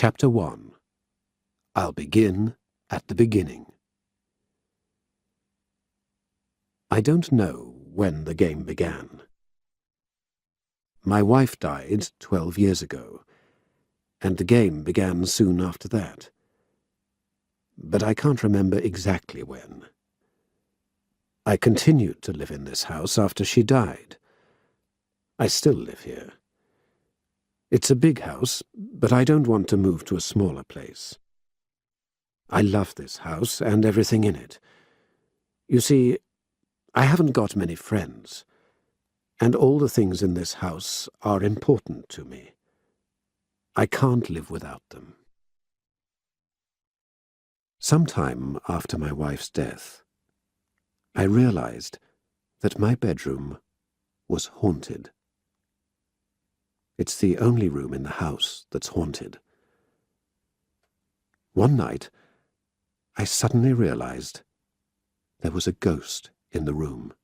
Chapter 1. I'll begin at the beginning. I don't know when the game began. My wife died 12 years ago, and the game began soon after that. But I can't remember exactly when. I continued to live in this house after she died. I still live here. It's a big house, but I don't want to move to a smaller place. I love this house and everything in it. You see, I haven't got many friends, and all the things in this house are important to me. I can't live without them. Sometime after my wife's death, I realized that my bedroom was haunted. It's the only room in the house that's haunted. One night, I suddenly realized there was a ghost in the room.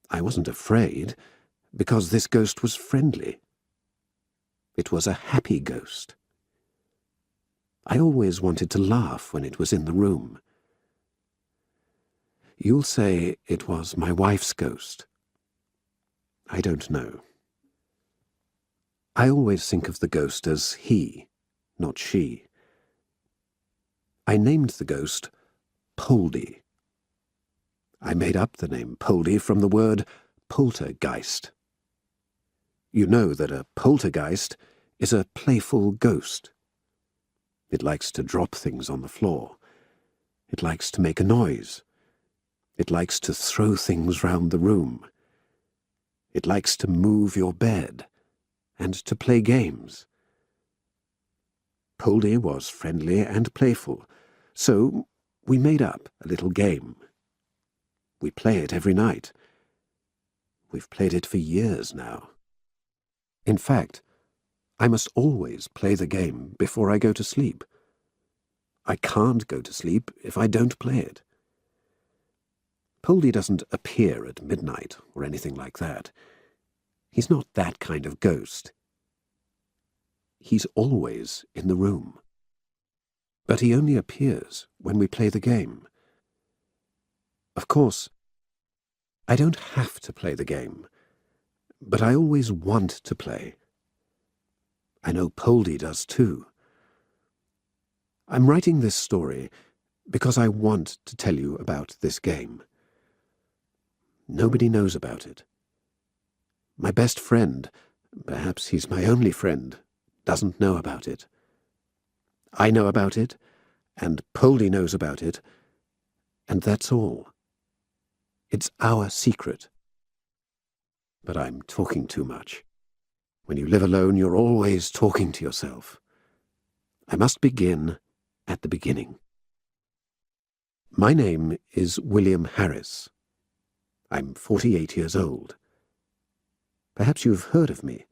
I wasn't afraid, because this ghost was friendly. It was a happy ghost. I always wanted to laugh when it was in the room. You'll say it was my wife's ghost. I don't know. I always think of the ghost as he, not she. I named the ghost Poldy. I made up the name Poldy from the word poltergeist. You know that a poltergeist is a playful ghost. It likes to drop things on the floor. It likes to make a noise. It likes to throw things round the room. It likes to move your bed and to play games. Poldy was friendly and playful, so we made up a little game. We play it every night. We've played it for years now. In fact, I must always play the game before I go to sleep. I can't go to sleep if I don't play it. Poldy doesn't appear at midnight or anything like that. He's not that kind of ghost. He's always in the room. But he only appears when we play the game. Of course, I don't have to play the game, but I always want to play. I know Poldy does too. I'm writing this story because I want to tell you about this game. Nobody knows about it. My best friend, perhaps he's my only friend, doesn't know about it. I know about it, and Poldy knows about it, and that's all. It's our secret. But I'm talking too much. When you live alone, you're always talking to yourself. I must begin at the beginning. My name is William Harris. I'm 48 years old. Perhaps you've heard of me.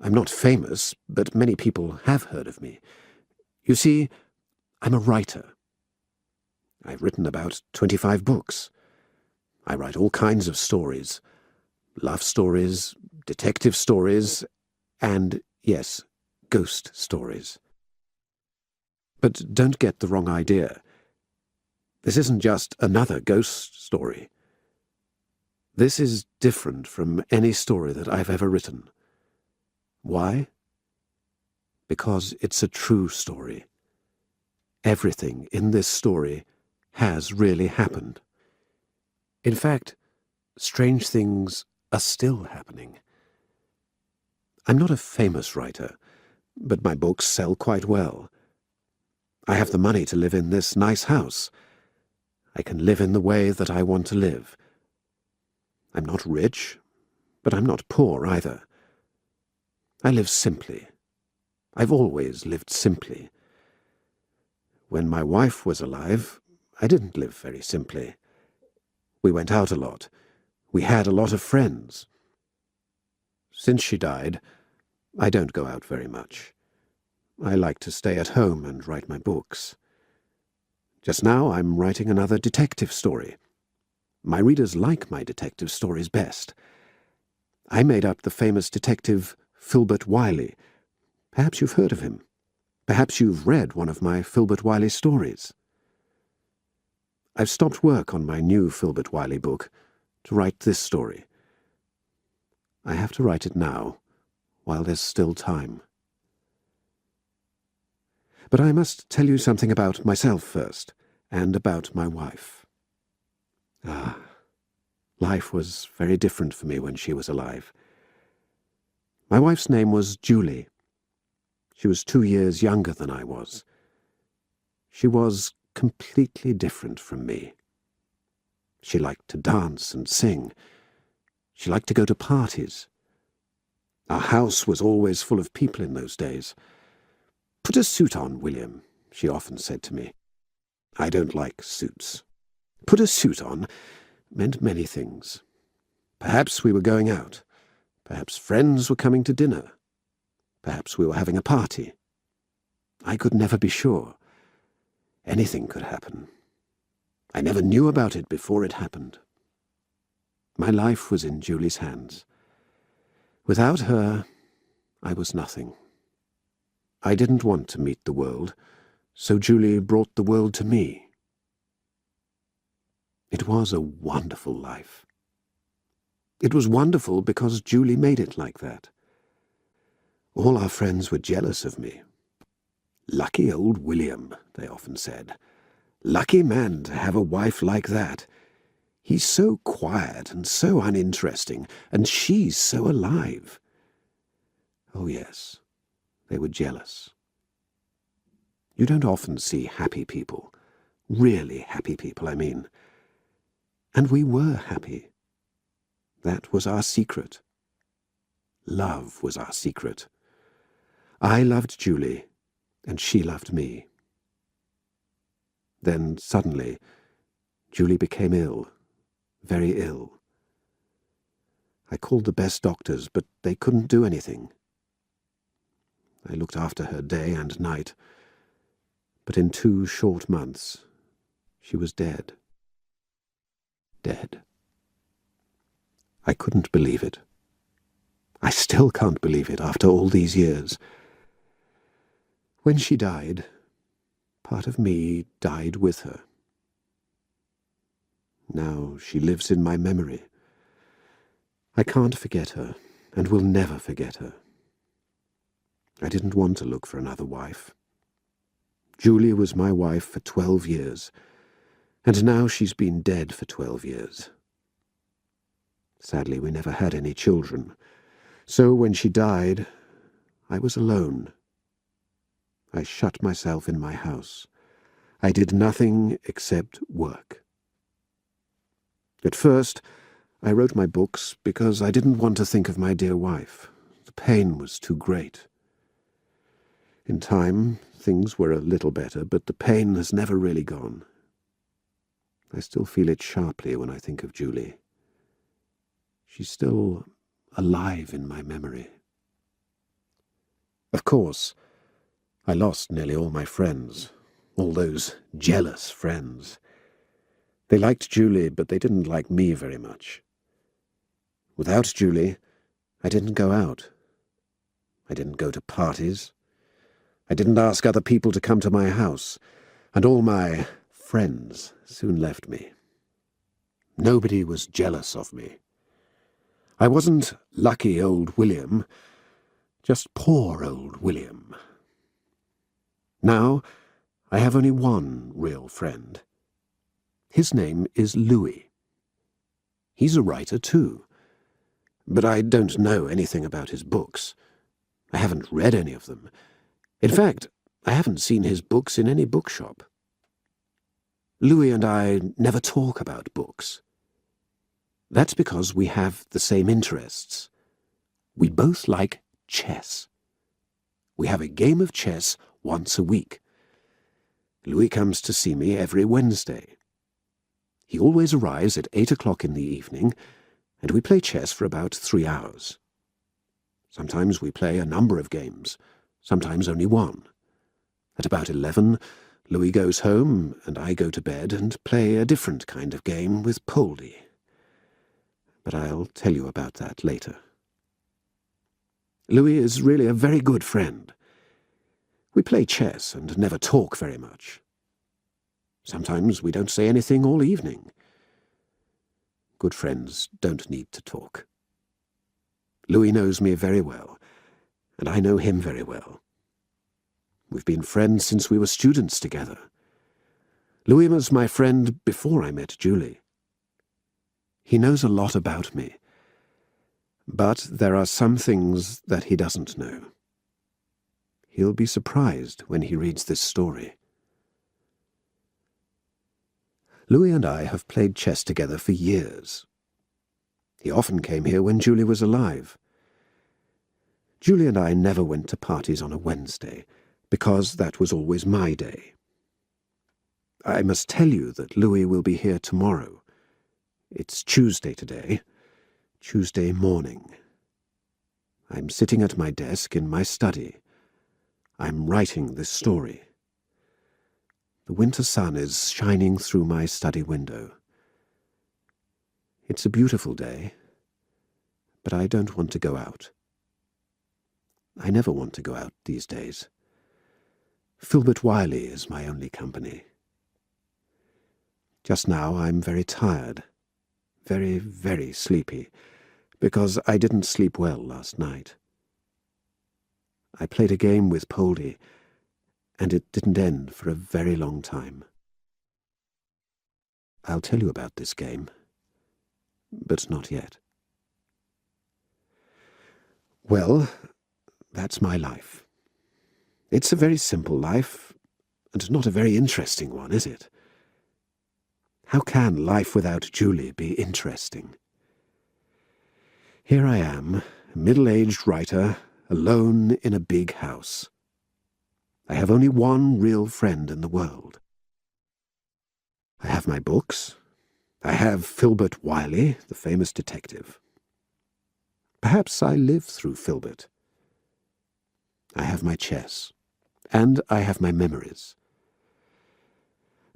I'm not famous, but many people have heard of me. You see, I'm a writer. I've written about 25 books. I write all kinds of stories. Love stories, detective stories, and, yes, ghost stories. But don't get the wrong idea. This isn't just another ghost story. This is different from any story that I've ever written. Why? Because it's a true story. Everything in this story has really happened. In fact, strange things are still happening. I'm not a famous writer, but my books sell quite well. I have the money to live in this nice house. I can live in the way that I want to live. I'm not rich, but I'm not poor either. I live simply. I've always lived simply. When my wife was alive, I didn't live very simply. We went out a lot. We had a lot of friends. Since she died, I don't go out very much. I like to stay at home and write my books. Just now I'm writing another detective story. My readers like my detective stories best. I made up the famous detective Filbert Wiley. Perhaps you've heard of him. Perhaps you've read one of my Filbert Wiley stories. I've stopped work on my new Filbert Wiley book to write this story. I have to write it now, while there's still time. But I must tell you something about myself first, and about my wife. Life was very different for me when she was alive. My wife's name was Julie. She was 2 years younger than I was. She was completely different from me. She liked to dance and sing. She liked to go to parties. Our house was always full of people in those days. "Put a suit on, William," she often said to me. I don't like suits. "Put a suit on" meant many things. Perhaps we were going out. Perhaps friends were coming to dinner. Perhaps we were having a party. I could never be sure. Anything could happen. I never knew about it before it happened. My life was in Julie's hands. Without her, I was nothing. I didn't want to meet the world, so Julie brought the world to me. It was a wonderful life. It was wonderful because Julie made it like that. All our friends were jealous of me. "Lucky old William," they often said. "Lucky man to have a wife like that. He's so quiet and so uninteresting, and she's so alive." Oh yes, they were jealous. You don't often see happy people, really happy people, I mean. And we were happy. That was our secret. Love was our secret. I loved Julie, and she loved me. Then, suddenly, Julie became ill, very ill. I called the best doctors, but they couldn't do anything. I looked after her day and night, but in 2 short months, she was dead. Dead. I couldn't believe it. I still can't believe it after all these years. When she died, part of me died with her. Now she lives in my memory. I can't forget her, and will never forget her. I didn't want to look for another wife. Julie was my wife for 12 years, and now she's been dead for 12 years. Sadly, we never had any children, so when she died, I was alone. I shut myself in my house. I did nothing except work. At first, I wrote my books because I didn't want to think of my dear wife. The pain was too great. In time, things were a little better, but the pain has never really gone. I still feel it sharply when I think of Julie. She's still alive in my memory. Of course, I lost nearly all my friends, all those jealous friends. They liked Julie, but they didn't like me very much. Without Julie, I didn't go out. I didn't go to parties. I didn't ask other people to come to my house, and all my friends soon left me. Nobody was jealous of me. I wasn't lucky old William, just poor old William. Now, I have only one real friend. His name is Louis. He's a writer too, but I don't know anything about his books. I haven't read any of them. In fact, I haven't seen his books in any bookshop. Louis and I never talk about books. That's because we have the same interests. We both like chess. We have a game of chess once a week. Louis comes to see me every Wednesday. He always arrives at 8 o'clock in the evening, and we play chess for about 3 hours. Sometimes we play a number of games, sometimes only one. At about 11, Louis goes home, and I go to bed and play a different kind of game with Poldy. But I'll tell you about that later. Louis is really a very good friend. We play chess and never talk very much. Sometimes we don't say anything all evening. Good friends don't need to talk. Louis knows me very well, and I know him very well. We've been friends since we were students together. Louis was my friend before I met Julie. He knows a lot about me, but there are some things that he doesn't know. He'll be surprised when he reads this story. Louis and I have played chess together for years. He often came here when Julie was alive. Julie and I never went to parties on a Wednesday, because that was always my day. I must tell you that Louis will be here tomorrow. It's Tuesday today, Tuesday morning. I'm sitting at my desk in my study. I'm writing this story. The winter sun is shining through my study window. It's a beautiful day, but I don't want to go out. I never want to go out these days. Filbert Wiley is my only company. Just now I'm very tired, very, very sleepy, because I didn't sleep well last night. I played a game with Poldy, and it didn't end for a very long time. I'll tell you about this game, but not yet. Well, that's my life. It's a very simple life, and not a very interesting one, is it? How can life without Julie be interesting? Here I am, a middle-aged writer, alone in a big house. I have only one real friend in the world. I have my books. I have Filbert Wiley, the famous detective. Perhaps I lived through Filbert. I have my chess, and I have my memories.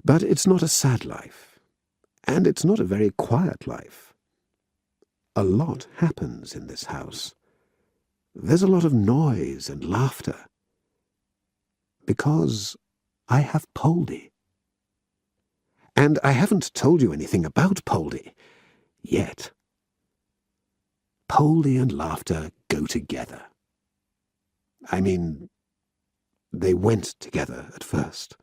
But it's not a sad life, and it's not a very quiet life. A lot happens in this house. There's a lot of noise and laughter. Because I have Poldy. And I haven't told you anything about Poldy yet. Poldy and laughter go together. I mean, they went together at first.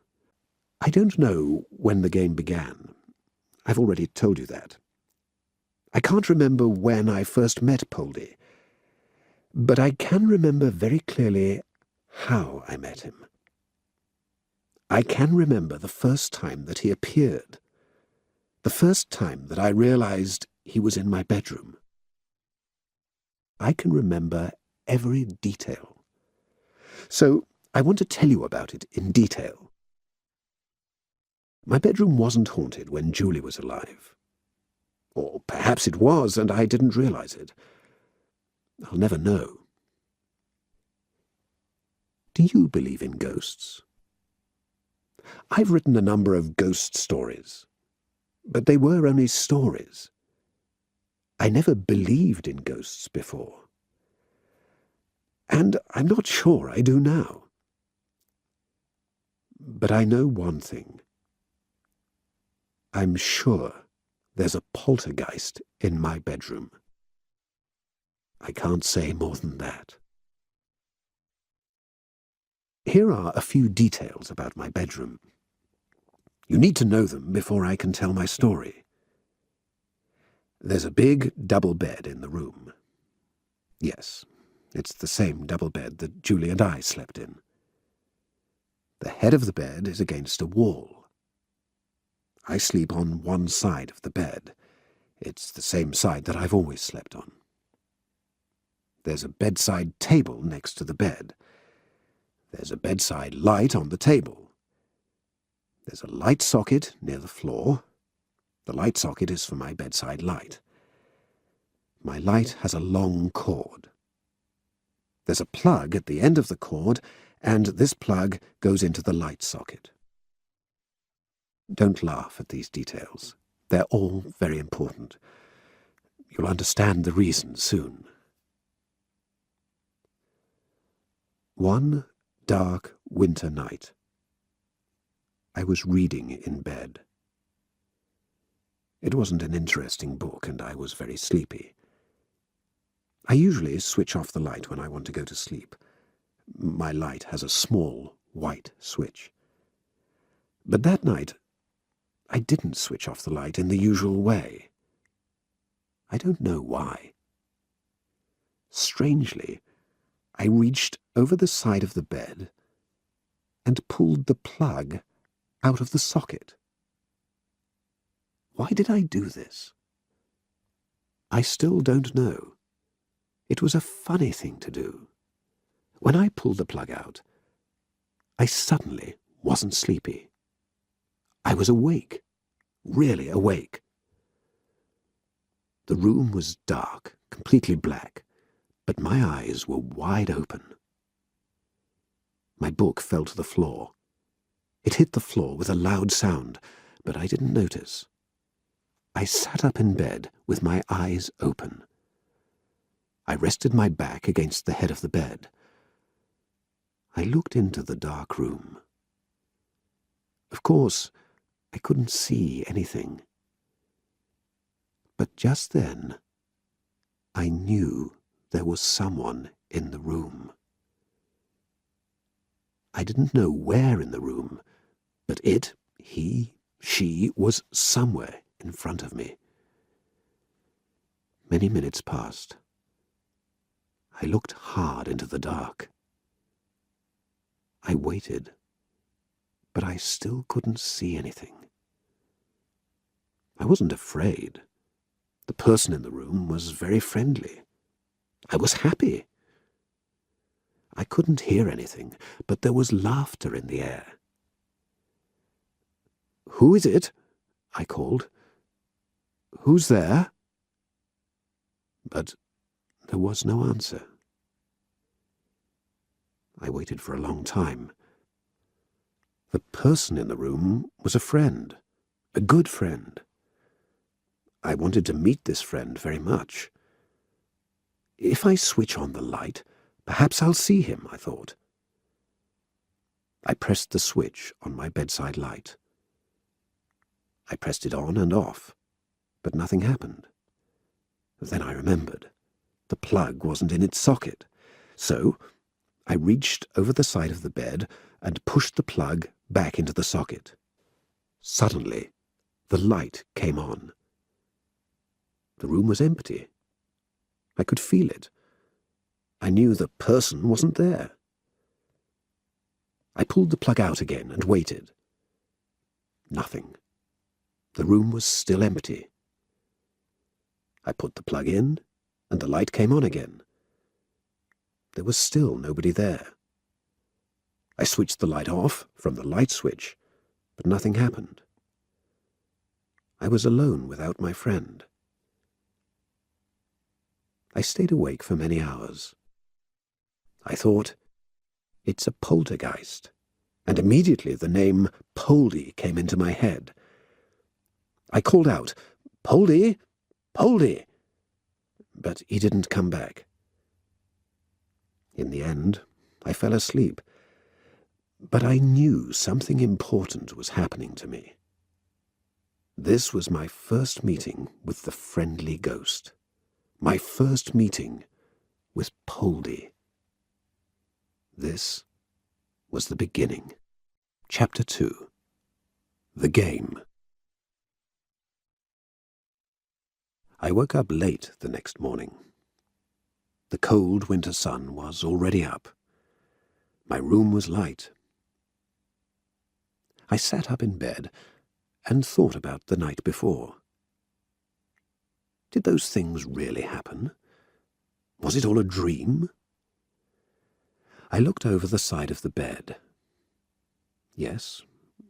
I don't know when the game began. I've already told you that. I can't remember when I first met Poldy, but I can remember very clearly how I met him. I can remember the first time that he appeared, the first time that I realized he was in my bedroom. I can remember every detail. So I want to tell you about it in detail. My bedroom wasn't haunted when Julie was alive. Or perhaps it was, and I didn't realize it. I'll never know. Do you believe in ghosts? I've written a number of ghost stories, but they were only stories. I never believed in ghosts before. And I'm not sure I do now. But I know one thing. I'm sure there's a poltergeist in my bedroom. I can't say more than that. Here are a few details about my bedroom. You need to know them before I can tell my story. There's a big double bed in the room. Yes, it's the same double bed that Julie and I slept in. The head of the bed is against a wall. I sleep on one side of the bed. It's the same side that I've always slept on. There's a bedside table next to the bed. There's a bedside light on the table. There's a light socket near the floor. The light socket is for my bedside light. My light has a long cord. There's a plug at the end of the cord, and this plug goes into the light socket. Don't laugh at these details. They're all very important. You'll understand the reason soon. One dark winter night. I was reading in bed. It wasn't an interesting book, and I was very sleepy. I usually switch off the light when I want to go to sleep. My light has a small, white switch. But that night, I didn't switch off the light in the usual way. I don't know why. Strangely, I reached over the side of the bed and pulled the plug out of the socket. Why did I do this? I still don't know. It was a funny thing to do. When I pulled the plug out, I suddenly wasn't sleepy. I was awake, really awake. The room was dark, completely black, but my eyes were wide open. My book fell to the floor. It hit the floor with a loud sound, but I didn't notice. I sat up in bed with my eyes open. I rested my back against the head of the bed. I looked into the dark room. Of course, I couldn't see anything. But just then, I knew there was someone in the room. I didn't know where in the room, but it, he, she was somewhere in front of me. Many minutes passed. I looked hard into the dark. I waited, but I still couldn't see anything. I wasn't afraid. The person in the room was very friendly. I was happy. I couldn't hear anything, but there was laughter in the air. "Who is it?" I called. "Who's there?" But there was no answer. I waited for a long time. The person in the room was a friend, a good friend. I wanted to meet this friend very much. If I switch on the light, perhaps I'll see him, I thought. I pressed the switch on my bedside light. I pressed it on and off, but nothing happened. Then I remembered. The plug wasn't in its socket, so I reached over the side of the bed and pushed the plug back into the socket. Suddenly, the light came on. The room was empty. I could feel it. I knew the person wasn't there. I pulled the plug out again and waited. Nothing. The room was still empty. I put the plug in, and the light came on again. There was still nobody there. I switched the light off from the light switch, but nothing happened. I was alone without my friend. I stayed awake for many hours. I thought, it's a poltergeist, and immediately the name Poldy came into my head. I called out, "Poldy! Poldy!" But he didn't come back. In the end, I fell asleep, but I knew something important was happening to me. This was my first meeting with the friendly ghost. My first meeting with Poldy. This was the beginning. Chapter 2. The Game. I woke up late the next morning. The cold winter sun was already up. My room was light. I sat up in bed and thought about the night before. Did those things really happen? Was it all a dream? I looked over the side of the bed. Yes,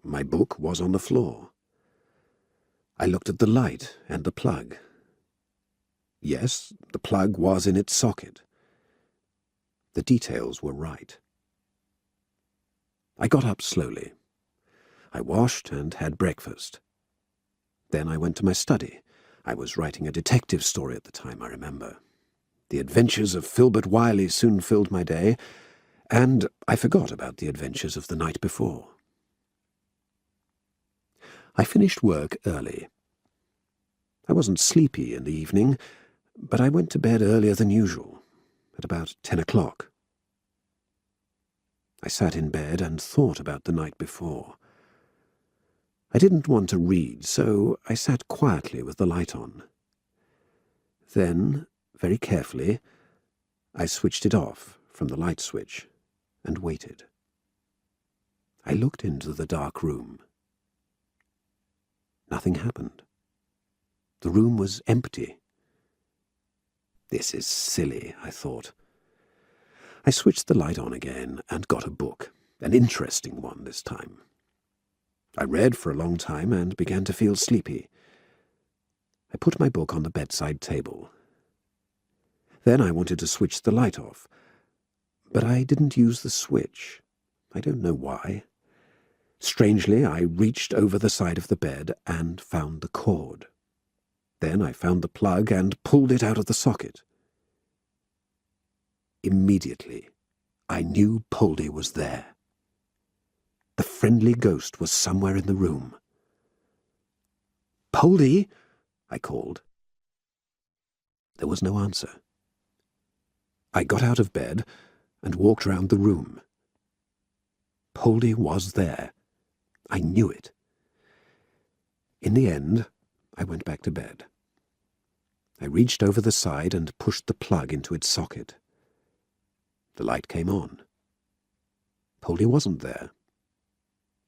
my book was on the floor. I looked at the light and the plug. Yes, the plug was in its socket. The details were right. I got up slowly. I washed and had breakfast. Then I went to my study. I was writing a detective story at the time, I remember. The adventures of Filbert Wiley soon filled my day, and I forgot about the adventures of the night before. I finished work early. I wasn't sleepy in the evening, but I went to bed earlier than usual, at about 10 o'clock. I sat in bed and thought about the night before. I didn't want to read, so I sat quietly with the light on. Then, very carefully, I switched it off from the light switch and waited. I looked into the dark room. Nothing happened. The room was empty. This is silly, I thought. I switched the light on again and got a book, an interesting one this time. I read for a long time and began to feel sleepy. I put my book on the bedside table. Then I wanted to switch the light off, but I didn't use the switch. I don't know why. Strangely, I reached over the side of the bed and found the cord. Then I found the plug and pulled it out of the socket. Immediately, I knew Poldy was there. The friendly ghost was somewhere in the room. "Poldy!" I called. There was no answer. I got out of bed and walked round the room. Poldy was there. I knew it. In the end, I went back to bed. I reached over the side and pushed the plug into its socket. The light came on. Poldy wasn't there.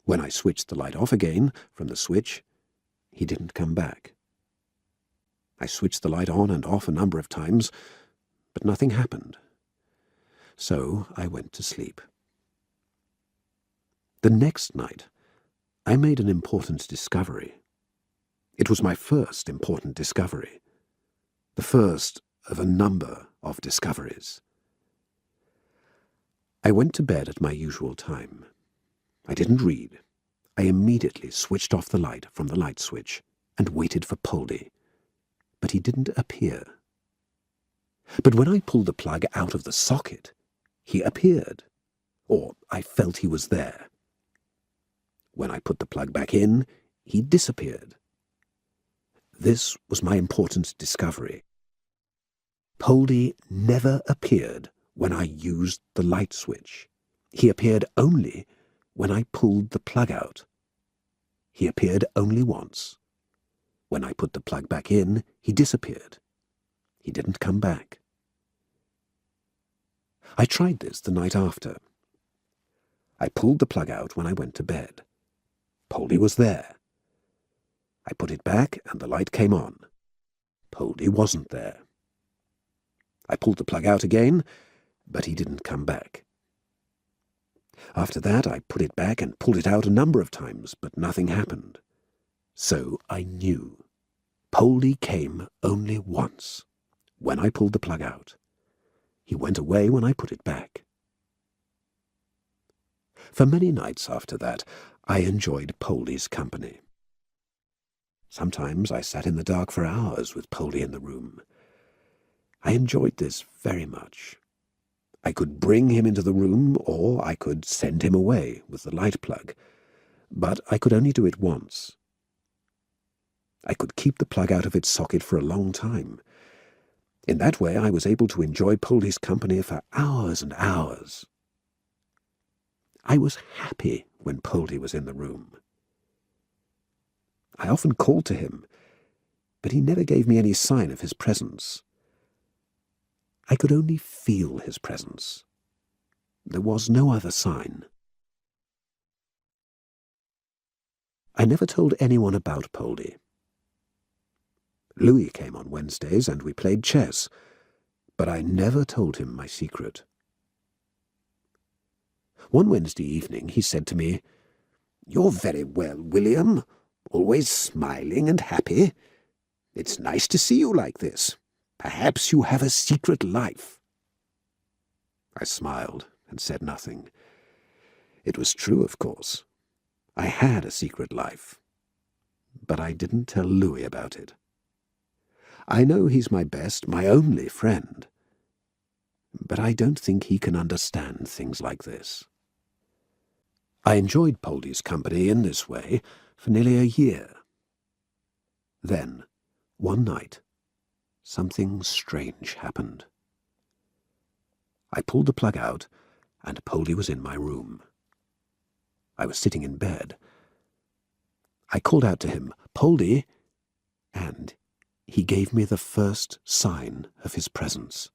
When I switched the light off again from the switch, he didn't come back. I switched the light on and off a number of times, but nothing happened. So I went to sleep. The next night, I made an important discovery. It was my first important discovery, the first of a number of discoveries. I went to bed at my usual time. I didn't read. I immediately switched off the light from the light switch and waited for Poldy, but he didn't appear. But when I pulled the plug out of the socket, he appeared, or I felt he was there. When I put the plug back in, he disappeared. This was my important discovery. Poldy never appeared when I used the light switch. He appeared only when I pulled the plug out. He appeared only once. When I put the plug back in, he disappeared. He didn't come back. I tried this the night after. I pulled the plug out when I went to bed. Poldy was there. I put it back and the light came on. Poldy wasn't there. I pulled the plug out again, but he didn't come back. After that, I put it back and pulled it out a number of times, but nothing happened. So I knew. Poldy came only once, when I pulled the plug out. He went away when I put it back. For many nights after that, I enjoyed Poldy's company. Sometimes I sat in the dark for hours with Poldy in the room. I enjoyed this very much. I could bring him into the room, or I could send him away with the light plug, but I could only do it once. I could keep the plug out of its socket for a long time. In that way I was able to enjoy Poldy's company for hours and hours. I was happy when Poldy was in the room. I often called to him, but he never gave me any sign of his presence. I could only feel his presence. There was no other sign. I never told anyone about Poldy. Louis came on Wednesdays and we played chess, but I never told him my secret. One Wednesday evening he said to me, "You're very well, William, always smiling and happy. It's nice to see you like this. Perhaps you have a secret life." I smiled and said nothing. It was true, of course. I had a secret life. But I didn't tell Louis about it. I know he's my best, my only friend. but I don't think he can understand things like this. I enjoyed Poldy's company in this way for nearly a year. Then, one night, something strange happened. I pulled the plug out, and Poldy was in my room. I was sitting in bed. I called out to him, "Poldy," and he gave me the first sign of his presence.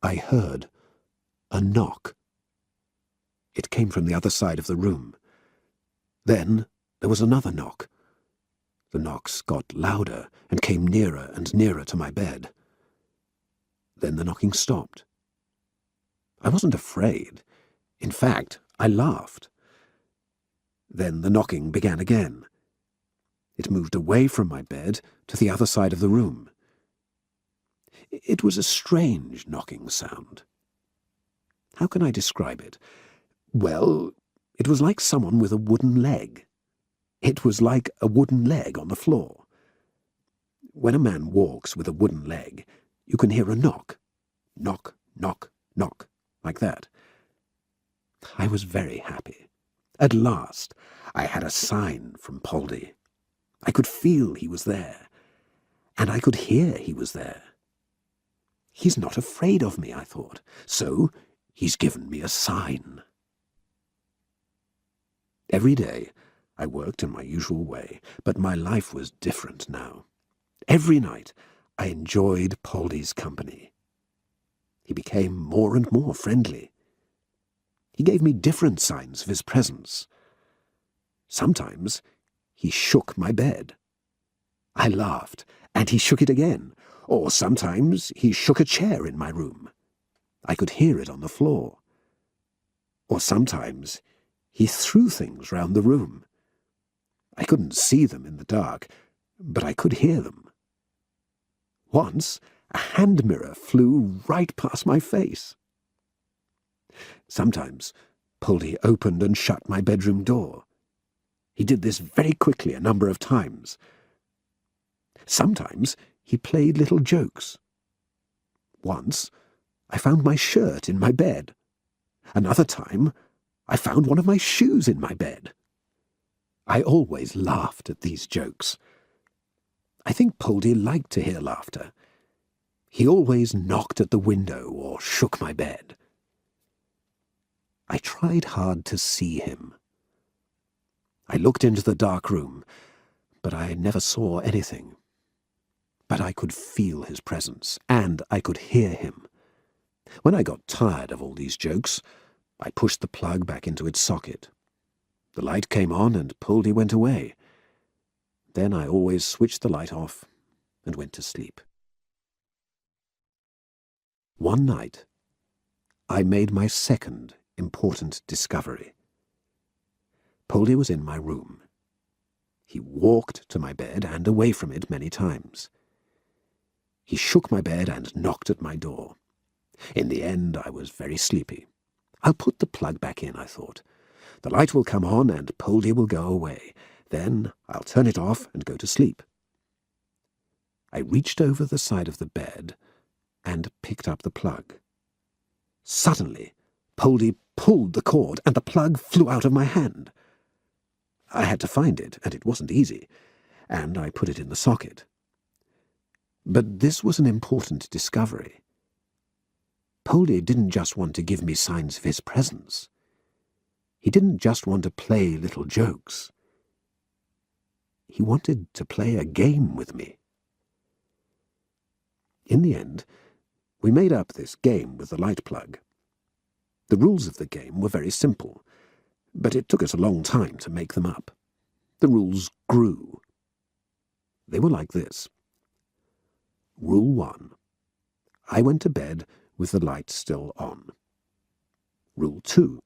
I heard a knock. It came from the other side of the room. Then there was another knock. The knocks got louder and came nearer and nearer to my bed. Then the knocking stopped. I wasn't afraid. In fact, I laughed. Then the knocking began again. It moved away from my bed to the other side of the room. It was a strange knocking sound. How can I describe it? Well, it was like someone with a wooden leg. It was like a wooden leg on the floor. When a man walks with a wooden leg, you can hear a knock. Knock, knock, knock, like that. I was very happy. At last, I had a sign from Poldy. I could feel he was there, and I could hear he was there. He's not afraid of me, I thought, so he's given me a sign. Every day, I worked in my usual way, but my life was different now. Every night, I enjoyed Poldy's company. He became more and more friendly. He gave me different signs of his presence. Sometimes he shook my bed. I laughed, and he shook it again, or sometimes he shook a chair in my room. I could hear it on the floor. Or sometimes he threw things round the room. I couldn't see them in the dark, but I could hear them. Once, a hand mirror flew right past my face. Sometimes Poldy opened and shut my bedroom door. He did this very quickly a number of times. Sometimes he played little jokes. Once, I found my shirt in my bed. Another time, I found one of my shoes in my bed. I always laughed at these jokes. I think Poldy liked to hear laughter. He always knocked at the window or shook my bed. I tried hard to see him. I looked into the dark room, but I never saw anything. But I could feel his presence, and I could hear him. When I got tired of all these jokes, I pushed the plug back into its socket. The light came on, and Poldy went away. Then I always switched the light off and went to sleep. One night, I made my second important discovery. Poldy was in my room. He walked to my bed and away from it many times. He shook my bed and knocked at my door. In the end, I was very sleepy. I'll put the plug back in, I thought. The light will come on and Poldy will go away. Then I'll turn it off and go to sleep. I reached over the side of the bed and picked up the plug. Suddenly, Poldy pulled the cord and the plug flew out of my hand. I had to find it, and it wasn't easy, and I put it in the socket. But this was an important discovery. Poldy didn't just want to give me signs of his presence. He didn't just want to play little jokes. He wanted to play a game with me. In the end, we made up this game with the light plug. The rules of the game were very simple, but it took us a long time to make them up. The rules grew. They were like this. Rule 1. I went to bed with the light still on. Rule 2.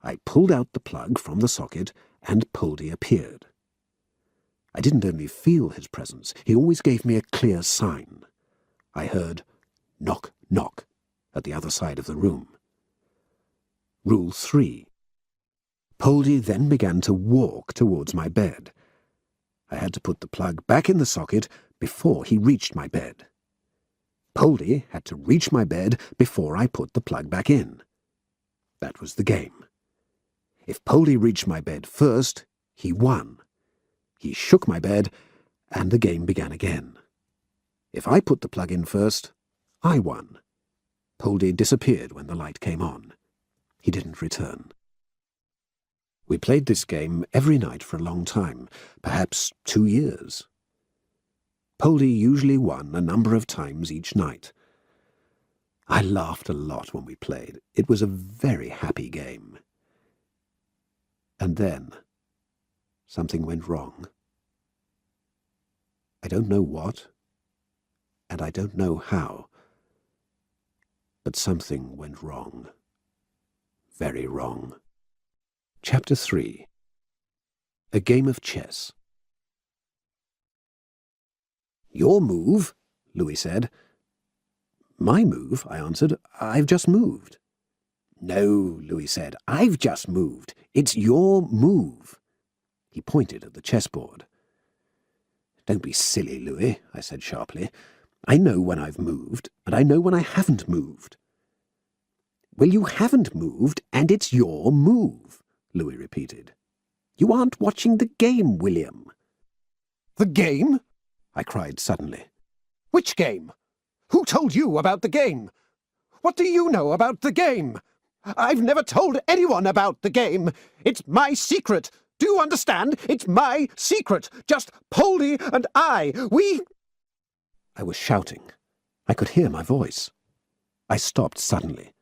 I pulled out the plug from the socket and Poldy appeared. I didn't only feel his presence, he always gave me a clear sign. I heard knock, knock at the other side of the room. Rule 3. Poldy then began to walk towards my bed. I had to put the plug back in the socket before he reached my bed. Poldy had to reach my bed before I put the plug back in. That was the game. If Poldy reached my bed first, he won. He shook my bed, and the game began again. If I put the plug in first, I won. Poldy disappeared when the light came on. He didn't return. We played this game every night for a long time, perhaps 2 years. Poldy usually won a number of times each night. I laughed a lot when we played. It was a very happy game. And then something went wrong. I don't know what, and I don't know how, but something went wrong. Very wrong. Chapter 3. A Game of Chess. "Your move," Louis said. "My move," I answered. "I've just moved." "No," Louis said. "I've just moved. It's your move." He pointed at the chessboard. "Don't be silly, Louis," I said sharply. "I know when I've moved, and I know when I haven't moved." "Well, you haven't moved, and it's your move," Louis repeated. "You aren't watching the game, William." "The game?" I cried suddenly. "Which game? Who told you about the game? What do you know about the game? I've never told anyone about the game. It's my secret. Do you understand? It's my secret. Just Poldy and I. I was shouting. I could hear my voice. I stopped suddenly.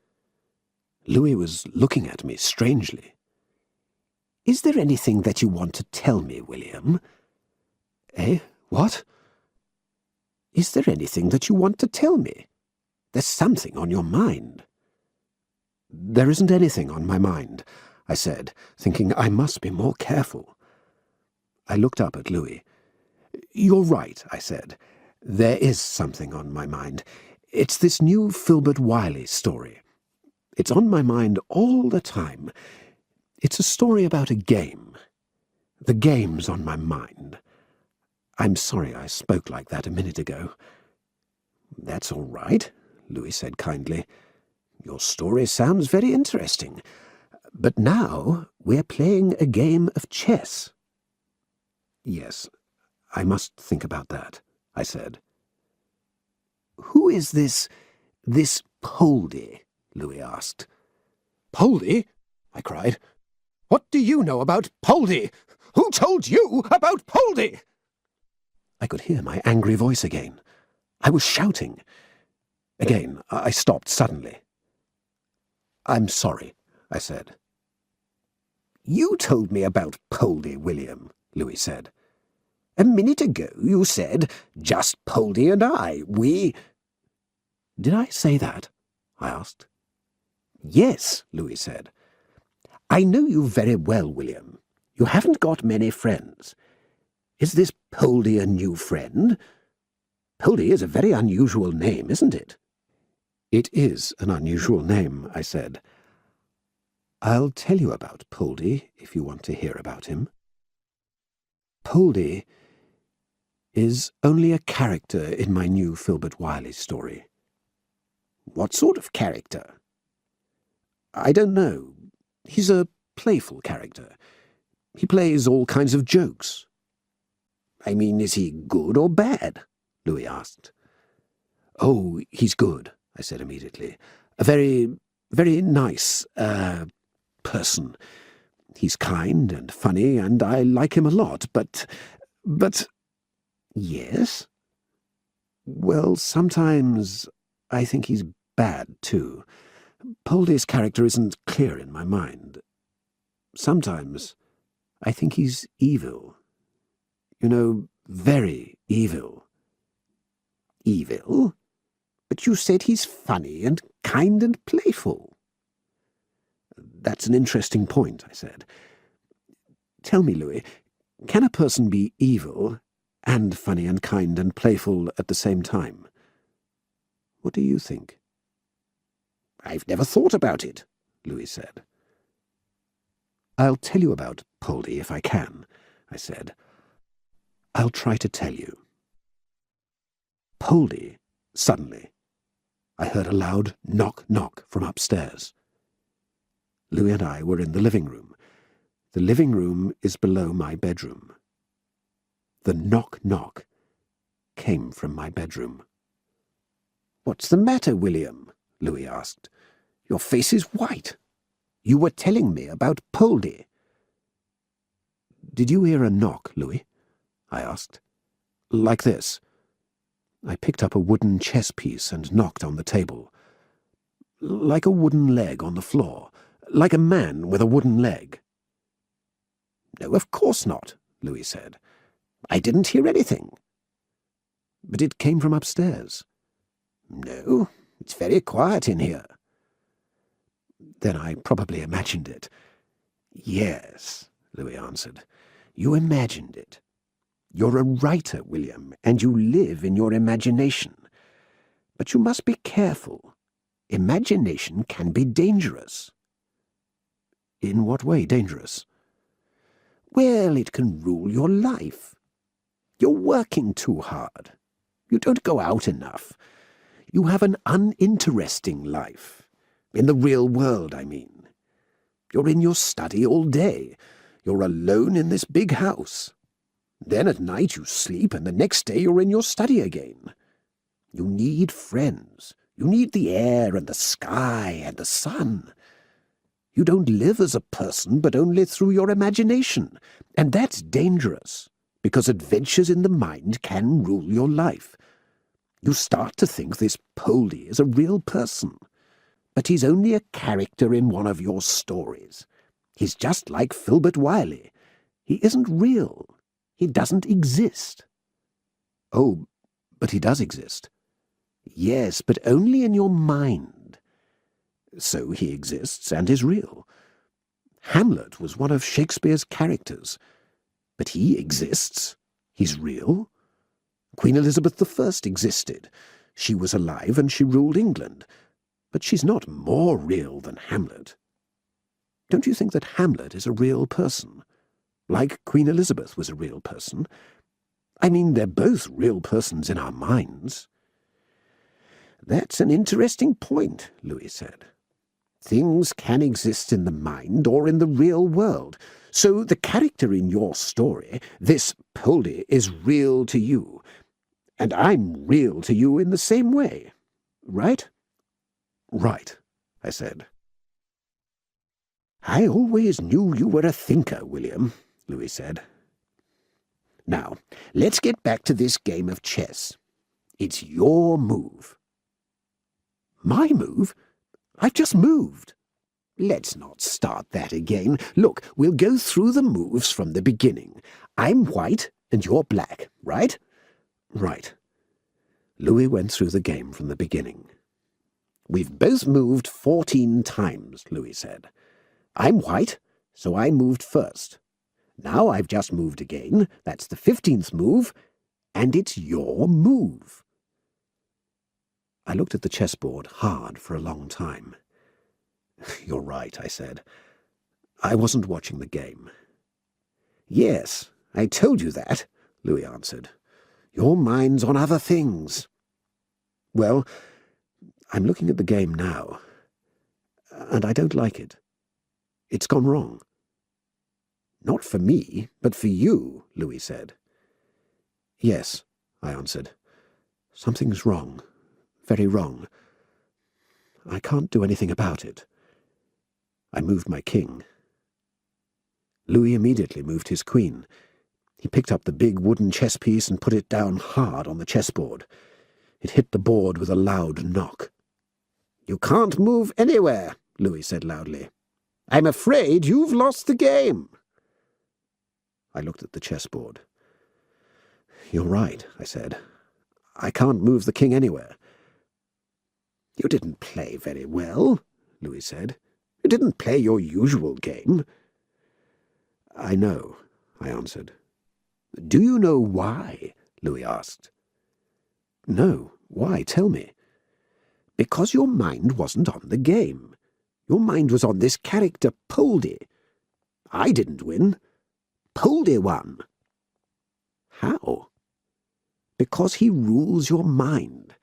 Louis was looking at me strangely. "Is there anything that you want to tell me, William?" "Eh? What?" "Is there anything that you want to tell me? There's something on your mind." "There isn't anything on my mind," I said, thinking I must be more careful. I looked up at Louis. "You're right," I said. "There is something on my mind. It's this new Filbert Wiley story. It's on my mind all the time. It's a story about a game. The game's on my mind. I'm sorry I spoke like that a minute ago." "That's all right," Louis said kindly. "Your story sounds very interesting. But now we're playing a game of chess." "Yes, I must think about that," I said. "Who is this Poldy?" Louis asked. "Poldy?" I cried. "What do you know about Poldy? Who told you about Poldy?" I could hear my angry voice again. I was shouting. Again, I stopped suddenly. "I'm sorry," I said. "You told me about Poldy, William," Louis said. "A minute ago you said, 'Just Poldy and I, we—'" "Did I say that?" I asked. "Yes," Louis said. "I know you very well, William. You haven't got many friends. Is this Poldy a new friend? Poldy is a very unusual name, isn't it?" "It is an unusual name," I said. "I'll tell you about Poldy if you want to hear about him." Poldy is only a character in my new Filbert Wiley story." "What sort of character?" "I don't know. He's a playful character. He plays all kinds of jokes." "I mean, is he good or bad?" Louis asked. "Oh, he's good," I said immediately. "A very, very nice, person. He's kind and funny, and I like him a lot, but... "Yes?" "Well, sometimes I think he's bad, too. Poldy's character isn't clear in my mind. Sometimes I think he's evil. You know, very evil." "Evil? But you said he's funny and kind and playful." "That's an interesting point," I said. "Tell me, Louis, can a person be evil and funny and kind and playful at the same time? What do you think?" "I've never thought about it," Louis said. "I'll tell you about Poldy if I can," I said. "I'll try to tell you." Poldy, suddenly, I heard a loud knock-knock from upstairs. Louis and I were in the living room. The living room is below my bedroom. The knock-knock came from my bedroom. "What's the matter, William?" Louis asked. "Your face is white. You were telling me about Poldy." "Did you hear a knock, Louis?" I asked. "Like this." I picked up a wooden chess piece and knocked on the table. "Like a wooden leg on the floor. Like a man with a wooden leg." "No, of course not," Louis said. "I didn't hear anything." "But it came from upstairs." "No, it's very quiet in here." "Then I probably imagined it." "Yes," Louis answered. "You imagined it. You're a writer, William, and you live in your imagination. But you must be careful. Imagination can be dangerous." "In what way dangerous?" "Well, it can rule your life. You're working too hard. You don't go out enough. You have an uninteresting life. In the real world, I mean. You're in your study all day. You're alone in this big house. Then at night you sleep, and the next day you're in your study again. You need friends. You need the air and the sky and the sun. You don't live as a person, but only through your imagination. And that's dangerous, because adventures in the mind can rule your life. You start to think this Poldy is a real person. But he's only a character in one of your stories. He's just like Filbert Wiley. He isn't real. He doesn't exist." "Oh, but he does exist." "Yes, but only in your mind. So he exists and is real. Hamlet was one of Shakespeare's characters. But he exists. He's real. Queen Elizabeth I existed. She was alive and she ruled England. But she's not more real than Hamlet. Don't you think that Hamlet is a real person? Like Queen Elizabeth was a real person? I mean, they're both real persons in our minds." "That's an interesting point," Louis said. "Things can exist in the mind or in the real world. So the character in your story, this Poldy, is real to you. And I'm real to you in the same way. Right?" "Right," I said. "I always knew you were a thinker, William," Louis said. "Now, let's get back to this game of chess. It's your move." "My move? I've just moved." "Let's not start that again. Look, we'll go through the moves from the beginning. I'm white and you're black, right?" "Right." Louis went through the game from the beginning. "We've both moved 14 times, Louis said. I'm white, so I moved first. Now I've just moved again. That's the 15th move, and it's your move." I looked at the chessboard hard for a long time. "You're right," I said. "I wasn't watching the game." "Yes, I told you that," Louis answered. "Your mind's on other things." "Well, I'm looking at the game now, and I don't like it. It's gone wrong." "Not for me, but for you," Louis said. "Yes," I answered. "Something's wrong. Very wrong. I can't do anything about it." I moved my king. Louis immediately moved his queen. He picked up the big wooden chess piece and put it down hard on the chessboard. It hit the board with a loud knock. "You can't move anywhere," Louis said loudly. "I'm afraid you've lost the game." I looked at the chessboard. "You're right," I said. "I can't move the king anywhere." "You didn't play very well," Louis said. "You didn't play your usual game." "I know," I answered. "Do you know why?" Louis asked. "No. Why? Tell me." "Because your mind wasn't on the game. Your mind was on this character Poldy. I didn't win. Poldy won." "How?" "Because he rules your mind.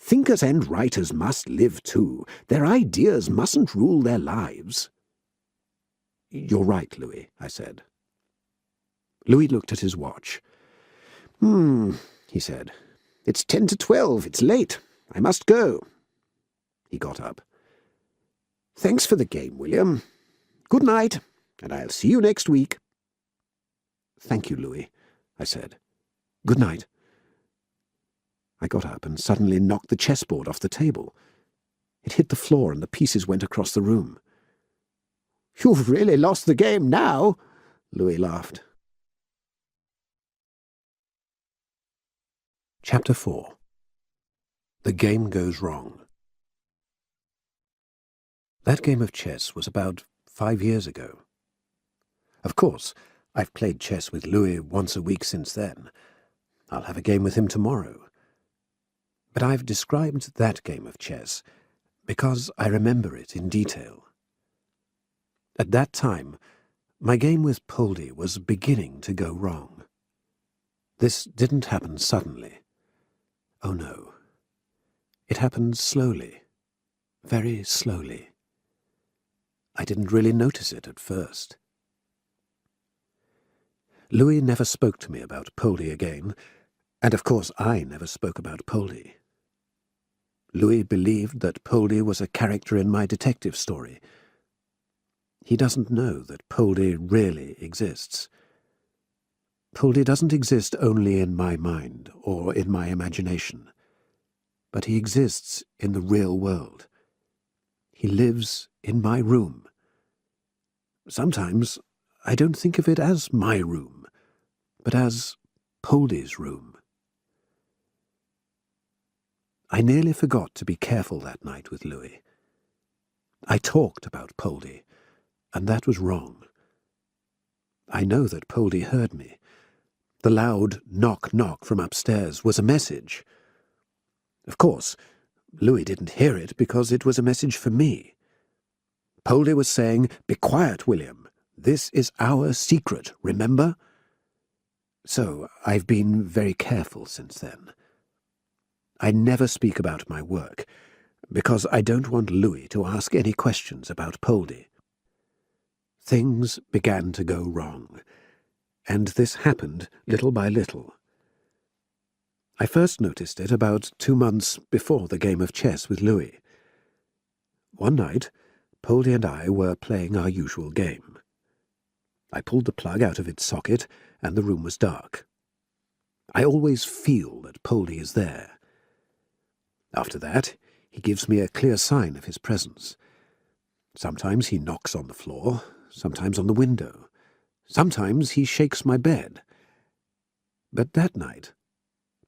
Thinkers and writers must live too. Their ideas mustn't rule their lives. You're right, Louis, I said. Louis looked at his watch. He said. It's 10 to 12. It's late. I must go. He got up. Thanks for the game, William. Good night, and I'll see you next week. Thank you, Louis, I said. Good night. I got up and suddenly knocked the chessboard off the table. It hit the floor and the pieces went across the room. You've really lost the game now, Louis laughed. Chapter 4. The Game Goes Wrong. That game of chess was about 5 years ago. Of course, I've played chess with Louis once a week since then. I'll have a game with him tomorrow. But I've described that game of chess because I remember it in detail. At that time, my game with Poldy was beginning to go wrong. This didn't happen suddenly. Oh no. It happened slowly, very slowly. I didn't really notice it at first. Louis never spoke to me about Poldy again, and of course I never spoke about Poldy. Louis believed that Poldy was a character in my detective story. He doesn't know that Poldy really exists. Poldy doesn't exist only in my mind or in my imagination, but he exists in the real world. He lives in my room. Sometimes I don't think of it as my room, but as Poldy's room. I nearly forgot to be careful that night with Louis. I talked about Poldy, and that was wrong. I know that Poldy heard me. The loud knock-knock from upstairs was a message. Of course, Louis didn't hear it because it was a message for me. Poldy was saying, "Be quiet, William. This is our secret, remember?" So I've been very careful since then. I never speak about my work, because I don't want Louis to ask any questions about Poldy. Things began to go wrong, and this happened little by little. I first noticed it about 2 months before the game of chess with Louis. One night, Poldy and I were playing our usual game. I pulled the plug out of its socket, and the room was dark. I always feel that Poldy is there. After that, he gives me a clear sign of his presence. Sometimes he knocks on the floor, sometimes on the window. Sometimes he shakes my bed. But that night,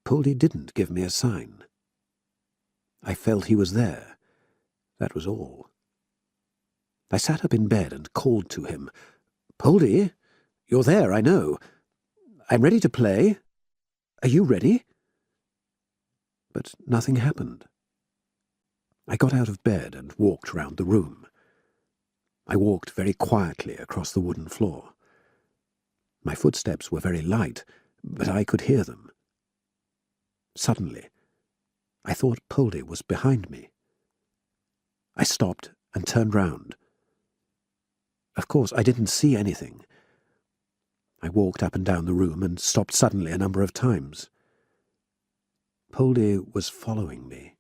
Poldy didn't give me a sign. I felt he was there. That was all. I sat up in bed and called to him. "Poldy, you're there, I know. I'm ready to play. Are you ready?" But nothing happened. I got out of bed and walked round the room. I walked very quietly across the wooden floor. My footsteps were very light, but I could hear them. Suddenly, I thought Poldy was behind me. I stopped and turned round. Of course, I didn't see anything. I walked up and down the room and stopped suddenly a number of times. Poldy was following me.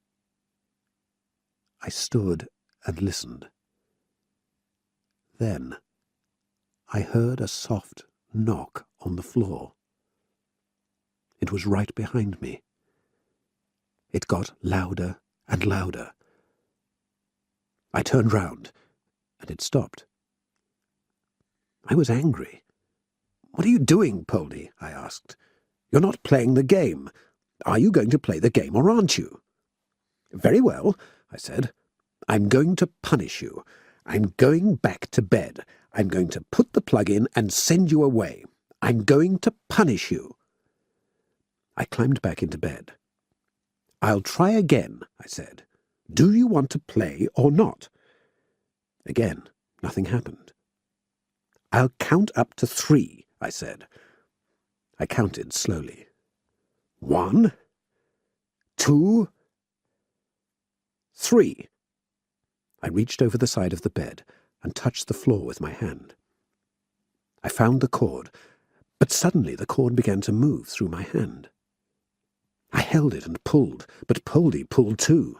I stood and listened. Then I heard a soft knock on the floor. It was right behind me. It got louder and louder. I turned round, and it stopped. I was angry. "What are you doing, Poldy?" I asked. "You're not playing the game. Are you going to play the game or aren't you?" "Very well," I said. "I'm going to punish you. I'm going back to bed. I'm going to put the plug in and send you away. I'm going to punish you." I climbed back into bed. "I'll try again," I said. "Do you want to play or not?" Again, nothing happened. "I'll count up to 3, I said. I counted slowly. 1, 2, 3. I reached over the side of the bed and touched the floor with my hand. I found the cord, but suddenly the cord began to move through my hand. I held it and pulled, but Poldy pulled too.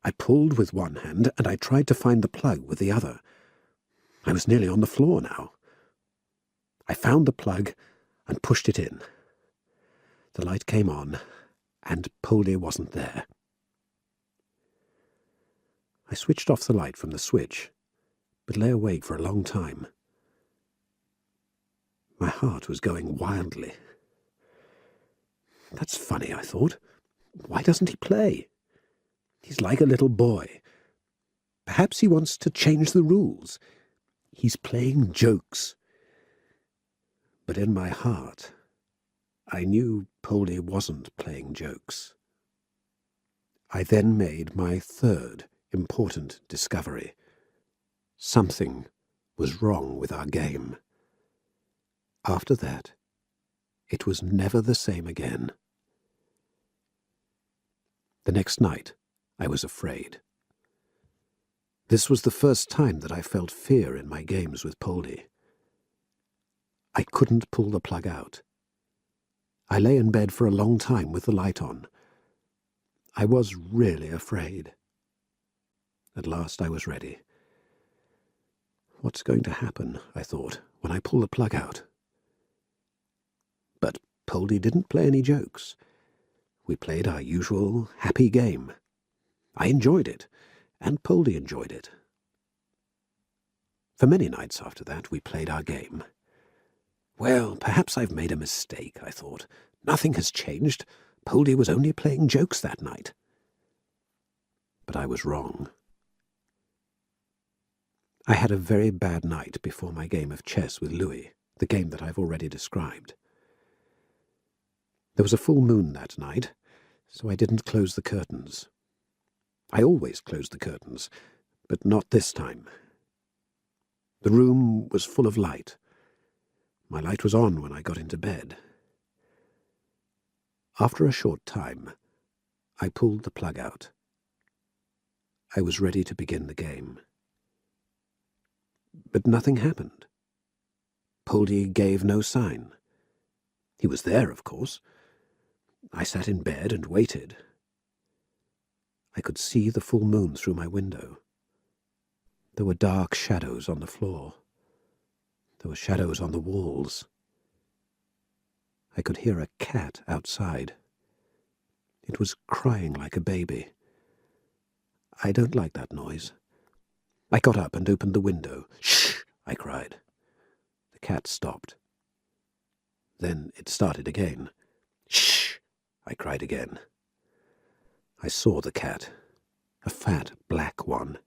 I pulled with one hand, and I tried to find the plug with the other. I was nearly on the floor now. I found the plug and pushed it in. The light came on, and Poldy wasn't there. I switched off the light from the switch, but lay awake for a long time. My heart was going wildly. That's funny, I thought. Why doesn't he play? He's like a little boy. Perhaps he wants to change the rules. He's playing jokes. But in my heart, I knew Poldy wasn't playing jokes. I then made my third important discovery. Something was wrong with our game. After that, it was never the same again. The next night, I was afraid. This was the first time that I felt fear in my games with Poldy. I couldn't pull the plug out. I lay in bed for a long time with the light on. I was really afraid. At last I was ready. What's going to happen, I thought, when I pull the plug out? But Poldy didn't play any jokes. We played our usual happy game. I enjoyed it, and Poldy enjoyed it. For many nights after that, we played our game. Well, perhaps I've made a mistake, I thought. Nothing has changed. Poldy was only playing jokes that night. But I was wrong. I had a very bad night before my game of chess with Louis, the game that I've already described. There was a full moon that night, so I didn't close the curtains. I always closed the curtains, but not this time. The room was full of light. My light was on when I got into bed. After a short time, I pulled the plug out. I was ready to begin the game. But nothing happened. Poldy gave no sign. He was there, of course. I sat in bed and waited. I could see the full moon through my window. There were dark shadows on the floor. There were shadows on the walls. I could hear a cat outside. It was crying like a baby. I don't like that noise. I got up and opened the window. "Shh!" I cried. The cat stopped. Then it started again. "Shh!" I cried again. I saw the cat, a fat black one.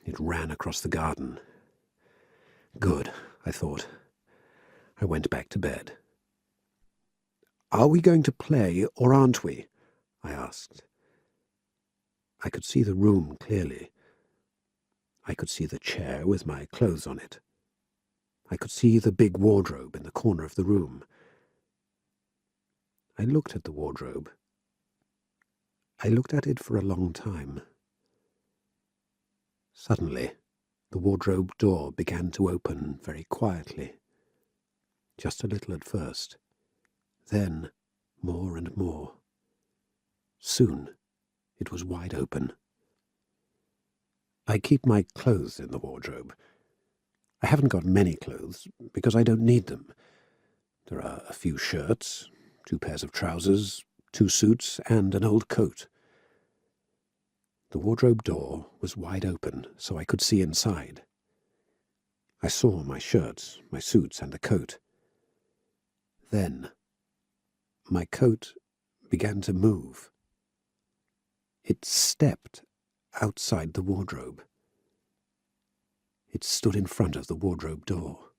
It ran across the garden. Good, I thought. I went back to bed. "Are we going to play, or aren't we?" I asked. I could see the room clearly. I could see the chair with my clothes on it. I could see the big wardrobe in the corner of the room. I looked at the wardrobe. I looked at it for a long time. Suddenly, the wardrobe door began to open very quietly. Just a little at first. Then, more and more. Soon, it was wide open. I keep my clothes in the wardrobe. I haven't got many clothes, because I don't need them. There are a few shirts, 2 pairs of trousers, 2 suits, and an old coat. The wardrobe door was wide open, so I could see inside. I saw my shirts, my suits, and the coat. Then, my coat began to move. It stepped outside the wardrobe. It stood in front of the wardrobe door.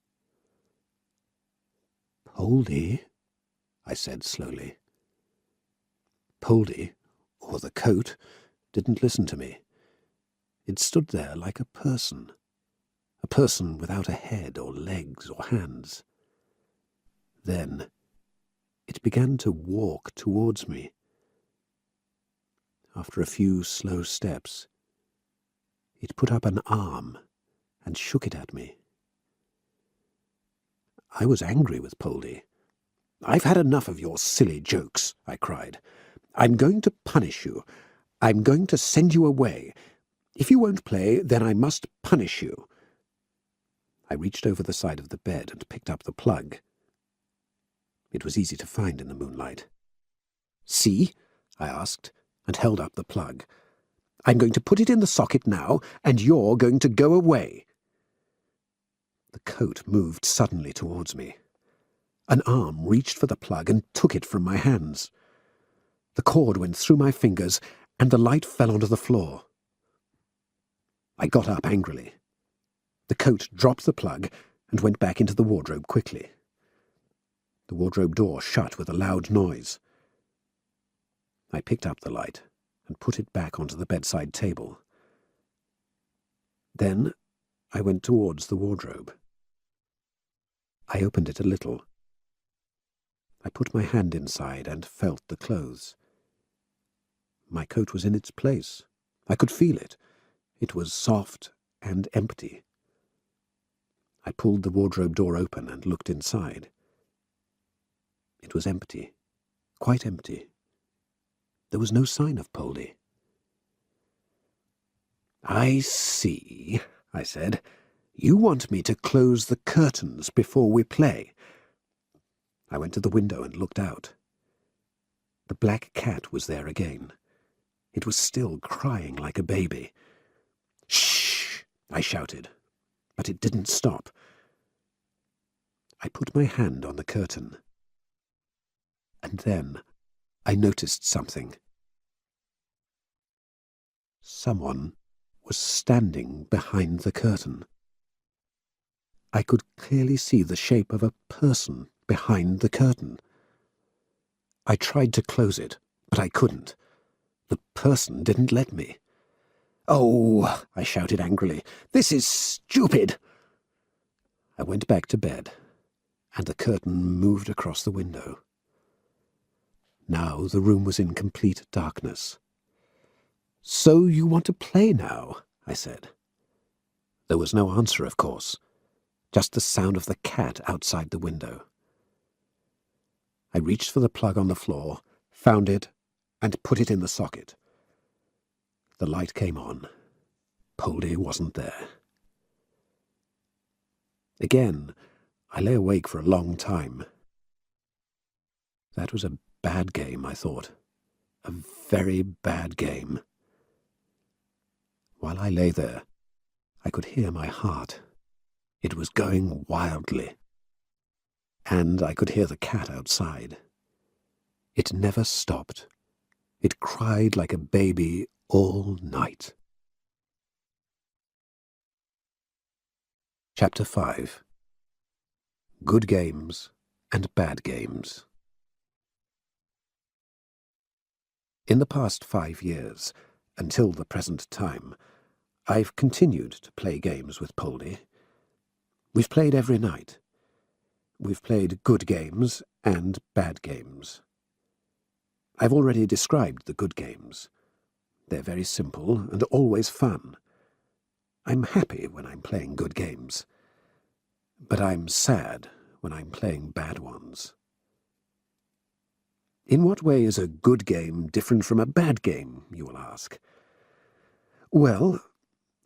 "Poldy," I said slowly. Poldy, or the coat, didn't listen to me. It stood there like a person without a head or legs or hands. Then it began to walk towards me. after a few slow steps. It put up an arm and shook it at me. I was angry with Poldy. "I've had enough of your silly jokes," I cried. "I'm going to punish you. I'm going to send you away. If you won't play, then I must punish you." I reached over the side of the bed and picked up the plug. It was easy to find in the moonlight. "See?" I asked, and held up the plug. "I'm going to put it in the socket now, and you're going to go away." The coat moved suddenly towards me. An arm reached for the plug and took it from my hands. The cord went through my fingers, and the light fell onto the floor. I got up angrily. The coat dropped the plug and went back into the wardrobe quickly. The wardrobe door shut with a loud noise. I picked up the light and put it back onto the bedside table. Then I went towards the wardrobe. I opened it a little. I put my hand inside and felt the clothes. My coat was in its place. I could feel it. It was soft and empty. I pulled the wardrobe door open and looked inside. It was empty, quite empty. There was no sign of Poldy. "I see," I said. "You want me to close the curtains before we play." I went to the window and looked out. The black cat was there again. It was still crying like a baby. "Shh!" I shouted, but it didn't stop. I put my hand on the curtain. And then I noticed something. Someone was standing behind the curtain. I could clearly see the shape of a person behind the curtain. I tried to close it, but I couldn't. The person didn't let me. "Oh," I shouted angrily, "this is stupid!" I went back to bed, and the curtain moved across the window. Now the room was in complete darkness. "So you want to play now?" I said. There was no answer, of course, just the sound of the cat outside the window. I reached for the plug on the floor, found it, and put it in the socket. The light came on. Poldy wasn't there. Again, I lay awake for a long time. That was a bad game, I thought. A very bad game. While I lay there, I could hear my heart. It was going wildly. And I could hear the cat outside. It never stopped. It cried like a baby all night. Chapter 5. Good Games and Bad Games. In the past 5 years, until the present time, I've continued to play games with Poldy. We've played every night. We've played good games and bad games. I've already described the good games. They're very simple and always fun. I'm happy when I'm playing good games, but I'm sad when I'm playing bad ones. In what way is a good game different from a bad game, you will ask? Well,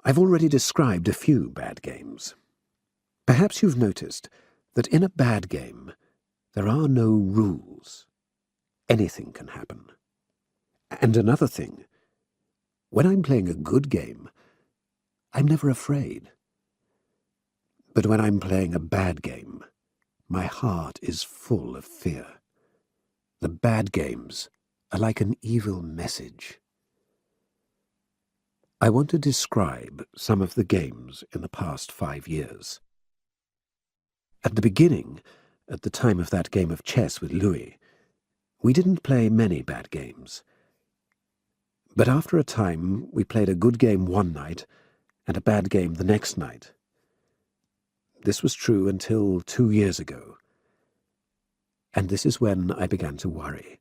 I've already described a few bad games. Perhaps you've noticed that in a bad game, there are no rules. Anything can happen. And another thing, when I'm playing a good game, I'm never afraid. But when I'm playing a bad game, my heart is full of fear. The bad games are like an evil message. I want to describe some of the games in the past 5 years. At the beginning, at the time of that game of chess with Louis, we didn't play many bad games. But after a time, we played a good game one night and a bad game the next night. This was true until 2 years ago. And this is when I began to worry.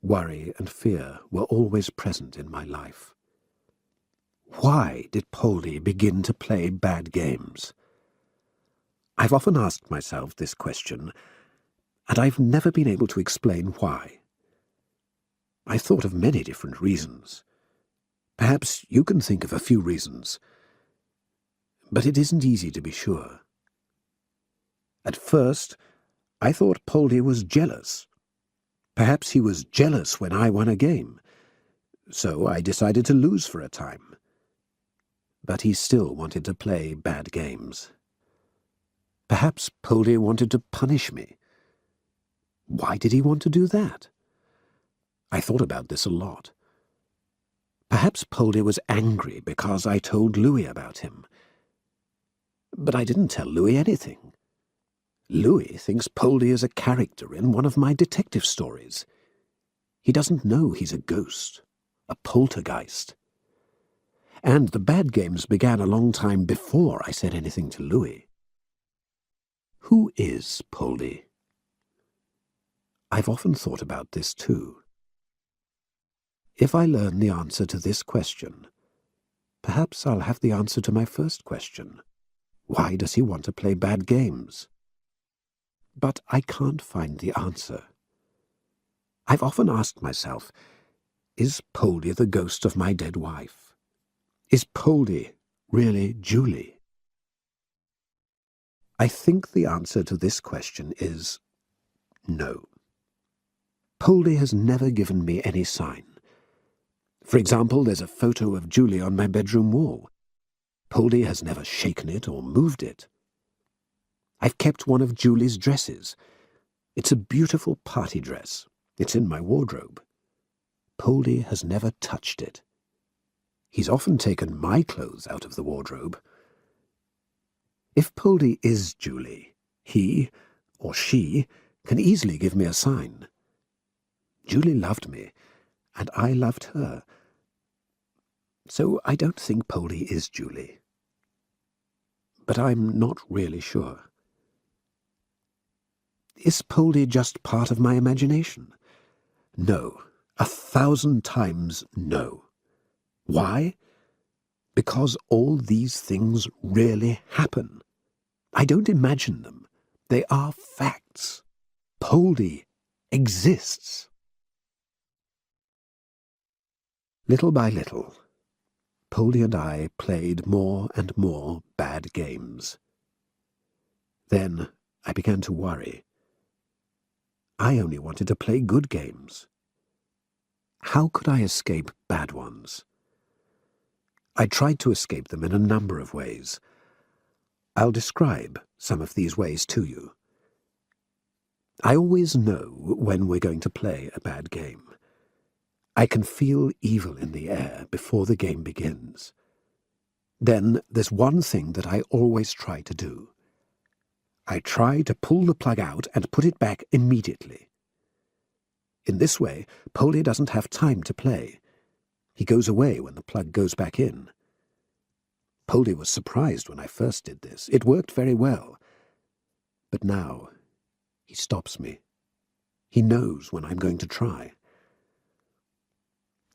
Worry and fear were always present in my life. Why did Polly begin to play bad games? I've often asked myself this question, and I've never been able to explain why. I've thought of many different reasons. Perhaps you can think of a few reasons, but it isn't easy to be sure. At first, I thought Polly was jealous. Perhaps he was jealous when I won a game, so I decided to lose for a time. But he still wanted to play bad games. Perhaps Polly wanted to punish me. Why did he want to do that? I thought about this a lot. Perhaps Polly was angry because I told Louis about him. But I didn't tell Louis anything. Louis thinks Polly is a character in one of my detective stories. He doesn't know he's a ghost, a poltergeist. And the bad games began a long time before I said anything to Louis. Who is Polly? I've often thought about this too. If I learn the answer to this question, perhaps I'll have the answer to my first question. Why does he want to play bad games? But I can't find the answer. I've often asked myself, is Polly the ghost of my dead wife? Is Polly really Julie? I think the answer to this question is no. Polly has never given me any sign. For example, there's a photo of Julie on my bedroom wall. Polly has never shaken it or moved it. I've kept one of Julie's dresses. It's a beautiful party dress. It's in my wardrobe. Polly has never touched it. He's often taken my clothes out of the wardrobe. If Polly is Julie, he or she can easily give me a sign. Julie loved me, and I loved her. So I don't think Polly is Julie. But I'm not really sure. Is Polly just part of my imagination? No, 1,000 times no. Why? Because all these things really happen. I don't imagine them. They are facts. Polly exists. Little by little, Polly and I played more and more bad games. Then I began to worry. I only wanted to play good games. How could I escape bad ones? I tried to escape them in a number of ways. I'll describe some of these ways to you. I always know when we're going to play a bad game. I can feel evil in the air before the game begins. Then there's one thing that I always try to do. I try to pull the plug out and put it back immediately. In this way, Polly doesn't have time to play. He goes away when the plug goes back in. Polly was surprised when I first did this. It worked very well. But now, he stops me. He knows when I'm going to try.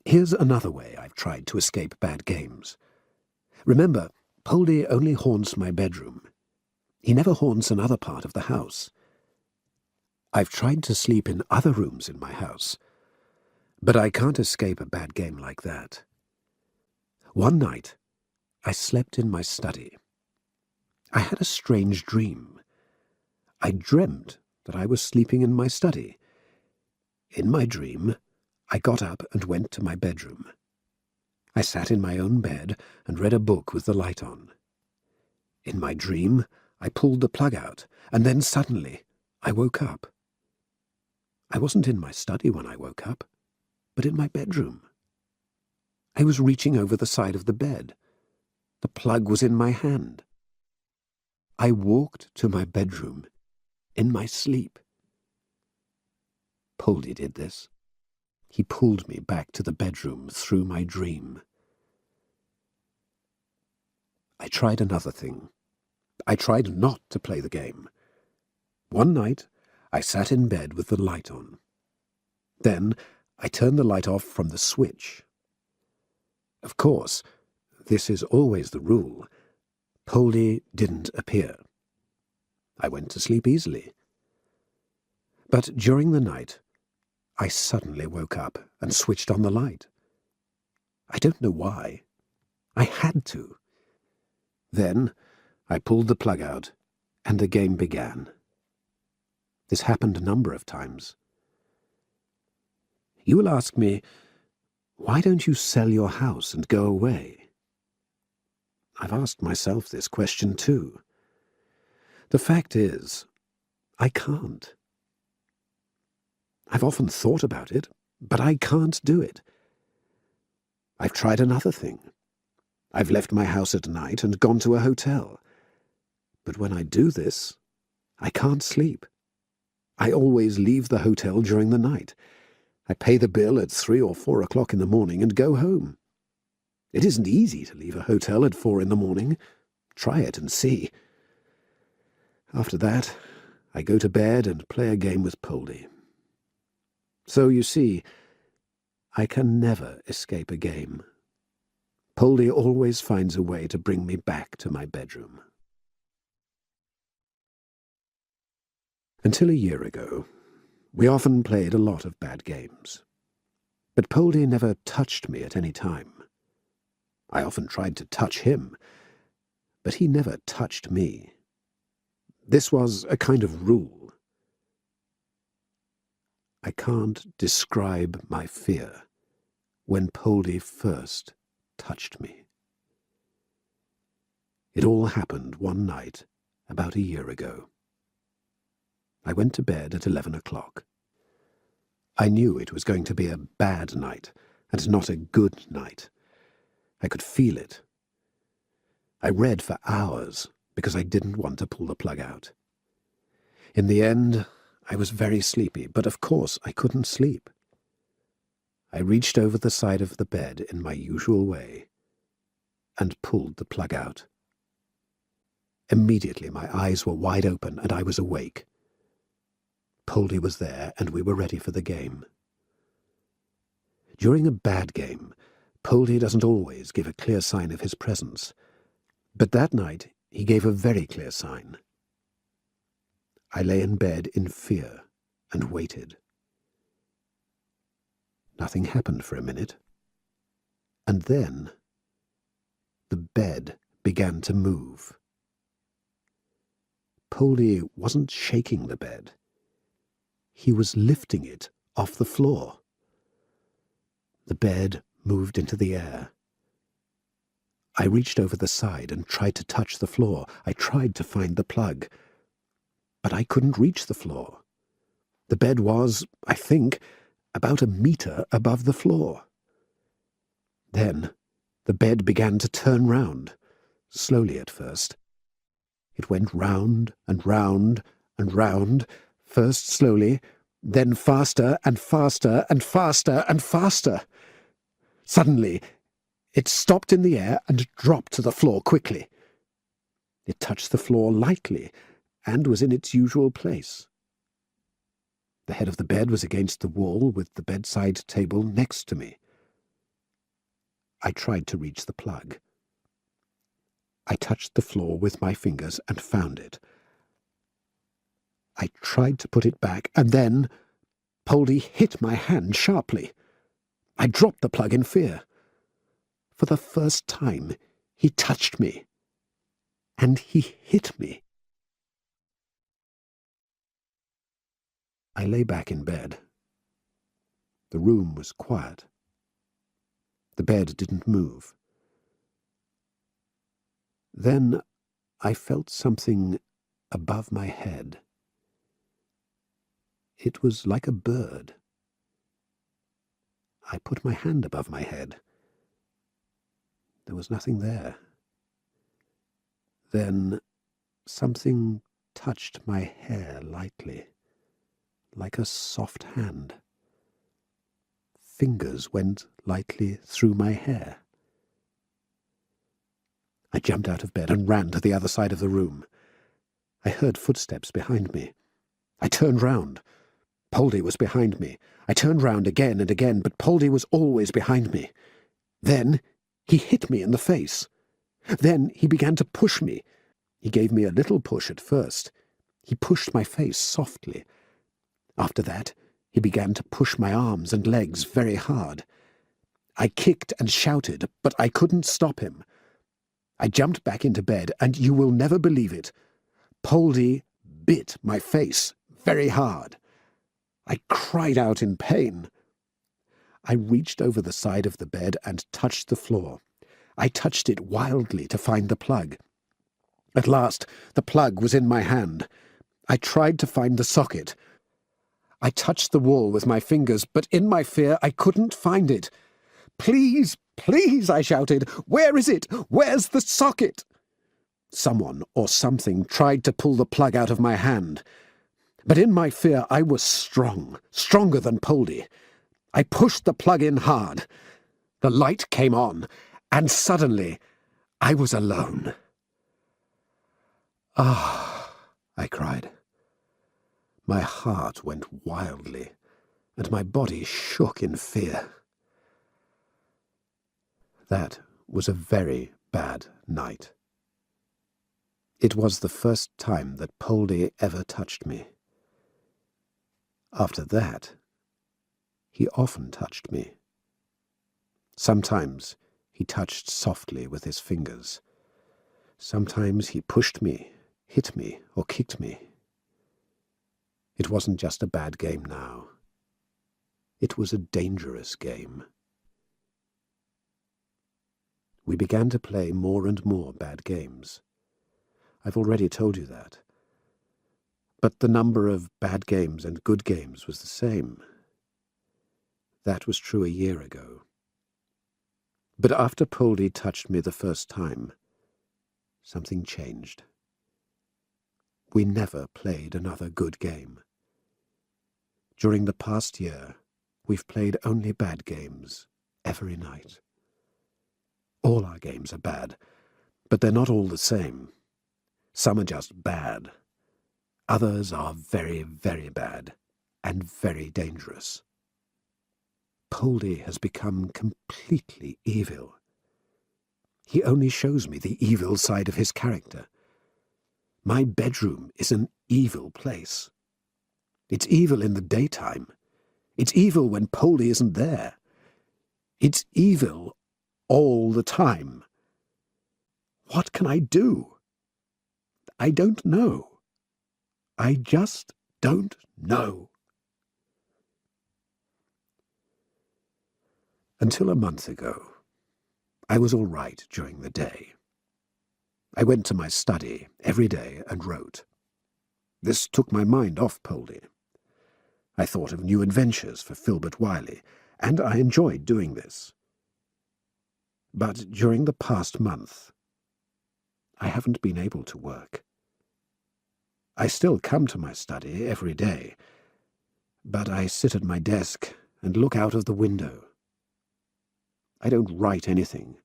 Here's another way I've tried to escape bad games. Remember, Polly only haunts my bedroom. He never haunts another part of the house. I've tried to sleep in other rooms in my house, but I can't escape a bad game like that. One night, I slept in my study. I had a strange dream. I dreamt that I was sleeping in my study. In my dream, I got up and went to my bedroom. I sat in my own bed and read a book with the light on. In my dream, I pulled the plug out, and then suddenly I woke up. I wasn't in my study when I woke up, but in my bedroom. I was reaching over the side of the bed. The plug was in my hand. I walked to my bedroom in my sleep. Polly did this. He pulled me back to the bedroom through my dream. I tried another thing. I tried not to play the game. One night, I sat in bed with the light on. Then I turned the light off from the switch. Of course, this is always the rule. Poldy didn't appear. I went to sleep easily. But during the night, I suddenly woke up and switched on the light. I don't know why. I had to. Then I pulled the plug out, and the game began. This happened a number of times. You will ask me, why don't you sell your house and go away? I've asked myself this question too. The fact is, I can't. I've often thought about it, but I can't do it. I've tried another thing. I've left my house at night and gone to a hotel. But when I do this, I can't sleep. I always leave the hotel during the night. I pay the bill at 3 or 4 o'clock in the morning and go home. It isn't easy to leave a hotel at 4 in the morning. Try it and see. After that, I go to bed and play a game with Poldy. So, you see, I can never escape a game. Poldy always finds a way to bring me back to my bedroom. Until a year ago, we often played a lot of bad games. But Poldy never touched me at any time. I often tried to touch him, but he never touched me. This was a kind of rule. I can't describe my fear when Poldy first touched me. It all happened one night about a year ago. I went to bed at 11 o'clock. I knew it was going to be a bad night and not a good night. I could feel it. I read for hours because I didn't want to pull the plug out. In the end, I was very sleepy, but of course I couldn't sleep. I reached over the side of the bed in my usual way and pulled the plug out. Immediately my eyes were wide open and I was awake. Poldy was there and we were ready for the game. During a bad game, Poldy doesn't always give a clear sign of his presence, but that night he gave a very clear sign. I lay in bed in fear and waited. Nothing happened for a minute, and then the bed began to move. Poldy wasn't shaking the bed. He was lifting it off the floor. The bed moved into the air. I reached over the side and tried to touch the floor. I tried to find the plug, but I couldn't reach the floor. The bed was, I think, about a meter above the floor. Then the bed began to turn round, slowly at first. It went round and round and round, first slowly, then faster and faster and faster and faster. Suddenly, it stopped in the air and dropped to the floor quickly. It touched the floor lightly and was in its usual place. The head of the bed was against the wall with the bedside table next to me. I tried to reach the plug. I touched the floor with my fingers and found it. I tried to put it back, and then Poldy hit my hand sharply. I dropped the plug in fear. For the first time, he touched me, and he hit me. I lay back in bed. The room was quiet. The bed didn't move. Then I felt something above my head. It was like a bird. I put my hand above my head. There was nothing there. Then something touched my hair lightly, like a soft hand. Fingers went lightly through my hair. I jumped out of bed and ran to the other side of the room. I heard footsteps behind me. I turned round. Poldy was behind me. I turned round again and again, but Poldy was always behind me. Then he hit me in the face. Then he began to push me. He gave me a little push at first. He pushed my face softly. After that, he began to push my arms and legs very hard. I kicked and shouted, but I couldn't stop him. I jumped back into bed, and you will never believe it. Poldy bit my face very hard. I cried out in pain. I reached over the side of the bed and touched the floor. I touched it wildly to find the plug. At last, the plug was in my hand. I tried to find the socket. I touched the wall with my fingers, but in my fear I couldn't find it. "Please, please," I shouted. "Where is it? Where's the socket?" Someone or something tried to pull the plug out of my hand. But in my fear I was strong, stronger than Poldy. I pushed the plug in hard. The light came on, and suddenly I was alone. "Ah," I cried. My heart went wildly, and my body shook in fear. That was a very bad night. It was the first time that Poldy ever touched me. After that, he often touched me. Sometimes he touched softly with his fingers. Sometimes he pushed me, hit me, or kicked me. It wasn't just a bad game now. It was a dangerous game. We began to play more and more bad games. I've already told you that. But the number of bad games and good games was the same. That was true a year ago. But after Poldy touched me the first time, something changed. We never played another good game. During the past year, we've played only bad games every night. All our games are bad, but they're not all the same. Some are just bad. Others are very, very bad and very dangerous. Poldy has become completely evil. He only shows me the evil side of his character. My bedroom is an evil place. It's evil in the daytime. It's evil when Poldy isn't there. It's evil all the time. What can I do? I don't know. I just don't know. Until a month ago, I was all right during the day. I went to my study every day and wrote. This took my mind off Poldy. I thought of new adventures for Filbert Wiley, and I enjoyed doing this. But during the past month, I haven't been able to work. I still come to my study every day, but I sit at my desk and look out of the window. I don't write anything.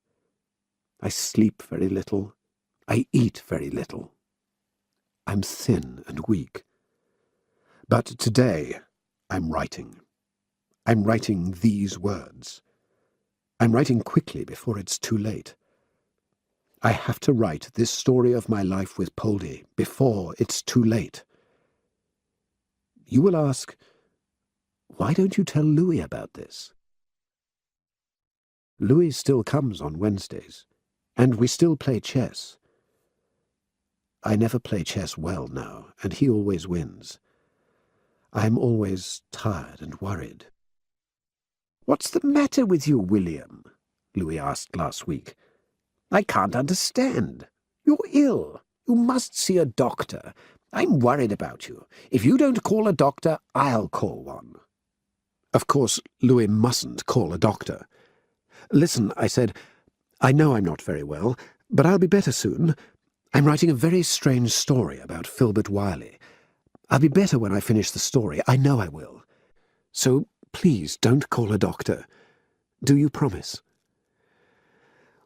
I sleep very little. I eat very little. I'm thin and weak. But today, I'm writing. I'm writing these words. I'm writing quickly before it's too late. I have to write this story of my life with Poldy before it's too late. You will ask, why don't you tell Louis about this? Louis still comes on Wednesdays, and we still play chess. I never play chess well now, and he always wins. I'm always tired and worried. "What's the matter with you, William?" Louis asked last week. "I can't understand. You're ill. You must see a doctor. I'm worried about you. If you don't call a doctor, I'll call one." Of course, Louis mustn't call a doctor. "Listen," I said, "I know I'm not very well, but I'll be better soon. I'm writing a very strange story about Filbert Wiley. I'll be better when I finish the story. I know I will. So please don't call a doctor. Do you promise?"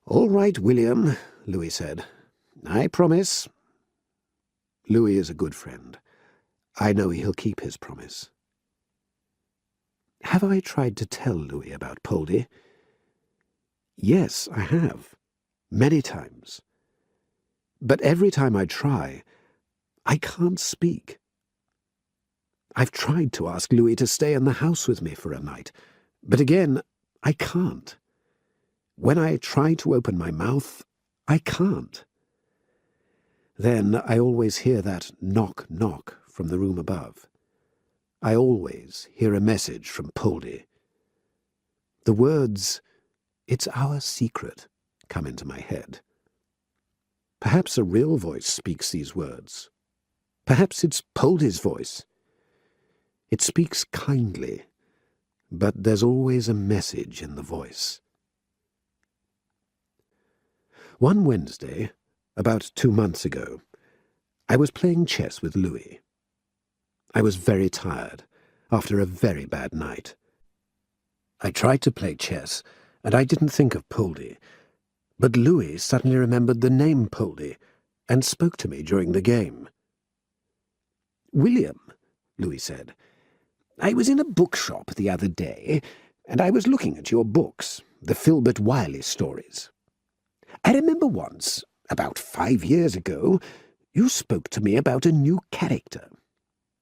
"All right, William," Louis said. "I promise." Louis is a good friend. I know he'll keep his promise. Have I tried to tell Louis about Poldy? Yes, I have. Many times. But every time I try, I can't speak. I've tried to ask Louis to stay in the house with me for a night, but again, I can't. When I try to open my mouth, I can't. Then I always hear that knock, knock from the room above. I always hear a message from Poldy. The words, "It's our secret," come into my head. Perhaps a real voice speaks these words. Perhaps it's Poldy's voice. It speaks kindly, but there's always a message in the voice. One Wednesday, about 2 months ago, I was playing chess with Louis. I was very tired, after a very bad night. I tried to play chess, and I didn't think of Poldy, but Louis suddenly remembered the name Poldy and spoke to me during the game. "William," Louis said, "I was in a bookshop the other day, and I was looking at your books, the Filbert Wiley stories. I remember once, about 5 years ago, you spoke to me about a new character.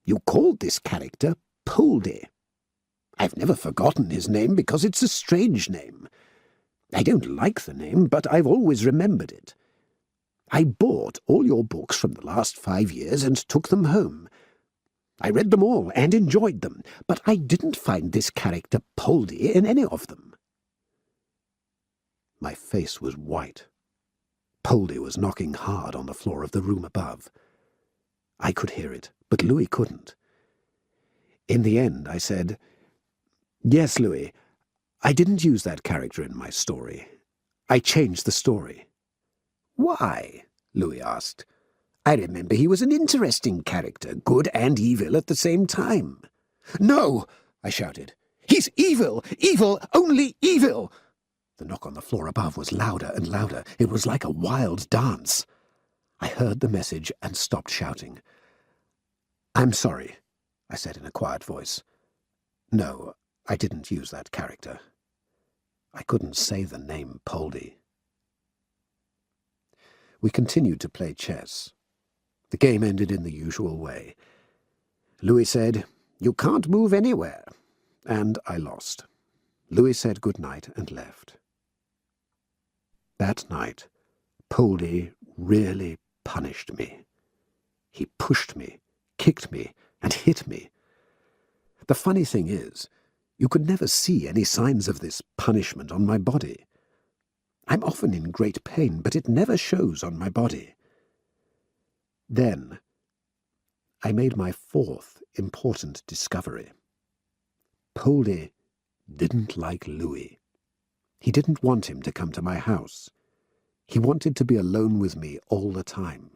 You called this character Poldy. I've never forgotten his name because it's a strange name. I don't like the name, but I've always remembered it. I bought all your books from the last 5 years and took them home. I read them all and enjoyed them, but I didn't find this character Poldy in any of them." My face was white. Poldy was knocking hard on the floor of the room above. I could hear it, but Louis couldn't. In the end, I said, "Yes, Louis, I didn't use that character in my story. I changed the story." "Why?" Louis asked. "I remember he was an interesting character, good and evil at the same time." "No!" I shouted. "He's evil! Evil! Only evil!" The knock on the floor above was louder and louder. It was like a wild dance. I heard the message and stopped shouting. "I'm sorry," I said in a quiet voice. "No, I didn't use that character. I couldn't say the name Poldy." We continued to play chess. The game ended in the usual way. Louis said, "You can't move anywhere," and I lost. Louis said good night and left. That night, Poldy really punished me. He pushed me, kicked me, and hit me. The funny thing is, you could never see any signs of this punishment on my body. I'm often in great pain, but it never shows on my body. Then, I made my fourth important discovery. Poldy didn't like Louis. He didn't want him to come to my house. He wanted to be alone with me all the time.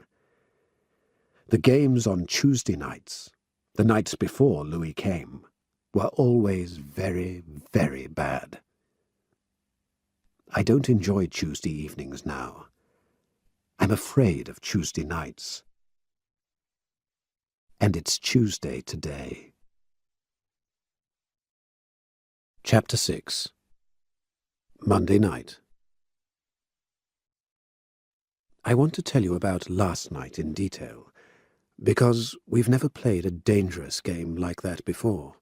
The games on Tuesday nights, the nights before Louis came, were always very, very bad. I don't enjoy Tuesday evenings now. I'm afraid of Tuesday nights. And it's Tuesday today. Chapter 6. Monday night. I want to tell you about last night in detail, because we've never played a dangerous game like that before.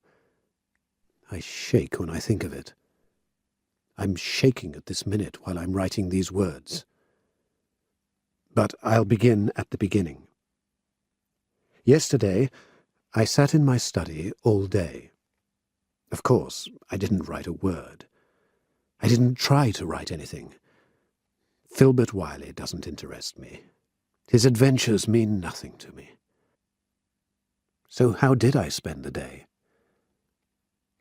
I shake when I think of it. I'm shaking at this minute while I'm writing these words. But I'll begin at the beginning. Yesterday, I sat in my study all day. Of course, I didn't write a word. I didn't try to write anything. Filbert Wiley doesn't interest me. His adventures mean nothing to me. So how did I spend the day?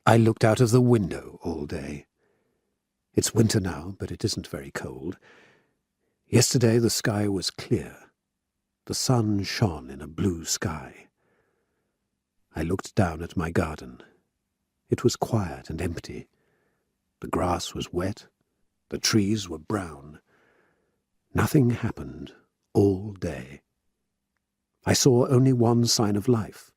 I looked out of the window all day. It's winter now, but it isn't very cold. Yesterday the sky was clear. The sun shone in a blue sky. I looked down at my garden. It was quiet and empty. The grass was wet. The trees were brown. Nothing happened all day. I saw only one sign of life.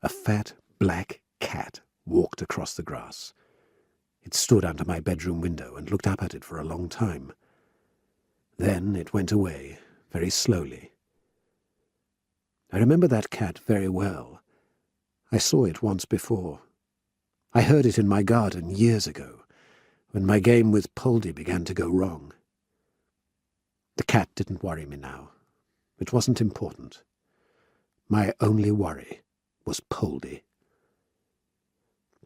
A fat black cat walked across the grass. It stood under my bedroom window and looked up at it for a long time. Then it went away, very slowly. I remember that cat very well. I saw it once before. I heard it in my garden years ago, when my game with Poldy began to go wrong. The cat didn't worry me now. It wasn't important. My only worry was Poldy.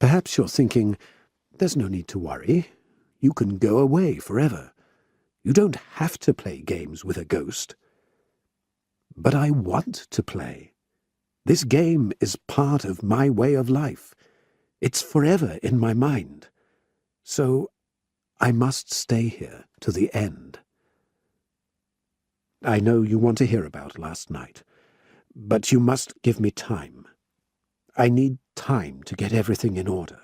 Perhaps you're thinking, there's no need to worry. You can go away forever. You don't have to play games with a ghost. But I want to play. This game is part of my way of life. It's forever in my mind. So I must stay here to the end. I know you want to hear about last night, but you must give me time. I need time to get everything in order.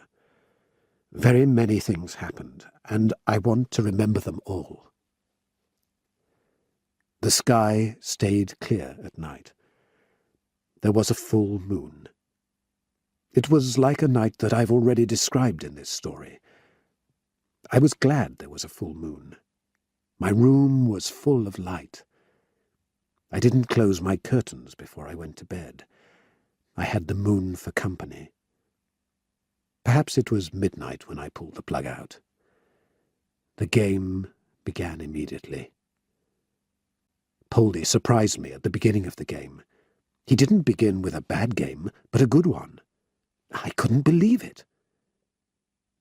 Very many things happened, and I want to remember them all. The sky stayed clear at night. There was a full moon. It was like a night that I've already described in this story. I was glad there was a full moon. My room was full of light. I didn't close my curtains before I went to bed. I had the moon for company. Perhaps it was midnight when I pulled the plug out. The game began immediately. Poldy surprised me at the beginning of the game. He didn't begin with a bad game, but a good one. I couldn't believe it.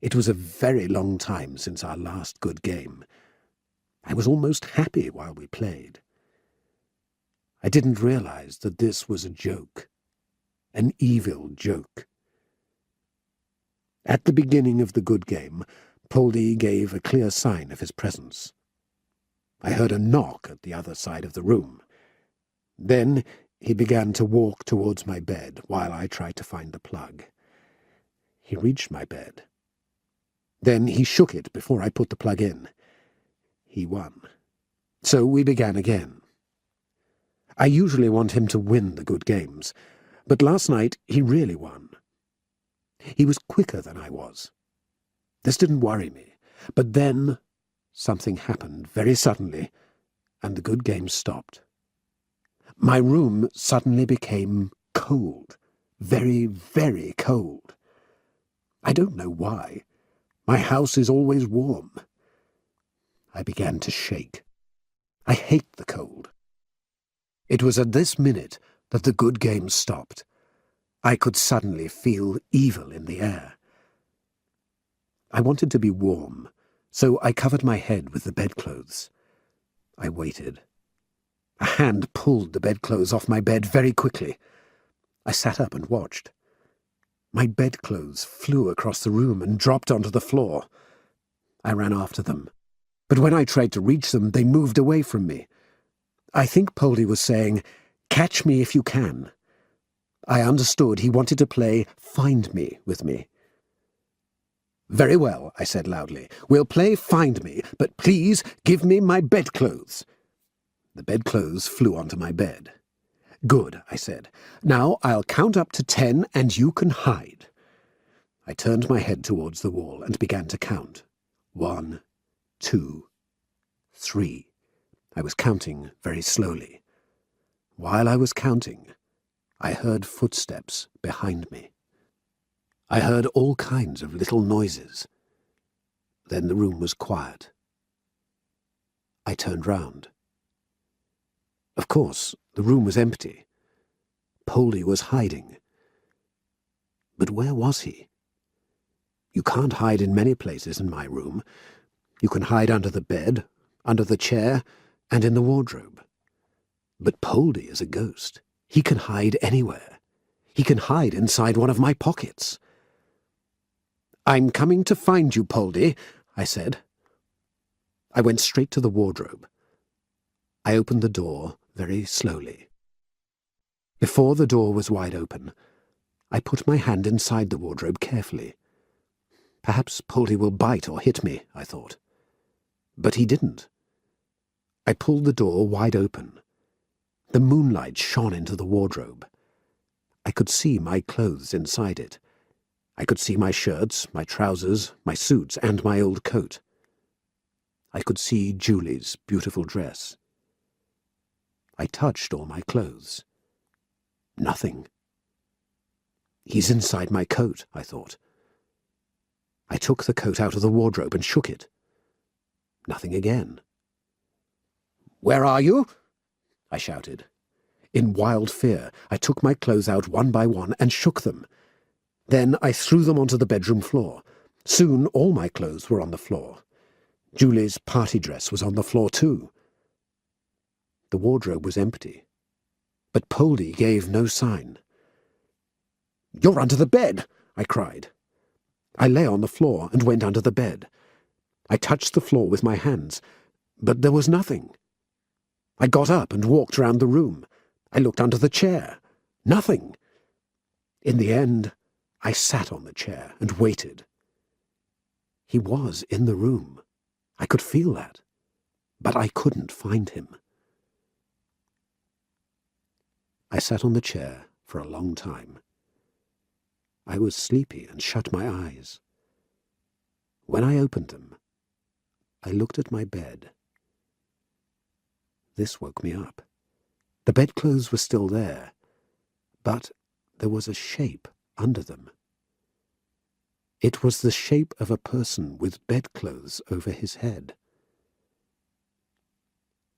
It was a very long time since our last good game. I was almost happy while we played. I didn't realize that this was a joke, an evil joke. At the beginning of the good game, Poldy gave a clear sign of his presence. I heard a knock at the other side of the room. Then he began to walk towards my bed while I tried to find the plug. He reached my bed. Then he shook it before I put the plug in. He won. So we began again. I usually want him to win the good games, but last night he really won. He was quicker than I was. This didn't worry me, but then something happened very suddenly, and the good game stopped. My room suddenly became cold, very, very cold. I don't know why. My house is always warm. I began to shake. I hate the cold. It was at this minute that the good game stopped. I could suddenly feel evil in the air. I wanted to be warm, so I covered my head with the bedclothes. I waited. A hand pulled the bedclothes off my bed very quickly. I sat up and watched. My bedclothes flew across the room and dropped onto the floor. I ran after them, but when I tried to reach them, they moved away from me. I think Poldy was saying, "Catch me if you can." I understood he wanted to play Find Me with me. "Very well," I said loudly. "We'll play Find Me, but please give me my bedclothes." The bedclothes flew onto my bed. "Good," I said. "Now I'll count up to 10 and you can hide." I turned my head towards the wall and began to count. 1, 2, 3. I was counting very slowly. While I was counting, I heard footsteps behind me. I heard all kinds of little noises. Then the room was quiet. I turned round. Of course, the room was empty. Poldy was hiding. But where was he? You can't hide in many places in my room. You can hide under the bed, under the chair, and in the wardrobe. But Poldy is a ghost. He can hide anywhere. He can hide inside one of my pockets. "I'm coming to find you, Poldy," I said. I went straight to the wardrobe. I opened the door very slowly. Before the door was wide open, I put my hand inside the wardrobe carefully. Perhaps Poldy will bite or hit me, I thought. But he didn't. I pulled the door wide open. The moonlight shone into the wardrobe. I could see my clothes inside it. I could see my shirts, my trousers, my suits, and my old coat. I could see Julie's beautiful dress. I touched all my clothes. Nothing. He's inside my coat, I thought. I took the coat out of the wardrobe and shook it. Nothing again. "Where are you?" I shouted. In wild fear, I took my clothes out one by one and shook them. Then I threw them onto the bedroom floor. Soon all my clothes were on the floor. Julie's party dress was on the floor too. The wardrobe was empty, but Poldy gave no sign. "You're under the bed!" I cried. I lay on the floor and went under the bed. I touched the floor with my hands, but there was nothing. I got up and walked round the room. I looked under the chair. Nothing. In the end, I sat on the chair and waited. He was in the room. I could feel that, but I couldn't find him. I sat on the chair for a long time. I was sleepy and shut my eyes. When I opened them, I looked at my bed. This woke me up. The bedclothes were still there, but there was a shape under them. It was the shape of a person with bedclothes over his head.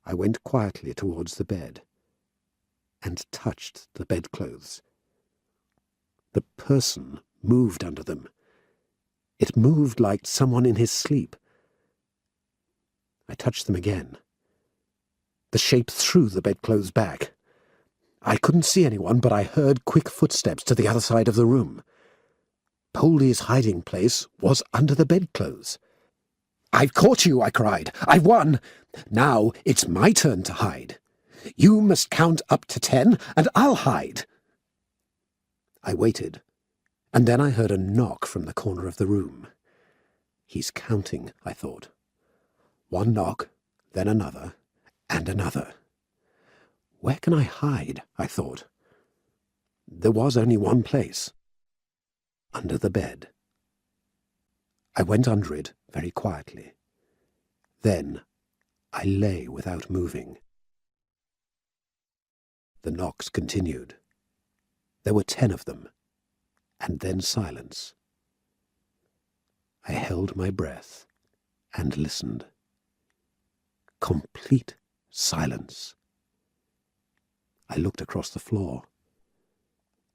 I went quietly towards the bed and touched the bedclothes. The person moved under them. It moved like someone in his sleep. I touched them again. The shape threw the bedclothes back. I couldn't see anyone, but I heard quick footsteps to the other side of the room. Poldy's hiding place was under the bedclothes. "I've caught you," I cried. "I've won. Now it's my turn to hide. You must count up to 10, and I'll hide." I waited, and then I heard a knock from the corner of the room. He's counting, I thought. One knock, then another, and another. Where can I hide? I thought. There was only one place. Under the bed. I went under it very quietly. Then I lay without moving. The knocks continued. There were 10 of them, and then silence. I held my breath and listened. Complete silence. I looked across the floor.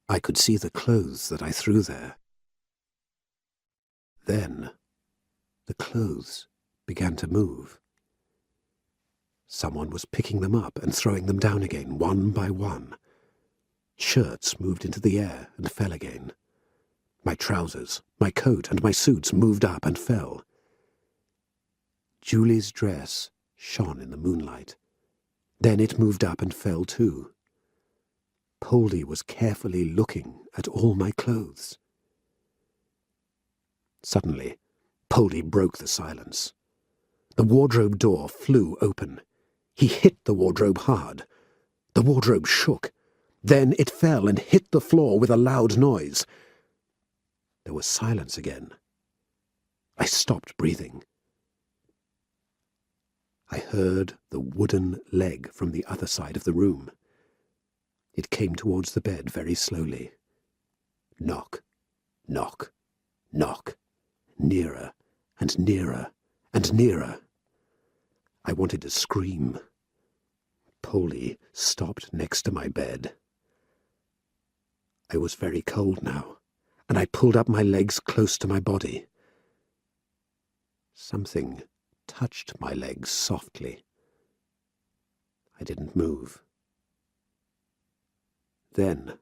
I could see the clothes that I threw there. Then the clothes began to move. Someone was picking them up and throwing them down again, one by one. Shirts moved into the air and fell again. My trousers, my coat, and my suits moved up and fell. Julie's dress shone in the moonlight. Then it moved up and fell too. Poldy was carefully looking at all my clothes. Suddenly, Poldy broke the silence. The wardrobe door flew open. He hit the wardrobe hard. The wardrobe shook. Then it fell and hit the floor with a loud noise. There was silence again. I stopped breathing. I heard the wooden leg from the other side of the room. It came towards the bed very slowly. Knock, knock, knock, nearer and nearer and nearer. I wanted to scream. Poldy stopped next to my bed. I was very cold now, and I pulled up my legs close to my body. Something touched my legs softly. I didn't move. Then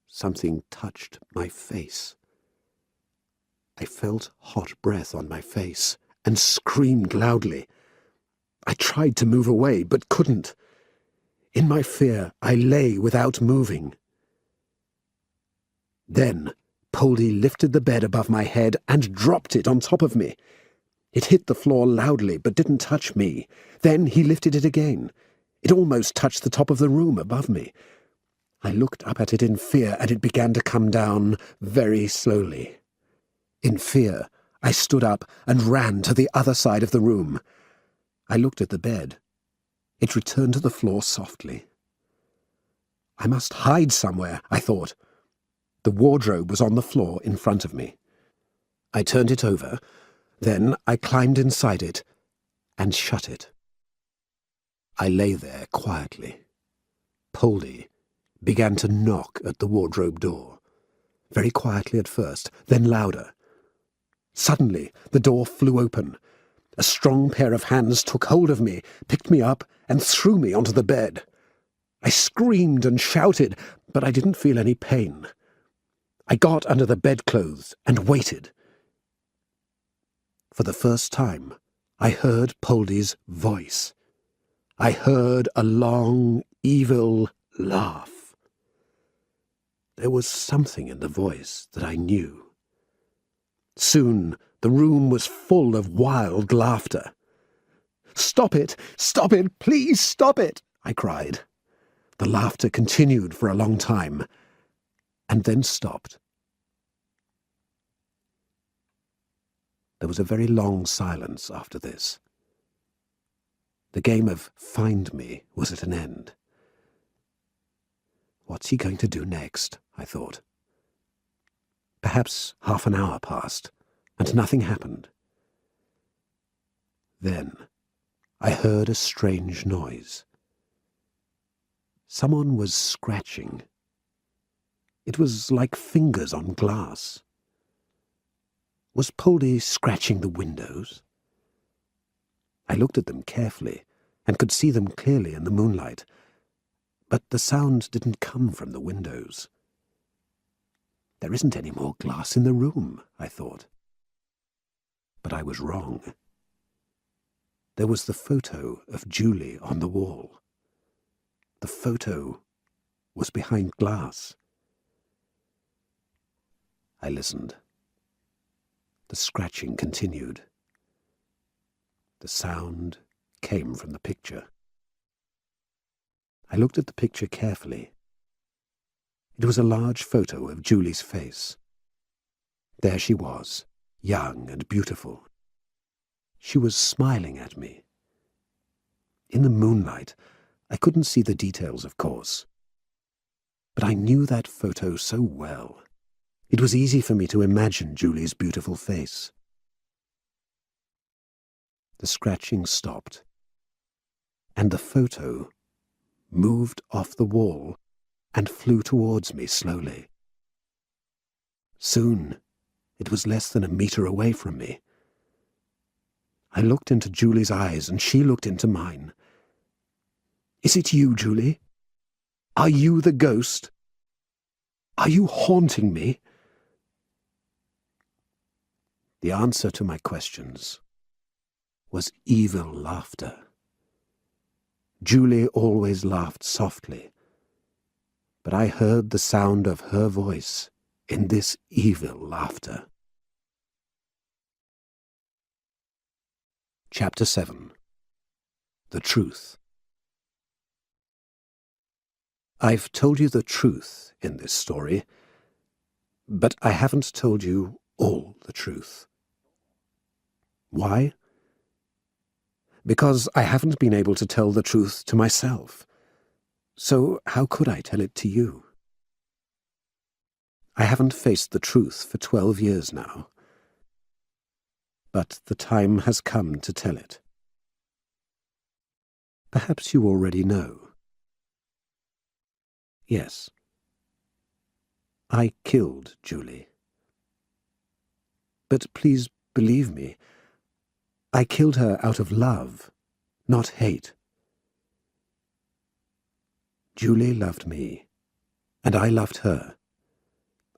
something touched my face. I felt hot breath on my face and screamed loudly. I tried to move away, but couldn't. In my fear, I lay without moving. Then Poldy lifted the bed above my head and dropped it on top of me. It hit the floor loudly, but didn't touch me. Then he lifted it again. It almost touched the top of the room above me. I looked up at it in fear, and it began to come down very slowly. In fear, I stood up and ran to the other side of the room. I looked at the bed. It returned to the floor softly. I must hide somewhere, I thought. The wardrobe was on the floor in front of me. I turned it over. Then I climbed inside it and shut it. I lay there quietly. Poldy began to knock at the wardrobe door, very quietly at first, then louder. Suddenly, the door flew open. A strong pair of hands took hold of me, picked me up, and threw me onto the bed. I screamed and shouted, but I didn't feel any pain. I got under the bedclothes and waited. For the first time, I heard Poldy's voice. I heard a long, evil laugh. There was something in the voice that I knew. Soon the room was full of wild laughter. "Stop it! Stop it! Please stop it!" I cried. The laughter continued for a long time, and then stopped. There was a very long silence after this. The game of Find Me was at an end. What's he going to do next? I thought. Perhaps half an hour passed, and nothing happened. Then I heard a strange noise. Someone was scratching. It was like fingers on glass. Was Poldy scratching the windows? I looked at them carefully and could see them clearly in the moonlight, but the sound didn't come from the windows. There isn't any more glass in the room, I thought. But I was wrong. There was the photo of Julie on the wall. The photo was behind glass. I listened. The scratching continued. The sound came from the picture. I looked at the picture carefully. It was a large photo of Julie's face. There she was, young and beautiful. She was smiling at me. In the moonlight, I couldn't see the details, of course. But I knew that photo so well. It was easy for me to imagine Julie's beautiful face. The scratching stopped, and the photo moved off the wall and flew towards me slowly. Soon, it was less than a meter away from me. I looked into Julie's eyes, and she looked into mine. "Is it you, Julie? Are you the ghost? Are you haunting me?" The answer to my questions was evil laughter. Julie always laughed softly, but I heard the sound of her voice in this evil laughter. Chapter 7. The Truth. I've told you the truth in this story, but I haven't told you all the truth. Why? Because I haven't been able to tell the truth to myself. So how could I tell it to you? I haven't faced the truth for 12 years now. But the time has come to tell it. Perhaps you already know. Yes. I killed Julie. But please believe me, I killed her out of love, not hate. Julie loved me, and I loved her.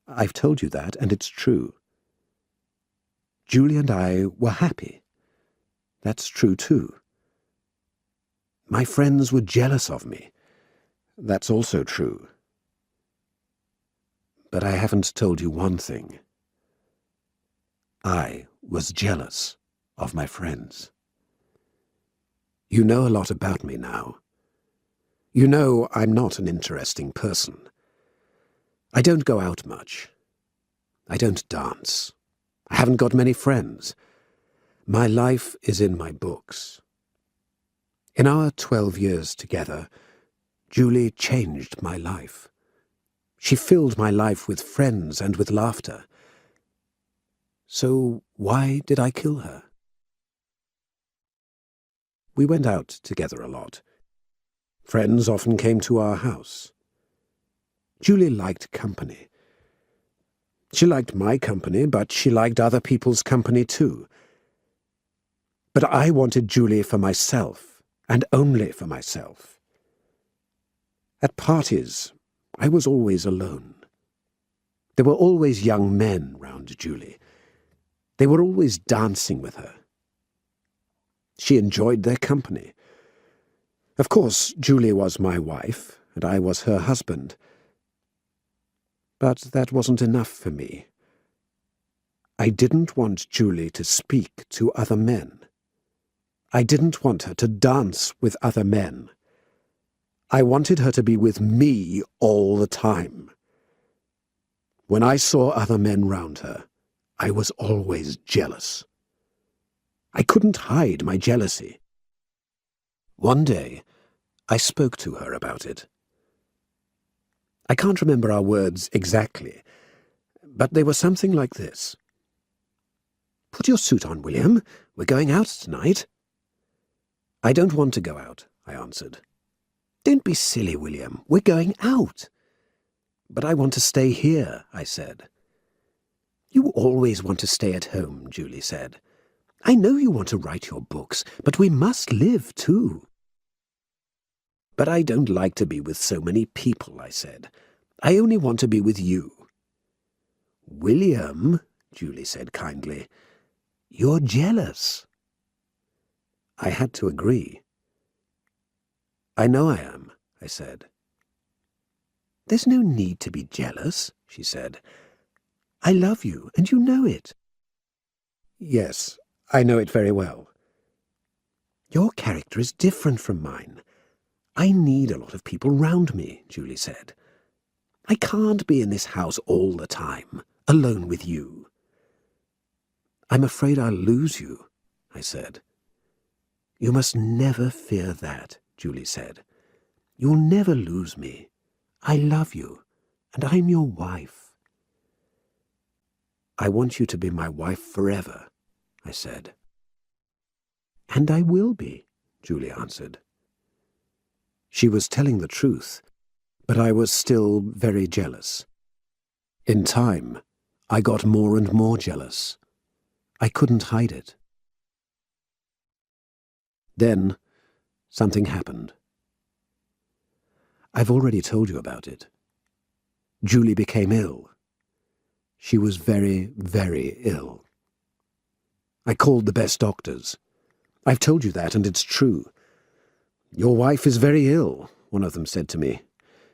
I've told you that, and it's true. Julie and I were happy. That's true too. My friends were jealous of me. That's also true. But I haven't told you one thing. I was jealous of my friends. You know a lot about me now. You know I'm not an interesting person. I don't go out much. I don't dance. I haven't got many friends. My life is in my books. In our 12 years together, Julie changed my life. She filled my life with friends and with laughter. So why did I kill her? We went out together a lot. Friends often came to our house. Julie liked company. She liked my company, but she liked other people's company too. But I wanted Julie for myself, and only for myself. At parties, I was always alone. There were always young men round Julie. They were always dancing with her. She enjoyed their company. Of course, Julie was my wife, and I was her husband. But that wasn't enough for me. I didn't want Julie to speak to other men. I didn't want her to dance with other men. I wanted her to be with me all the time. When I saw other men round her, I was always jealous. I couldn't hide my jealousy. One day, I spoke to her about it. I can't remember our words exactly, but they were something like this. "Put your suit on, William. We're going out tonight." "I don't want to go out," I answered. "Don't be silly, William. We're going out." "But I want to stay here," I said. "You always want to stay at home," Julie said. "I know you want to write your books, but we must live too." "But I don't like to be with so many people," I said. "I only want to be with you." "William," Julie said kindly, "you're jealous." I had to agree. "I know I am," I said. "There's no need to be jealous," she said. "I love you, and you know it." "Yes, I know it very well." "Your character is different from mine. I need a lot of people round me," Julie said. "I can't be in this house all the time, alone with you." "I'm afraid I'll lose you," I said. "You must never fear that," Julie said. "You'll never lose me. I love you, and I'm your wife." "I want you to be my wife forever," I said. "And I will be," Julie answered. She was telling the truth, but I was still very jealous. In time, I got more and more jealous. I couldn't hide it. Then, something happened. I've already told you about it. Julie became ill. She was very, very ill. I called the best doctors. I've told you that, and it's true. "Your wife is very ill," one of them said to me.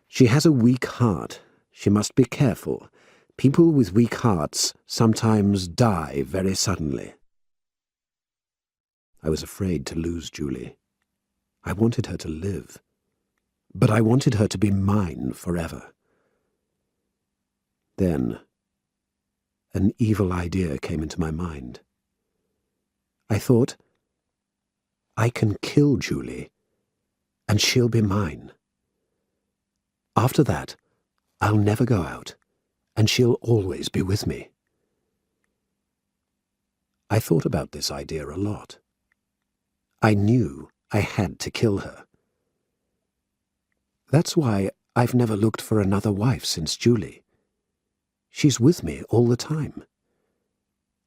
"She has a weak heart. She must be careful. People with weak hearts sometimes die very suddenly." I was afraid to lose Julie. I wanted her to live, but I wanted her to be mine forever. Then, an evil idea came into my mind. I thought, I can kill Julie, and she'll be mine. After that, I'll never go out, and she'll always be with me. I thought about this idea a lot. I knew I had to kill her. That's why I've never looked for another wife since Julie. She's with me all the time.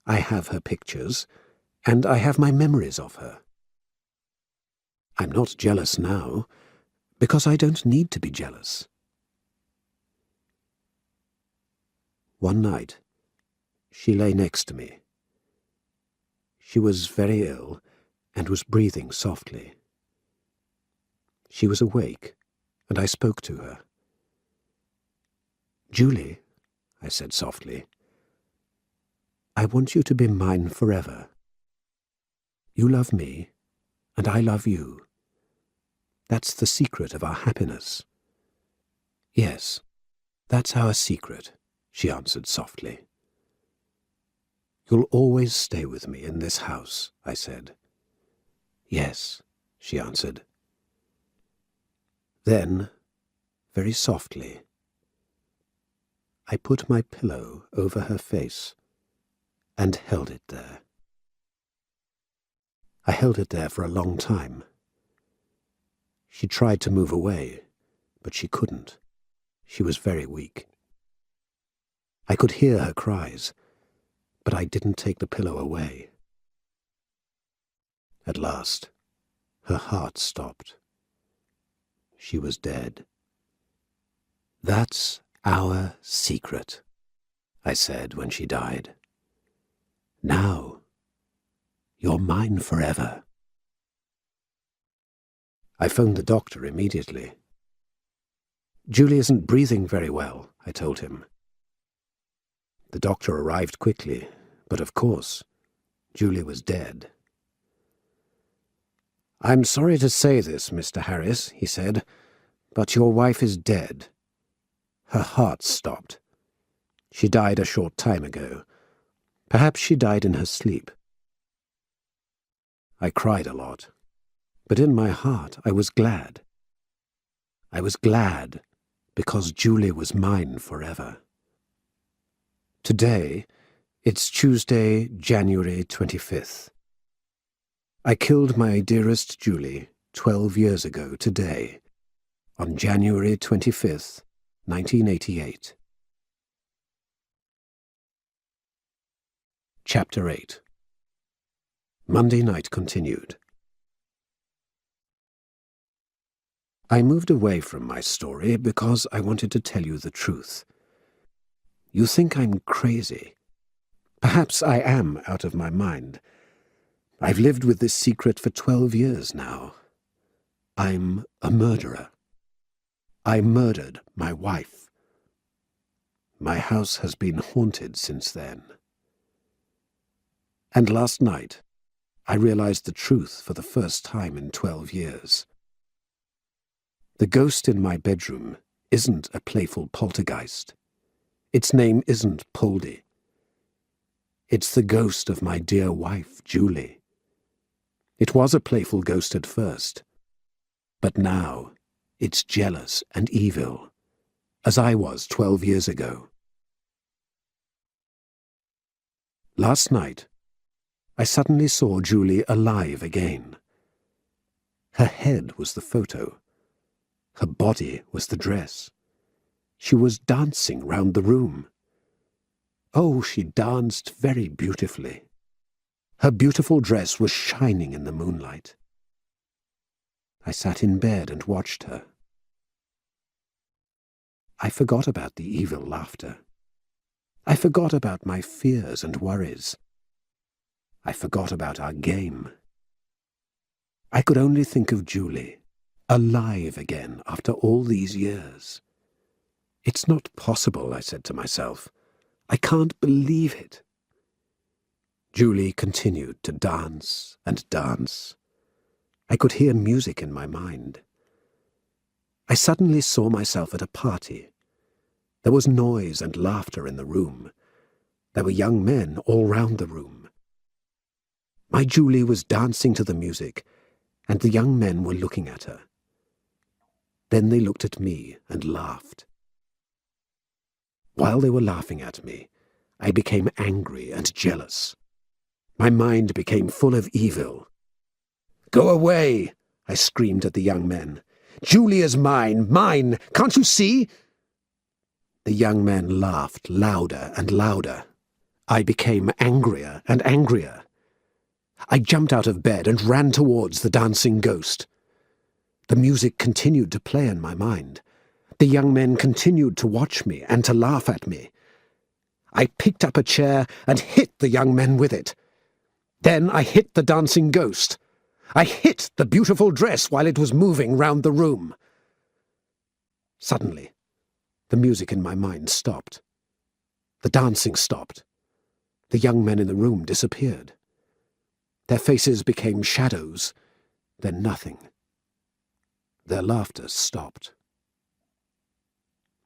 I have her pictures, and I have my memories of her. I'm not jealous now, because I don't need to be jealous. One night, she lay next to me. She was very ill and was breathing softly. She was awake, and I spoke to her. "Julie," I said softly, "I want you to be mine forever. You love me, and I love you. That's the secret of our happiness." "Yes," "That's our secret," she answered softly. "You'll always stay with me in this house," I said. "Yes," she answered. Then, very softly, I put my pillow over her face and held it there. I held it there for a long time. She tried to move away, but she couldn't. She was very weak. I could hear her cries, but I didn't take the pillow away. At last, her heart stopped. She was dead. "That's our secret," I said when she died. "Now, you're mine forever." I phoned the doctor immediately. "Julie isn't breathing very well," I told him. The doctor arrived quickly, but of course, Julie was dead. "I'm sorry to say this, Mr. Harris," he said, "but your wife is dead. Her heart stopped. She died a short time ago. Perhaps she died in her sleep." I cried a lot, but in my heart I was glad. I was glad because Julie was mine forever. Today, it's Tuesday, January 25th. I killed my dearest Julie 12 years ago today, on January 25th, 1988. Chapter 8. Monday night continued. I moved away from my story because I wanted to tell you the truth. You think I'm crazy. Perhaps I am out of my mind. I've lived with this secret for 12 years now. I'm a murderer. I murdered my wife. My house has been haunted since then. And last night, I realized the truth for the first time in 12 years. The ghost in my bedroom isn't a playful poltergeist. Its name isn't Poldy. It's the ghost of my dear wife, Julie. It was a playful ghost at first, but now it's jealous and evil, as I was 12 years ago. Last night, I suddenly saw Julie alive again. Her head was the photo. Her body was the dress. She was dancing round the room. Oh, she danced very beautifully. Her beautiful dress was shining in the moonlight. I sat in bed and watched her. I forgot about the evil laughter. I forgot about my fears and worries. I forgot about our game. I could only think of Julie, alive again after all these years. "It's not possible," I said to myself. "I can't believe it." Julie continued to dance and dance. I could hear music in my mind. I suddenly saw myself at a party. There was noise and laughter in the room. There were young men all round the room. My Julie was dancing to the music, and the young men were looking at her. Then they looked at me and laughed. While they were laughing at me, I became angry and jealous. My mind became full of evil. "Go away!" I screamed at the young men. "Julie is mine, mine! Can't you see?" The young men laughed louder and louder. I became angrier and angrier. I jumped out of bed and ran towards the dancing ghost. The music continued to play in my mind. The young men continued to watch me and to laugh at me. I picked up a chair and hit the young men with it. Then I hit the dancing ghost. I hit the beautiful dress while it was moving round the room. Suddenly, the music in my mind stopped. The dancing stopped. The young men in the room disappeared. Their faces became shadows, then nothing. Their laughter stopped.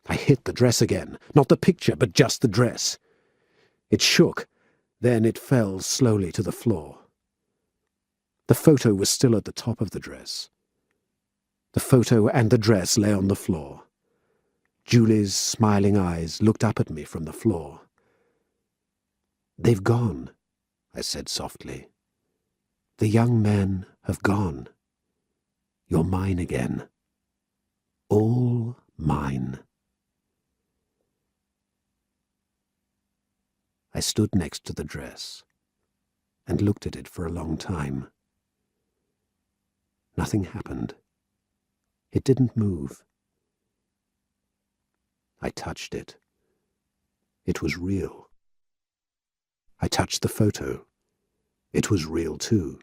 I hit the dress again, not the picture, but just the dress. It shook, then it fell slowly to the floor. The photo was still at the top of the dress. The photo and the dress lay on the floor. Julie's smiling eyes looked up at me from the floor. "They've gone," I said softly. "The young men have gone. You're mine again. All mine." I stood next to the dress and looked at it for a long time. Nothing happened. It didn't move. I touched it. It was real. I touched the photo. It was real too.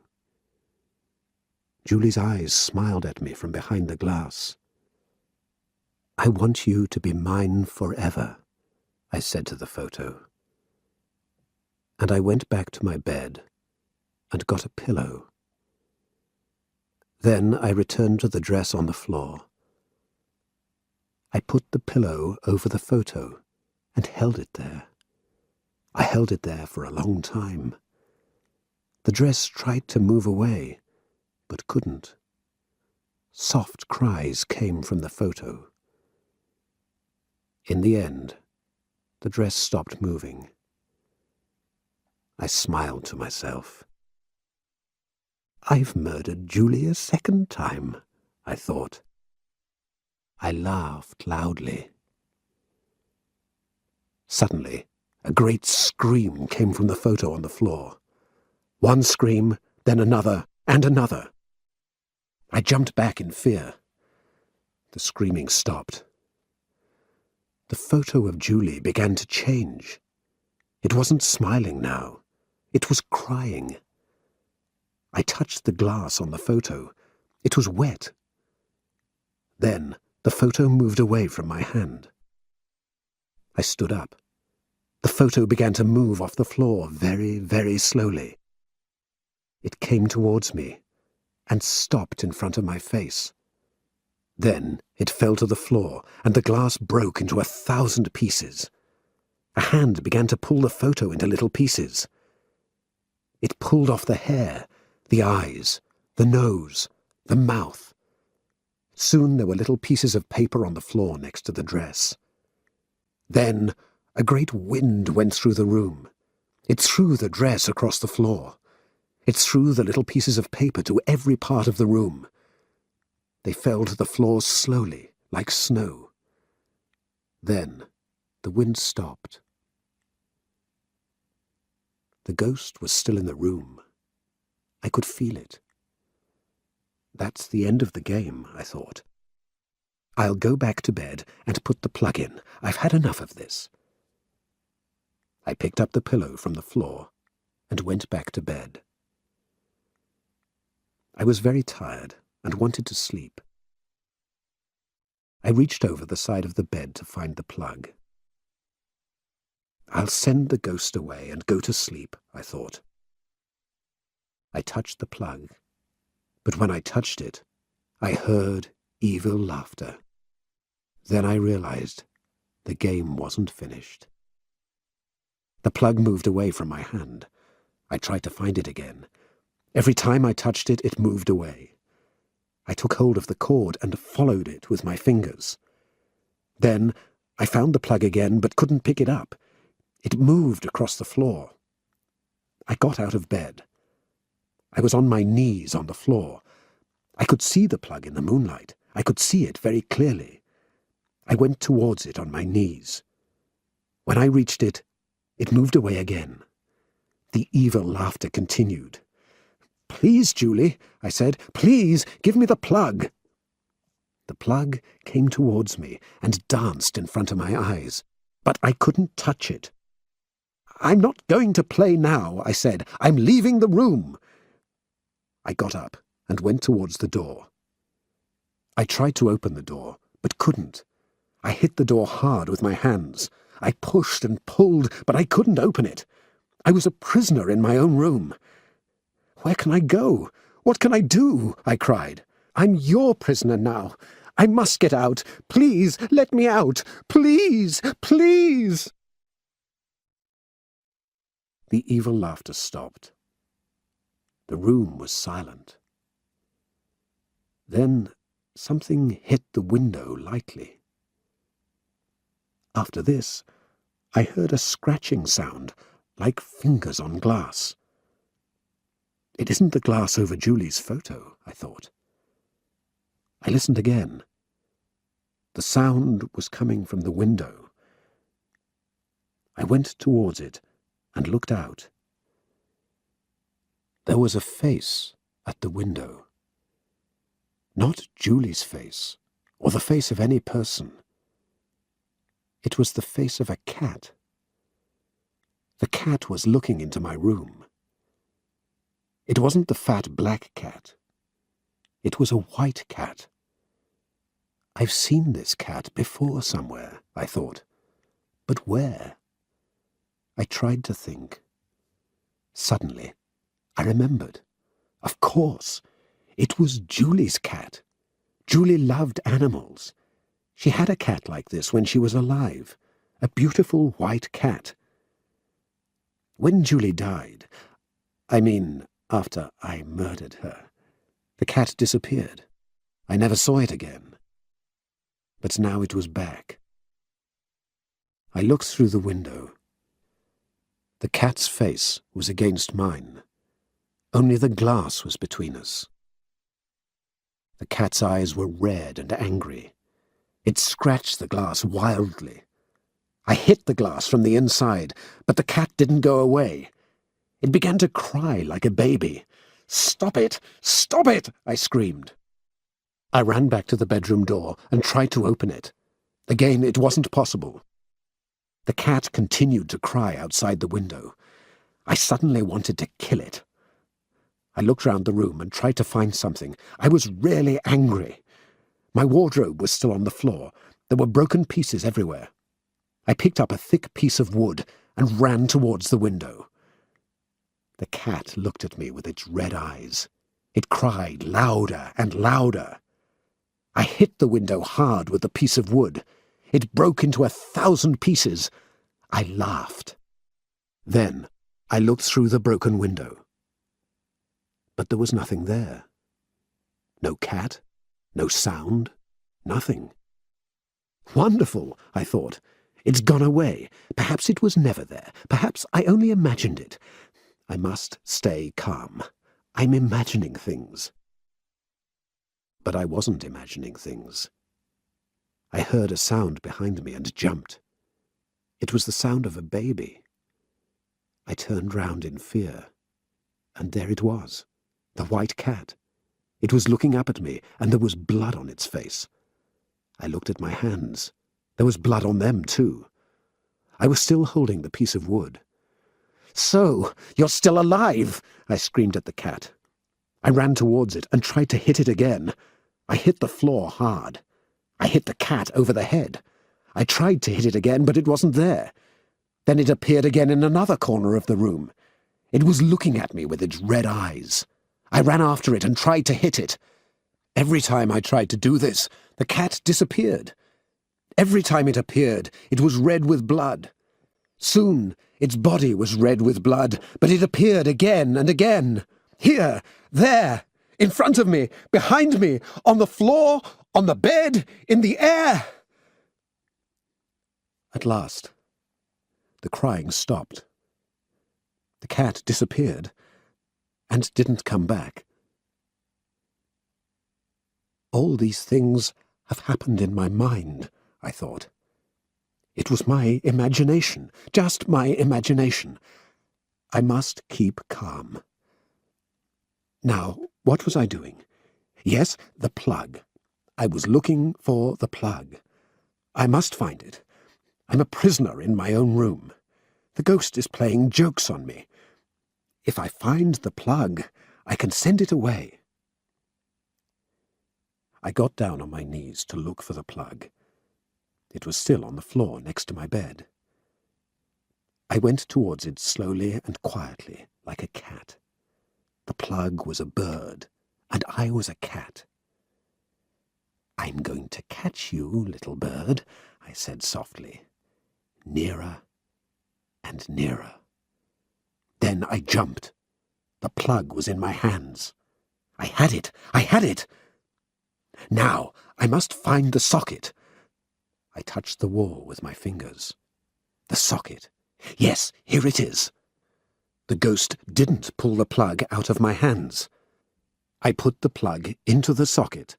Julie's eyes smiled at me from behind the glass. "I want you to be mine forever," I said to the photo. And I went back to my bed and got a pillow. Then I returned to the dress on the floor. I put the pillow over the photo and held it there. I held it there for a long time. The dress tried to move away, but couldn't. Soft cries came from the photo. In the end, the dress stopped moving. I smiled to myself. "I've murdered Julie a second time," I thought. I laughed loudly. Suddenly, a great scream came from the photo on the floor. One scream, then another, and another. I jumped back in fear. The screaming stopped. The photo of Julie began to change. It wasn't smiling now. It was crying. I touched the glass on the photo. It was wet. Then the photo moved away from my hand. I stood up. The photo began to move off the floor very, very slowly. It came towards me and stopped in front of my face. Then it fell to the floor, and the glass broke into 1,000 pieces. A hand began to pull the photo into little pieces. It pulled off the hair, the eyes, the nose, the mouth. Soon there were little pieces of paper on the floor next to the dress. Then a great wind went through the room. It threw the dress across the floor. It threw the little pieces of paper to every part of the room. They fell to the floor slowly, like snow. Then the wind stopped. The ghost was still in the room. I could feel it. That's the end of the game, I thought. I'll go back to bed and put the plug in. I've had enough of this. I picked up the pillow from the floor and went back to bed. I was very tired and wanted to sleep. I reached over the side of the bed to find the plug. I'll send the ghost away and go to sleep, I thought. I touched the plug, but when I touched it, I heard evil laughter. Then I realized the game wasn't finished. The plug moved away from my hand. I tried to find it again. Every time I touched it, it moved away. I took hold of the cord and followed it with my fingers. Then I found the plug again, but couldn't pick it up. It moved across the floor. I got out of bed. I was on my knees on the floor. I could see the plug in the moonlight. I could see it very clearly. I went towards it on my knees. When I reached it, it moved away again. The evil laughter continued. "Please, Julie," I said, "please give me the plug." The plug came towards me and danced in front of my eyes, but I couldn't touch it. "I'm not going to play now," I said. "I'm leaving the room." I got up and went towards the door. I tried to open the door, but couldn't. I hit the door hard with my hands. I pushed and pulled, but I couldn't open it. I was a prisoner in my own room. "Where can I go? What can I do?" I cried. "I'm your prisoner now. I must get out. Please, let me out. Please, please. The evil laughter stopped. The room was silent. Then something hit the window lightly. After this, I heard a scratching sound, like fingers on glass. It isn't the glass over Julie's photo, I thought. I listened again. The sound was coming from the window. I went towards it and looked out. There was a face at the window. Not Julie's face, or the face of any person. It was the face of a cat. The cat was looking into my room. It wasn't the fat black cat. It was a white cat. I've seen this cat before somewhere, I thought. But where? I tried to think. Suddenly, I remembered. Of course, it was Julie's cat. Julie loved animals. She had a cat like this when she was alive, a beautiful white cat. When Julie died, after I murdered her, the cat disappeared. I never saw it again. But now it was back. I looked through the window. The cat's face was against mine. Only the glass was between us. The cat's eyes were red and angry. It scratched the glass wildly. I hit the glass from the inside, but the cat didn't go away. It began to cry like a baby. "Stop it! Stop it!" I screamed. I ran back to the bedroom door and tried to open it. Again, it wasn't possible. The cat continued to cry outside the window. I suddenly wanted to kill it. I looked round the room and tried to find something. I was really angry. My wardrobe was still on the floor. There were broken pieces everywhere. I picked up a thick piece of wood and ran towards the window. The cat looked at me with its red eyes. It cried louder and louder. I hit the window hard with the piece of wood. It broke into 1,000 pieces. I laughed. Then I looked through the broken window. But there was nothing there. No cat, no sound, nothing. Wonderful, I thought. It's gone away. Perhaps it was never there. Perhaps I only imagined it. I must stay calm. I'm imagining things. But I wasn't imagining things. I heard a sound behind me and jumped. It was the sound of a baby. I turned round in fear, and there it was, the white cat. It was looking up at me, and there was blood on its face. I looked at my hands. There was blood on them, too. I was still holding the piece of wood. "So, you're still alive!" I screamed at the cat. I ran towards it and tried to hit it again. I hit the floor hard. I hit the cat over the head. I tried to hit it again, but it wasn't there. Then it appeared again in another corner of the room. It was looking at me with its red eyes. I ran after it and tried to hit it. Every time I tried to do this, the cat disappeared. Every time it appeared, it was red with blood. Soon, its body was red with blood, but it appeared again and again. Here, there, in front of me, behind me, on the floor, on the bed, in the air. At last, the crying stopped. The cat disappeared and didn't come back. All these things have happened in my mind, I thought. It was my imagination, just my imagination. I must keep calm. Now, what was I doing? Yes, the plug. I was looking for the plug. I must find it. I'm a prisoner in my own room. The ghost is playing jokes on me. If I find the plug, I can send it away. I got down on my knees to look for the plug. It was still on the floor next to my bed. I went towards it slowly and quietly, like a cat. The plug was a bird, and I was a cat. "I'm going to catch you, little bird," I said softly. Nearer and nearer. Then I jumped. The plug was in my hands. I had it! I had it! Now I must find the socket. I touched the wall with my fingers. The socket. Yes, here it is. The ghost didn't pull the plug out of my hands. I put the plug into the socket,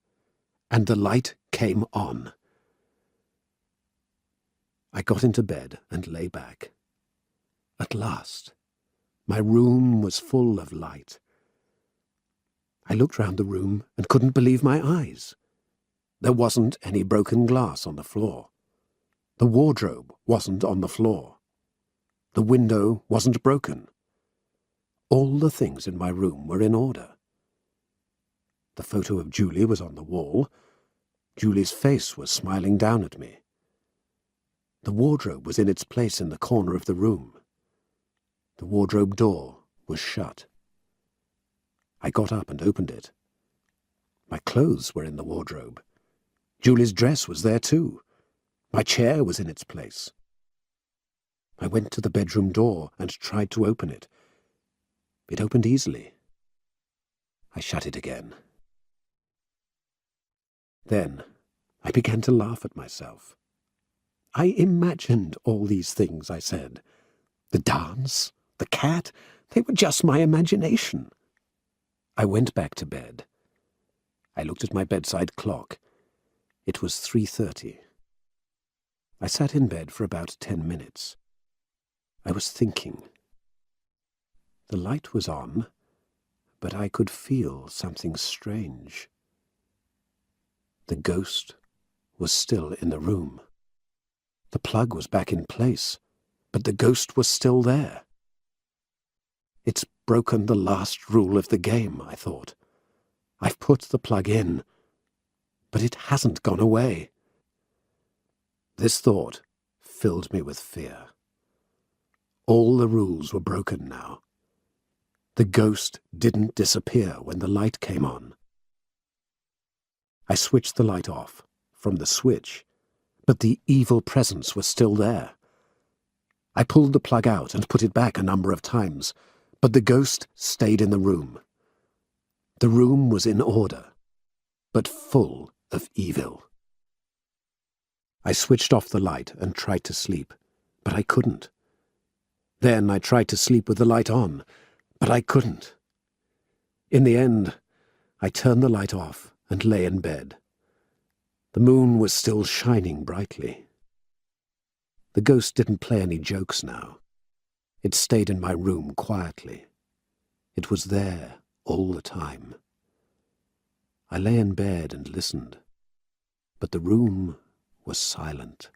and the light came on. I got into bed and lay back. At last, my room was full of light. I looked round the room and couldn't believe my eyes. There wasn't any broken glass on the floor. The wardrobe wasn't on the floor. The window wasn't broken. All the things in my room were in order. The photo of Julie was on the wall. Julie's face was smiling down at me. The wardrobe was in its place in the corner of the room. The wardrobe door was shut. I got up and opened it. My clothes were in the wardrobe. Julie's dress was there too. My chair was in its place. I went to the bedroom door and tried to open it. It opened easily. I shut it again. Then I began to laugh at myself. I imagined all these things, I said. The dance, the cat, they were just my imagination. I went back to bed. I looked at my bedside clock. It was 3:30. I sat in bed for about 10 minutes. I was thinking. The light was on, but I could feel something strange. The ghost was still in the room. The plug was back in place, but the ghost was still there. It's broken the last rule of the game, I thought. I've put the plug in, but it hasn't gone away. This thought filled me with fear. All the rules were broken now. The ghost didn't disappear when the light came on. I switched the light off from the switch, but the evil presence was still there. I pulled the plug out and put it back a number of times, but the ghost stayed in the room. The room was in order, but full of evil. I switched off the light and tried to sleep, but I couldn't. Then I tried to sleep with the light on, but I couldn't. In the end, I turned the light off and lay in bed. The moon was still shining brightly. The ghost didn't play any jokes now. It stayed in my room quietly. It was there all the time. I lay in bed and listened, but the room was silent.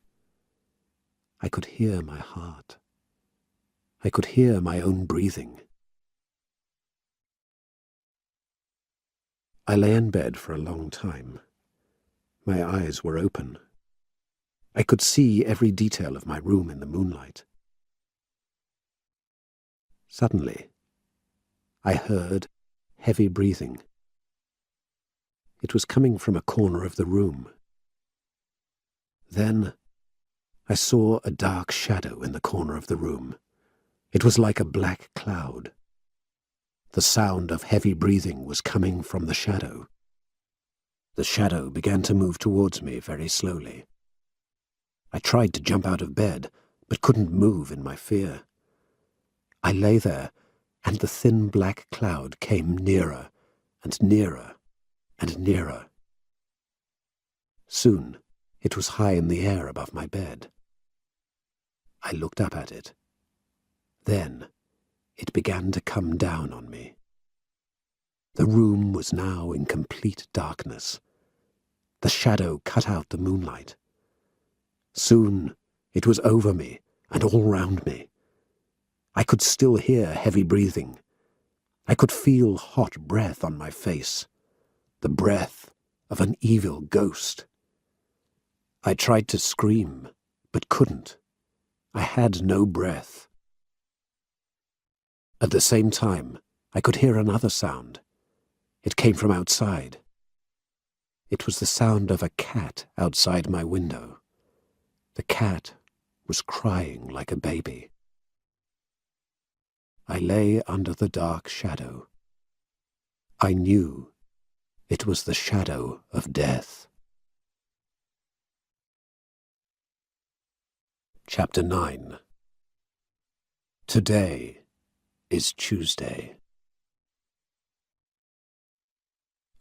I could hear my heart. I could hear my own breathing. I lay in bed for a long time. My eyes were open. I could see every detail of my room in the moonlight. Suddenly, I heard heavy breathing. It was coming from a corner of the room. Then I saw a dark shadow in the corner of the room. It was like a black cloud. The sound of heavy breathing was coming from the shadow. The shadow began to move towards me very slowly. I tried to jump out of bed, but couldn't move in my fear. I lay there, and the thin black cloud came nearer and nearer and nearer. Soon, it was high in the air above my bed. I looked up at it. Then, it began to come down on me. The room was now in complete darkness. The shadow cut out the moonlight. Soon, it was over me and all round me. I could still hear heavy breathing. I could feel hot breath on my face, the breath of an evil ghost. I tried to scream, but couldn't. I had no breath. At the same time, I could hear another sound. It came from outside. It was the sound of a cat outside my window. The cat was crying like a baby. I lay under the dark shadow. I knew it was the shadow of death. Chapter 9. Today is Tuesday.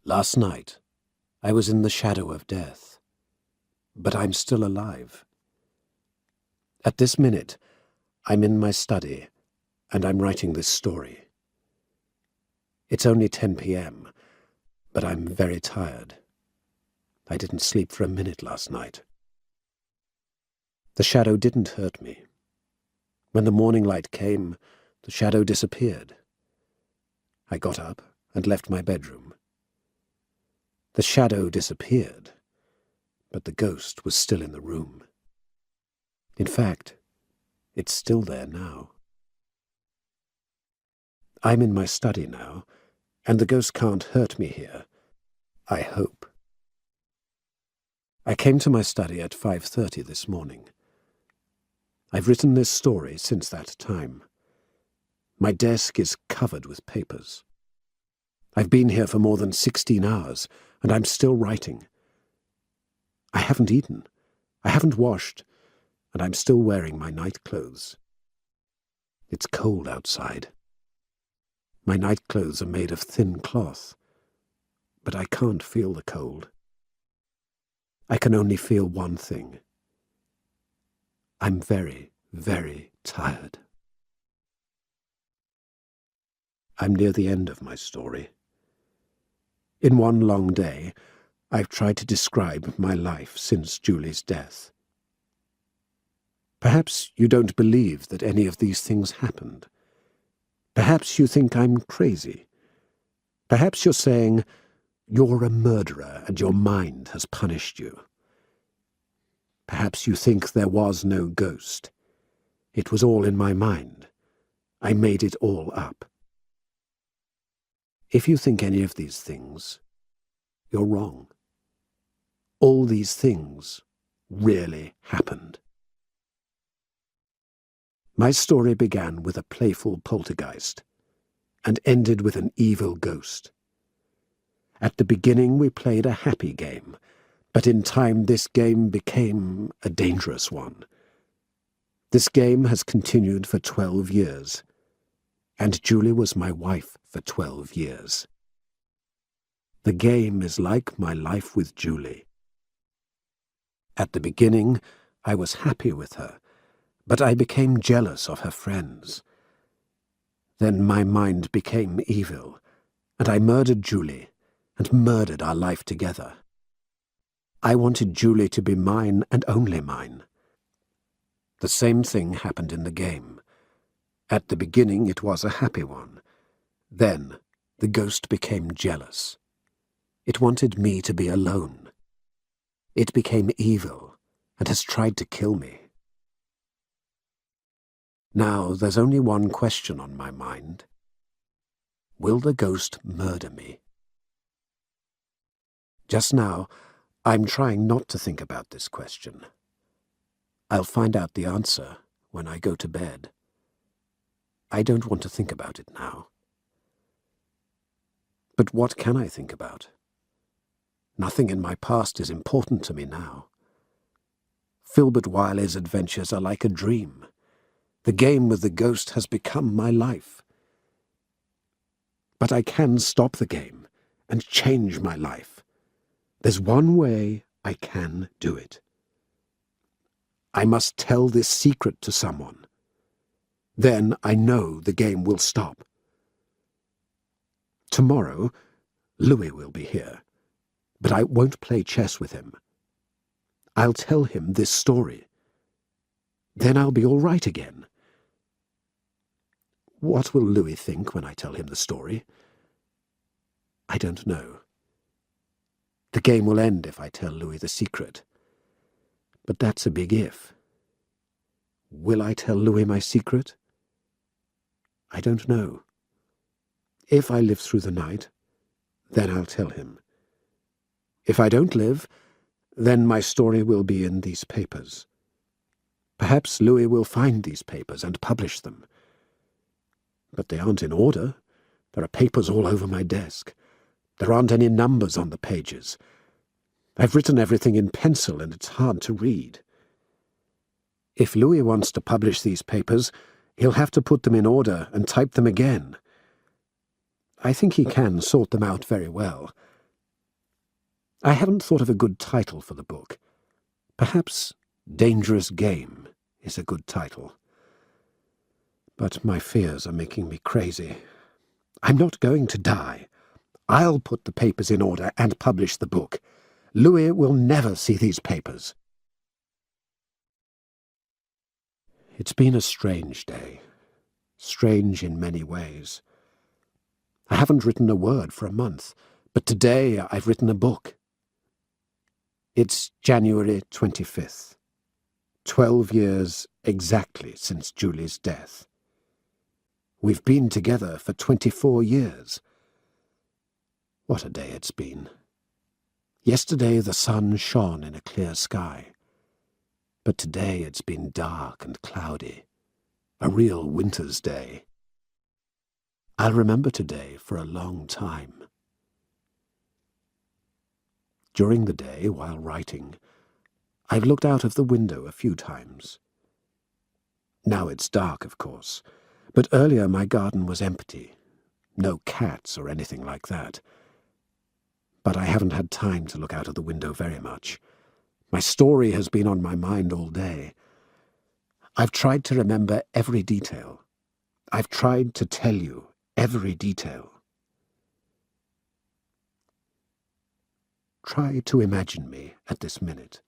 Last night, I was in the shadow of death, but I'm still alive. At this minute, I'm in my study, and I'm writing this story. It's only 10 p.m., but I'm very tired. I didn't sleep for a minute last night. The shadow didn't hurt me. When the morning light came, the shadow disappeared. I got up and left my bedroom. The shadow disappeared, but the ghost was still in the room. In fact, it's still there now. I'm in my study now, and the ghost can't hurt me here. I hope. I came to my study at 5:30 this morning. I've written this story since that time. My desk is covered with papers. I've been here for more than 16 hours, and I'm still writing. I haven't eaten, I haven't washed, and I'm still wearing my night clothes. It's cold outside. My night clothes are made of thin cloth, but I can't feel the cold. I can only feel one thing. I'm very, very tired. I'm near the end of my story. In one long day, I've tried to describe my life since Julie's death. Perhaps you don't believe that any of these things happened. Perhaps you think I'm crazy. Perhaps you're saying, you're a murderer and your mind has punished you. Perhaps you think there was no ghost. It was all in my mind. I made it all up. If you think any of these things, you're wrong. All these things really happened. My story began with a playful poltergeist and ended with an evil ghost. At the beginning we played a happy game, but in time this game became a dangerous one. This game has continued for 12 years, and Julie was my wife for 12 years. The game is like my life with Julie. At the beginning, I was happy with her, but I became jealous of her friends. Then my mind became evil, and I murdered Julie and murdered our life together. I wanted Julie to be mine and only mine. The same thing happened in the game. At the beginning it was a happy one. Then the ghost became jealous. It wanted me to be alone. It became evil and has tried to kill me. Now there's only one question on my mind. Will the ghost murder me? Just now, I'm trying not to think about this question. I'll find out the answer when I go to bed. I don't want to think about it now. But what can I think about? Nothing in my past is important to me now. Filbert Wiley's adventures are like a dream. The game with the ghost has become my life. But I can stop the game and change my life. There's one way I can do it. I must tell this secret to someone. Then I know the game will stop. Tomorrow, Louis will be here, but I won't play chess with him. I'll tell him this story. Then I'll be all right again. What will Louis think when I tell him the story? I don't know. The game will end if I tell Louis the secret. But that's a big if. Will I tell Louis my secret? I don't know. If I live through the night, then I'll tell him. If I don't live, then my story will be in these papers. Perhaps Louis will find these papers and publish them. But they aren't in order. There are papers all over my desk. There aren't any numbers on the pages. I've written everything in pencil, and it's hard to read. If Louis wants to publish these papers, he'll have to put them in order and type them again. I think he can sort them out very well. I haven't thought of a good title for the book. Perhaps Dangerous Game is a good title. But my fears are making me crazy. I'm not going to die. I'll put the papers in order and publish the book. Louis will never see these papers. It's been a strange day. Strange in many ways. I haven't written a word for a month, but today I've written a book. It's January 25th. 12 years exactly since Julie's death. We've been together for 24 years. What a day it's been. Yesterday the sun shone in a clear sky. But today it's been dark and cloudy. A real winter's day. I'll remember today for a long time. During the day, while writing, I've looked out of the window a few times. Now it's dark, of course, but earlier my garden was empty. No cats or anything like that. But I haven't had time to look out of the window very much. My story has been on my mind all day. I've tried to remember every detail. I've tried to tell you every detail. Try to imagine me at this minute.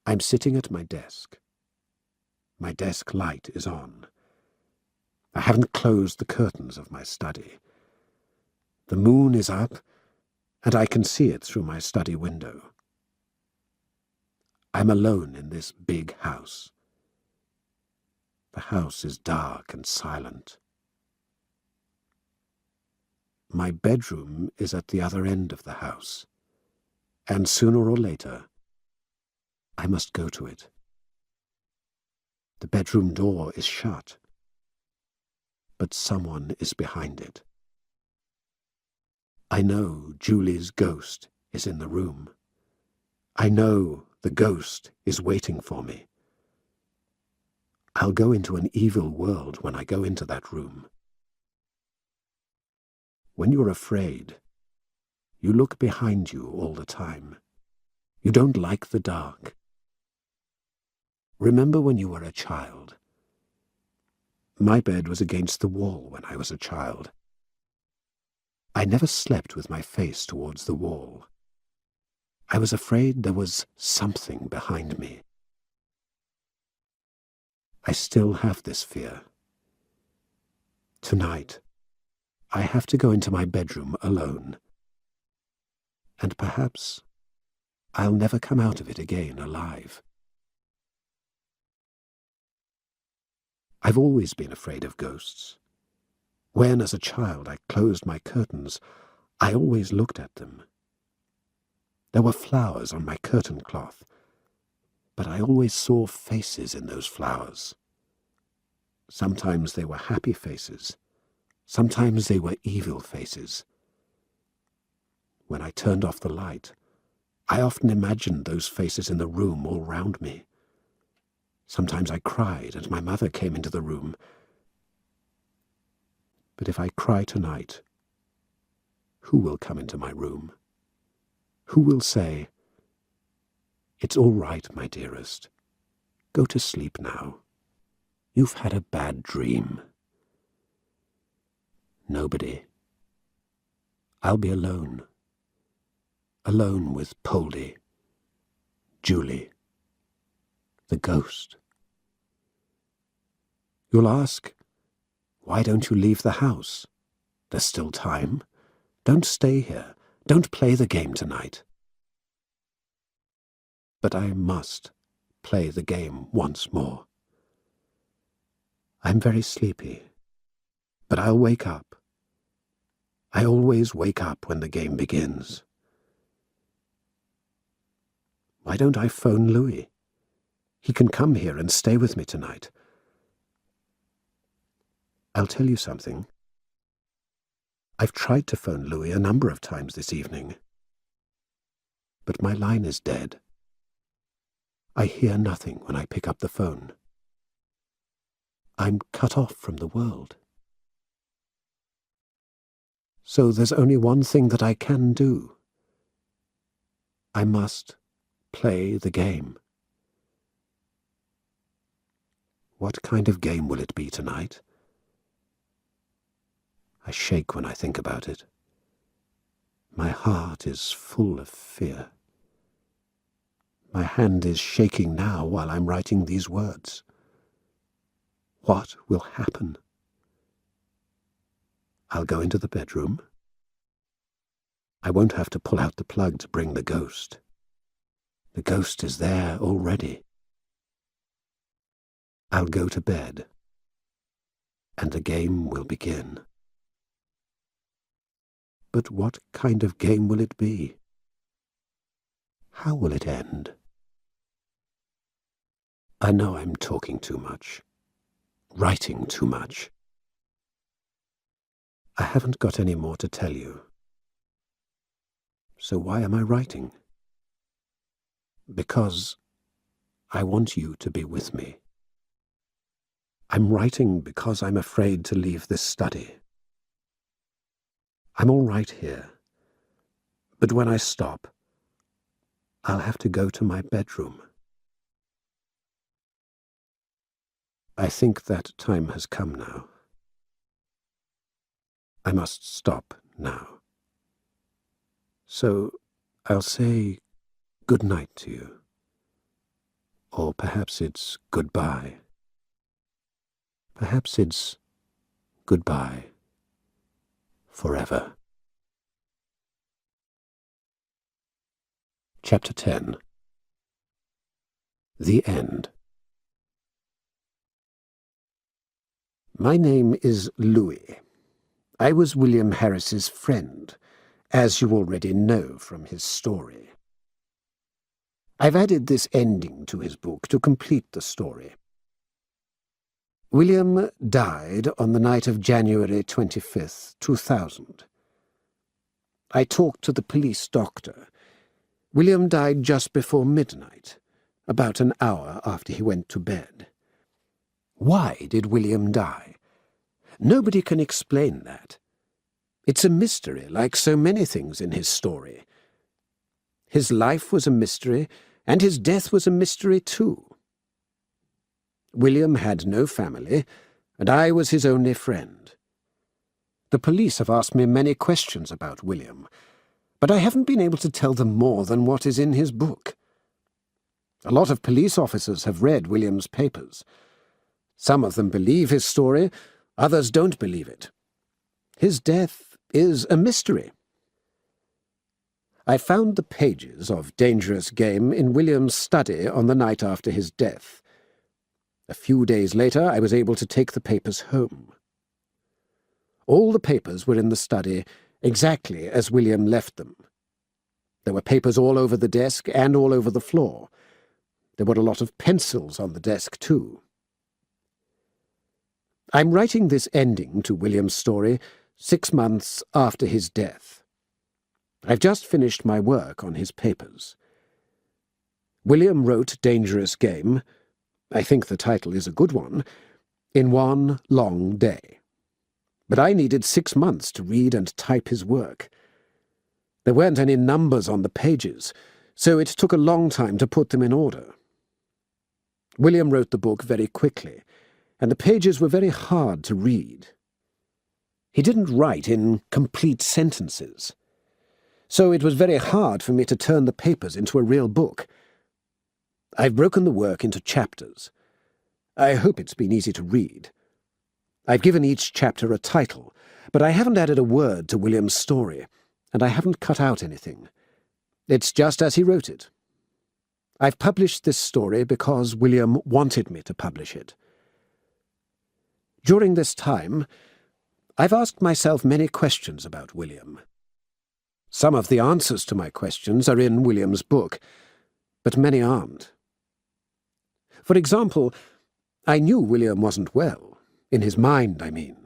I'm sitting at my desk. My desk light is on. I haven't closed the curtains of my study. The moon is up, and I can see it through my study window. I'm alone in this big house. The house is dark and silent. My bedroom is at the other end of the house, and sooner or later, I must go to it. The bedroom door is shut, but someone is behind it. I know Julie's ghost is in the room. I know the ghost is waiting for me. I'll go into an evil world when I go into that room. When you're afraid, you look behind you all the time. You don't like the dark. Remember when you were a child. My bed was against the wall when I was a child. I never slept with my face towards the wall. I was afraid there was something behind me. I still have this fear. Tonight, I have to go into my bedroom alone. And perhaps I'll never come out of it again alive. I've always been afraid of ghosts. When, as a child, I closed my curtains, I always looked at them. There were flowers on my curtain cloth, but I always saw faces in those flowers. Sometimes they were happy faces. Sometimes they were evil faces. When I turned off the light, I often imagined those faces in the room all round me. Sometimes I cried, and my mother came into the room. But if I cry tonight, who will come into my room? Who will say, "It's all right, my dearest. Go to sleep now. You've had a bad dream"? Nobody. I'll be alone. Alone with Poldy, Julie, the ghost. You'll ask, why don't you leave the house? There's still time. Don't stay here. Don't play the game tonight. But I must play the game once more. I'm very sleepy, but I'll wake up. I always wake up when the game begins. Why don't I phone Louis? He can come here and stay with me tonight. I'll tell you something. I've tried to phone Louis a number of times this evening, but my line is dead. I hear nothing when I pick up the phone. I'm cut off from the world. So there's only one thing that I can do. I must play the game. What kind of game will it be tonight? I shake when I think about it. My heart is full of fear. My hand is shaking now while I'm writing these words. What will happen? I'll go into the bedroom. I won't have to pull out the plug to bring the ghost. The ghost is there already. I'll go to bed, and the game will begin. But what kind of game will it be? How will it end? I know I'm talking too much, writing too much. I haven't got any more to tell you. So why am I writing? Because I want you to be with me. I'm writing because I'm afraid to leave this study. I'm all right here, but when I stop, I'll have to go to my bedroom. I think that time has come now. I must stop now. So I'll say good night to you. Or perhaps it's goodbye. Perhaps it's goodbye forever. Chapter 10. The End. My name is Louis. I was William Harris's friend, as you already know from his story. I've added this ending to his book to complete the story. William died on the night of January 25th, 2000. I talked to the police doctor. William died just before midnight, about an hour after he went to bed. Why did William die? Nobody can explain that. It's a mystery, like so many things in his story. His life was a mystery, and his death was a mystery too. William had no family, and I was his only friend. The police have asked me many questions about William, but I haven't been able to tell them more than what is in his book. A lot of police officers have read William's papers. Some of them believe his story, others don't believe it. His death is a mystery. I found the pages of Dangerous Game in William's study on the night after his death. A few days later, I was able to take the papers home. All the papers were in the study exactly as William left them. There were papers all over the desk and all over the floor. There were a lot of pencils on the desk, too. I'm writing this ending to William's story 6 months after his death. I've just finished my work on his papers. William wrote Dangerous Game, I think the title is a good one, in one long day. But I needed 6 months to read and type his work. There weren't any numbers on the pages, so it took a long time to put them in order. William wrote the book very quickly, and the pages were very hard to read. He didn't write in complete sentences, so it was very hard for me to turn the papers into a real book. I've broken the work into chapters. I hope it's been easy to read. I've given each chapter a title, but I haven't added a word to William's story, and I haven't cut out anything. It's just as he wrote it. I've published this story because William wanted me to publish it. During this time, I've asked myself many questions about William. Some of the answers to my questions are in William's book, but many aren't. For example, I knew William wasn't well, in his mind, I mean.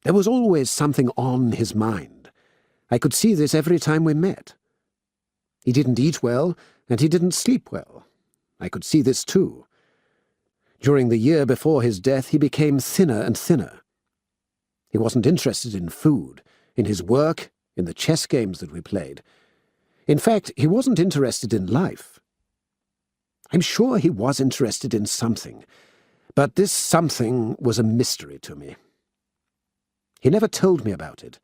There was always something on his mind. I could see this every time we met. He didn't eat well, and he didn't sleep well. I could see this too. During the year before his death, he became thinner and thinner. He wasn't interested in food, in his work, in the chess games that we played. In fact, he wasn't interested in life. I'm sure he was interested in something, but this something was a mystery to me. He never told me about it.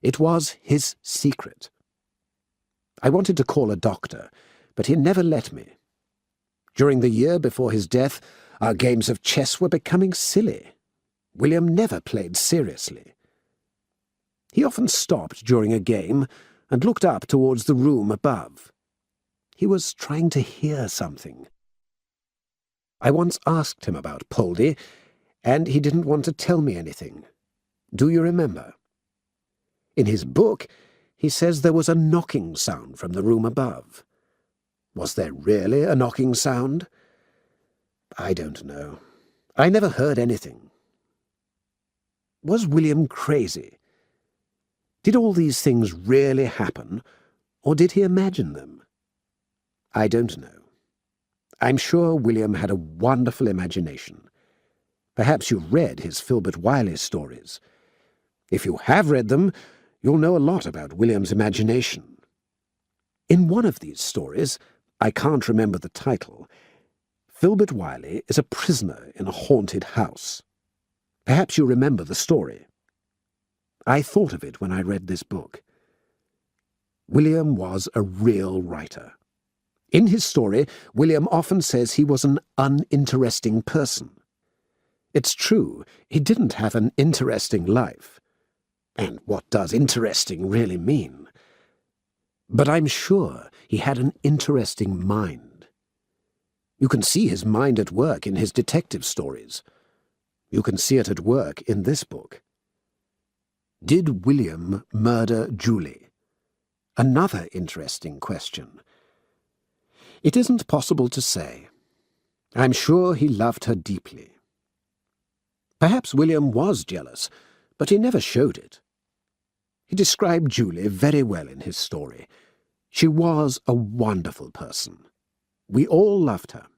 It was his secret. I wanted to call a doctor, but he never let me. During the year before his death, our games of chess were becoming silly. William never played seriously. He often stopped during a game and looked up towards the room above. He was trying to hear something. I once asked him about Poldy, and he didn't want to tell me anything. Do you remember? In his book, he says there was a knocking sound from the room above. Was there really a knocking sound? I don't know. I never heard anything. Was William crazy? Did all these things really happen, or did he imagine them? I don't know. I'm sure William had a wonderful imagination. Perhaps you've read his Filbert Wiley stories. If you have read them, you'll know a lot about William's imagination. In one of these stories, I can't remember the title, Filbert Wiley is a prisoner in a haunted house. Perhaps you remember the story. I thought of it when I read this book. William was a real writer. In his story, William often says he was an uninteresting person. It's true, he didn't have an interesting life. And what does interesting really mean? But I'm sure he had an interesting mind. You can see his mind at work in his detective stories. You can see it at work in this book. Did William murder Julie? Another interesting question. It isn't possible to say. I'm sure he loved her deeply. Perhaps William was jealous, but he never showed it. He described Julie very well in his story. She was a wonderful person. We all loved her.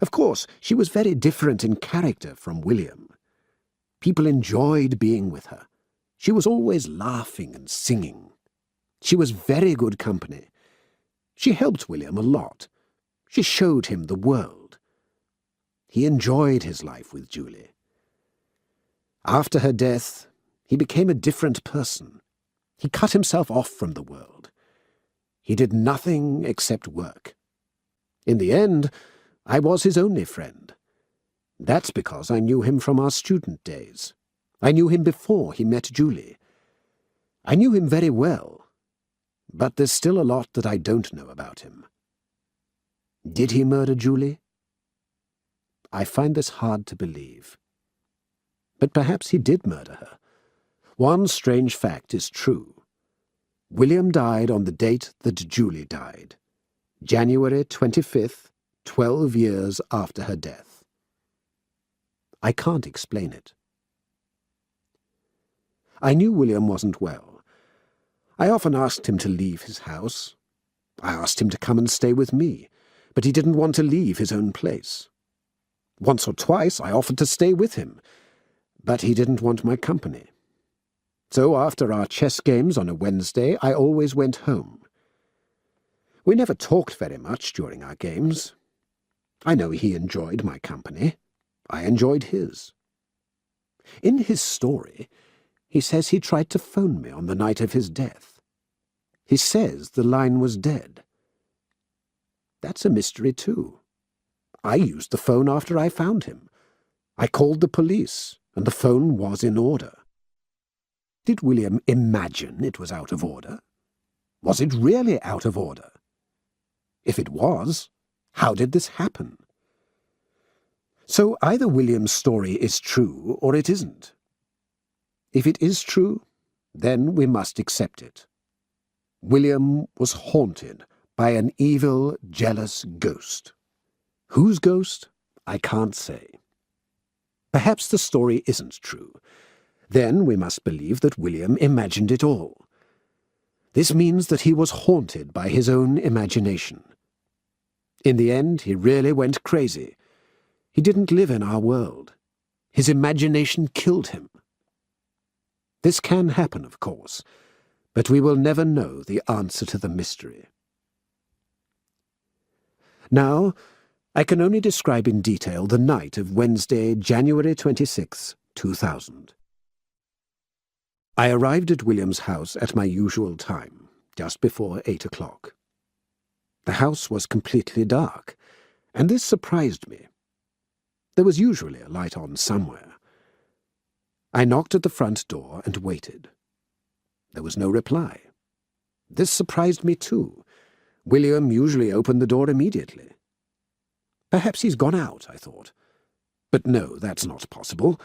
Of course, she was very different in character from William. People enjoyed being with her. She was always laughing and singing. She was very good company. She helped William a lot. She showed him the world. He enjoyed his life with Julie. After her death, he became a different person. He cut himself off from the world. He did nothing except work. In the end, I was his only friend. That's because I knew him from our student days. I knew him before he met Julie. I knew him very well, but there's still a lot that I don't know about him. Did he murder Julie? I find this hard to believe. But perhaps he did murder her. One strange fact is true. William died on the date that Julie died, January 25th, 12 years after her death. I can't explain it. I knew William wasn't well. I often asked him to leave his house. I asked him to come and stay with me, but he didn't want to leave his own place. Once or twice I offered to stay with him, but he didn't want my company. So after our chess games on a Wednesday, I always went home. We never talked very much during our games. I know he enjoyed my company. I enjoyed his. In his story, he says he tried to phone me on the night of his death. He says the line was dead. That's a mystery too. I used the phone after I found him. I called the police, and the phone was in order. Did William imagine it was out of order? Was it really out of order? If it was, how did this happen? So either William's story is true or it isn't. If it is true, then we must accept it. William was haunted by an evil, jealous ghost. Whose ghost? I can't say. Perhaps the story isn't true. Then we must believe that William imagined it all. This means that he was haunted by his own imagination. In the end, he really went crazy. He didn't live in our world. His imagination killed him. This can happen, of course, but we will never know the answer to the mystery. Now, I can only describe in detail the night of Wednesday, January 26, 2000. I arrived at William's house at my usual time, just before 8 o'clock. The house was completely dark, and this surprised me. There was usually a light on somewhere. I knocked at the front door and waited. There was no reply. This surprised me too. William usually opened the door immediately. Perhaps he's gone out, I thought. But no, that's not possible.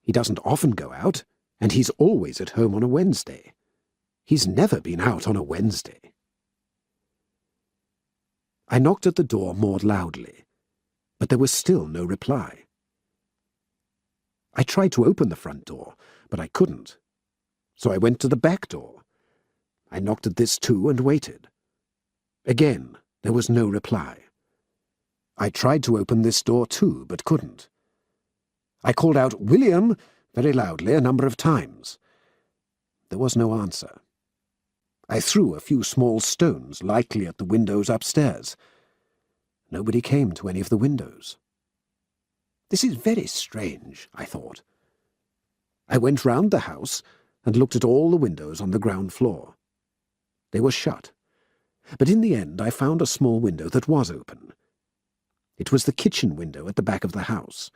He doesn't often go out, and he's always at home on a Wednesday. He's never been out on a Wednesday. I knocked at the door more loudly, but there was still no reply. I tried to open the front door, but I couldn't. So I went to the back door. I knocked at this too and waited. Again, there was no reply. I tried to open this door too, but couldn't. I called out, "William!" very loudly a number of times. There was no answer. I threw a few small stones lightly at the windows upstairs. Nobody came to any of the windows. This is very strange, I thought. I went round the house and looked at all the windows on the ground floor. They were shut, but in the end I found a small window that was open. It was the kitchen window at the back of the house.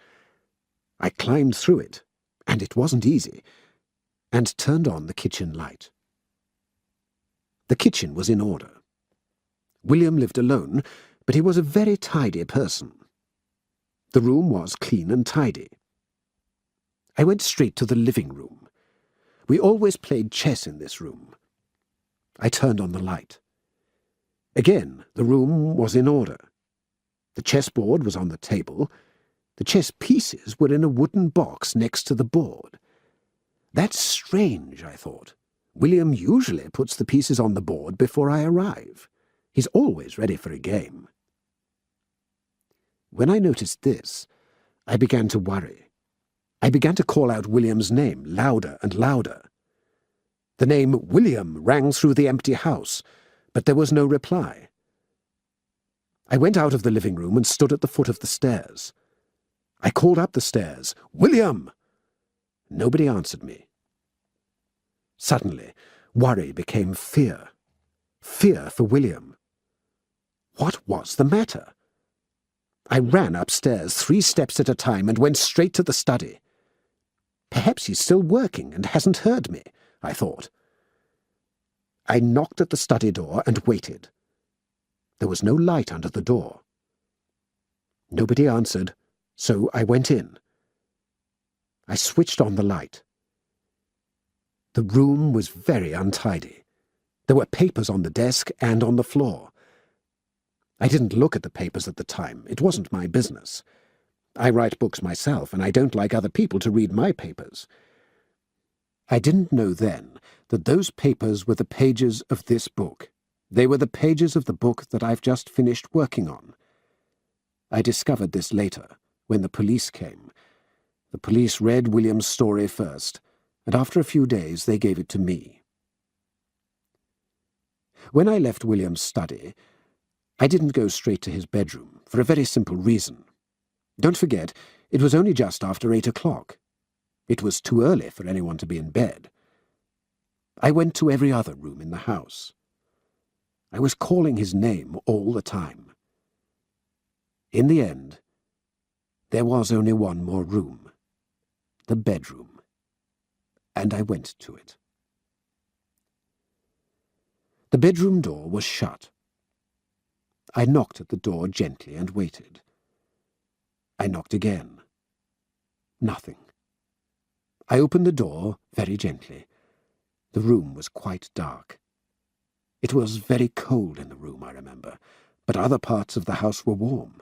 I climbed through it, and it wasn't easy, and turned on the kitchen light. The kitchen was in order. William lived alone, but he was a very tidy person. The room was clean and tidy. I went straight to the living room. We always played chess in this room. I turned on the light. Again, the room was in order. The chessboard was on the table. The chess pieces were in a wooden box next to the board. That's strange, I thought. William usually puts the pieces on the board before I arrive. He's always ready for a game. When I noticed this, I began to worry. I began to call out William's name louder and louder. The name William rang through the empty house, but there was no reply. I went out of the living room and stood at the foot of the stairs. I called up the stairs, "William!" Nobody answered me. Suddenly, worry became fear. Fear for William. What was the matter? I ran upstairs 3 steps at a time and went straight to the study. Perhaps he's still working and hasn't heard me, I thought. I knocked at the study door and waited. There was no light under the door. Nobody answered, so I went in. I switched on the light. The room was very untidy. There were papers on the desk and on the floor. I didn't look at the papers at the time. It wasn't my business. I write books myself, and I don't like other people to read my papers. I didn't know then that those papers were the pages of this book. They were the pages of the book that I've just finished working on. I discovered this later, when the police came. The police read William's story first, and after a few days they gave it to me. When I left William's study, I didn't go straight to his bedroom, for a very simple reason. Don't forget, it was only just after 8 o'clock. It was too early for anyone to be in bed. I went to every other room in the house. I was calling his name all the time. In the end, there was only one more room, the bedroom, and I went to it. The bedroom door was shut. I knocked at the door gently and waited. I knocked again. Nothing. I opened the door very gently. The room was quite dark. It was very cold in the room, I remember, but other parts of the house were warm.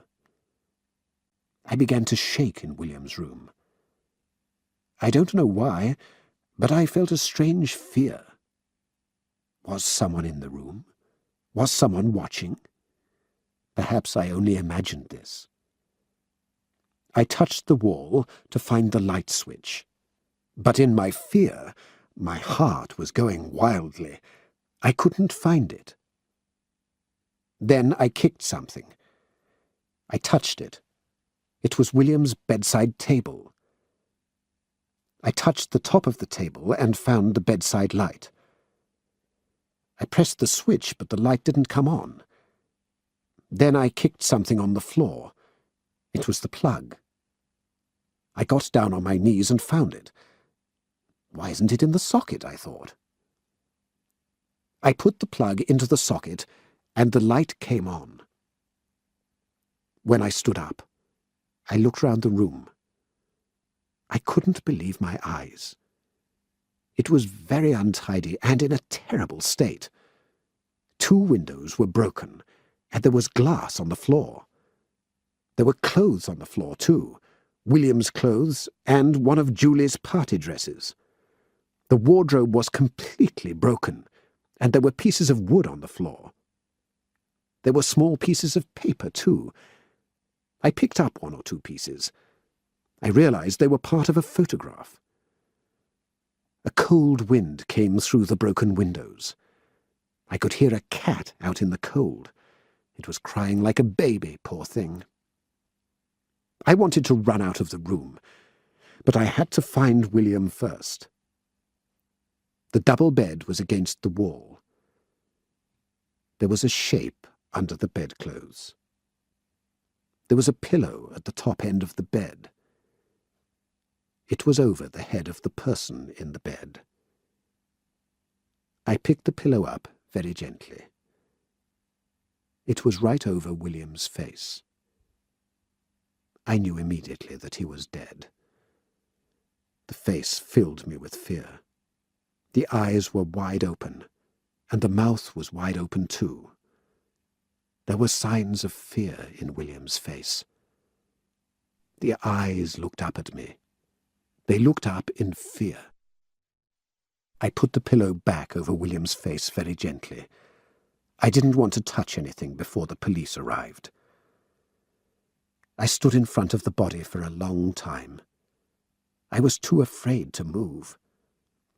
I began to shake in William's room. I don't know why, but I felt a strange fear. Was someone in the room? Was someone watching? Perhaps I only imagined this. I touched the wall to find the light switch. But in my fear, my heart was going wildly. I couldn't find it. Then I kicked something. I touched it. It was William's bedside table. I touched the top of the table and found the bedside light. I pressed the switch, but the light didn't come on. Then I kicked something on the floor. It was the plug. I got down on my knees and found it. Why isn't it in the socket, I thought. I put the plug into the socket, and the light came on. When I stood up, I looked round the room. I couldn't believe my eyes. It was very untidy and in a terrible state. 2 windows were broken, and there was glass on the floor. There were clothes on the floor, too. William's clothes and one of Julie's party dresses. The wardrobe was completely broken, and there were pieces of wood on the floor. There were small pieces of paper, too. I picked up 1 or 2 pieces. I realized they were part of a photograph. A cold wind came through the broken windows. I could hear a cat out in the cold. It was crying like a baby, poor thing. I wanted to run out of the room, but I had to find William first. The double bed was against the wall. There was a shape under the bedclothes. There was a pillow at the top end of the bed. It was over the head of the person in the bed. I picked the pillow up very gently. It was right over William's face. I knew immediately that he was dead. The face filled me with fear. The eyes were wide open, and the mouth was wide open too. There were signs of fear in William's face. The eyes looked up at me. They looked up in fear. I put the pillow back over William's face very gently. I didn't want to touch anything before the police arrived. I stood in front of the body for a long time. I was too afraid to move.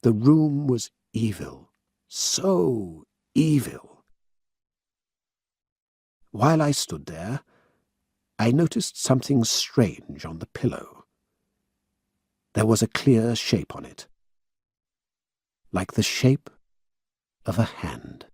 The room was evil, so evil. While I stood there, I noticed something strange on the pillow. There was a clear shape on it, like the shape of a hand.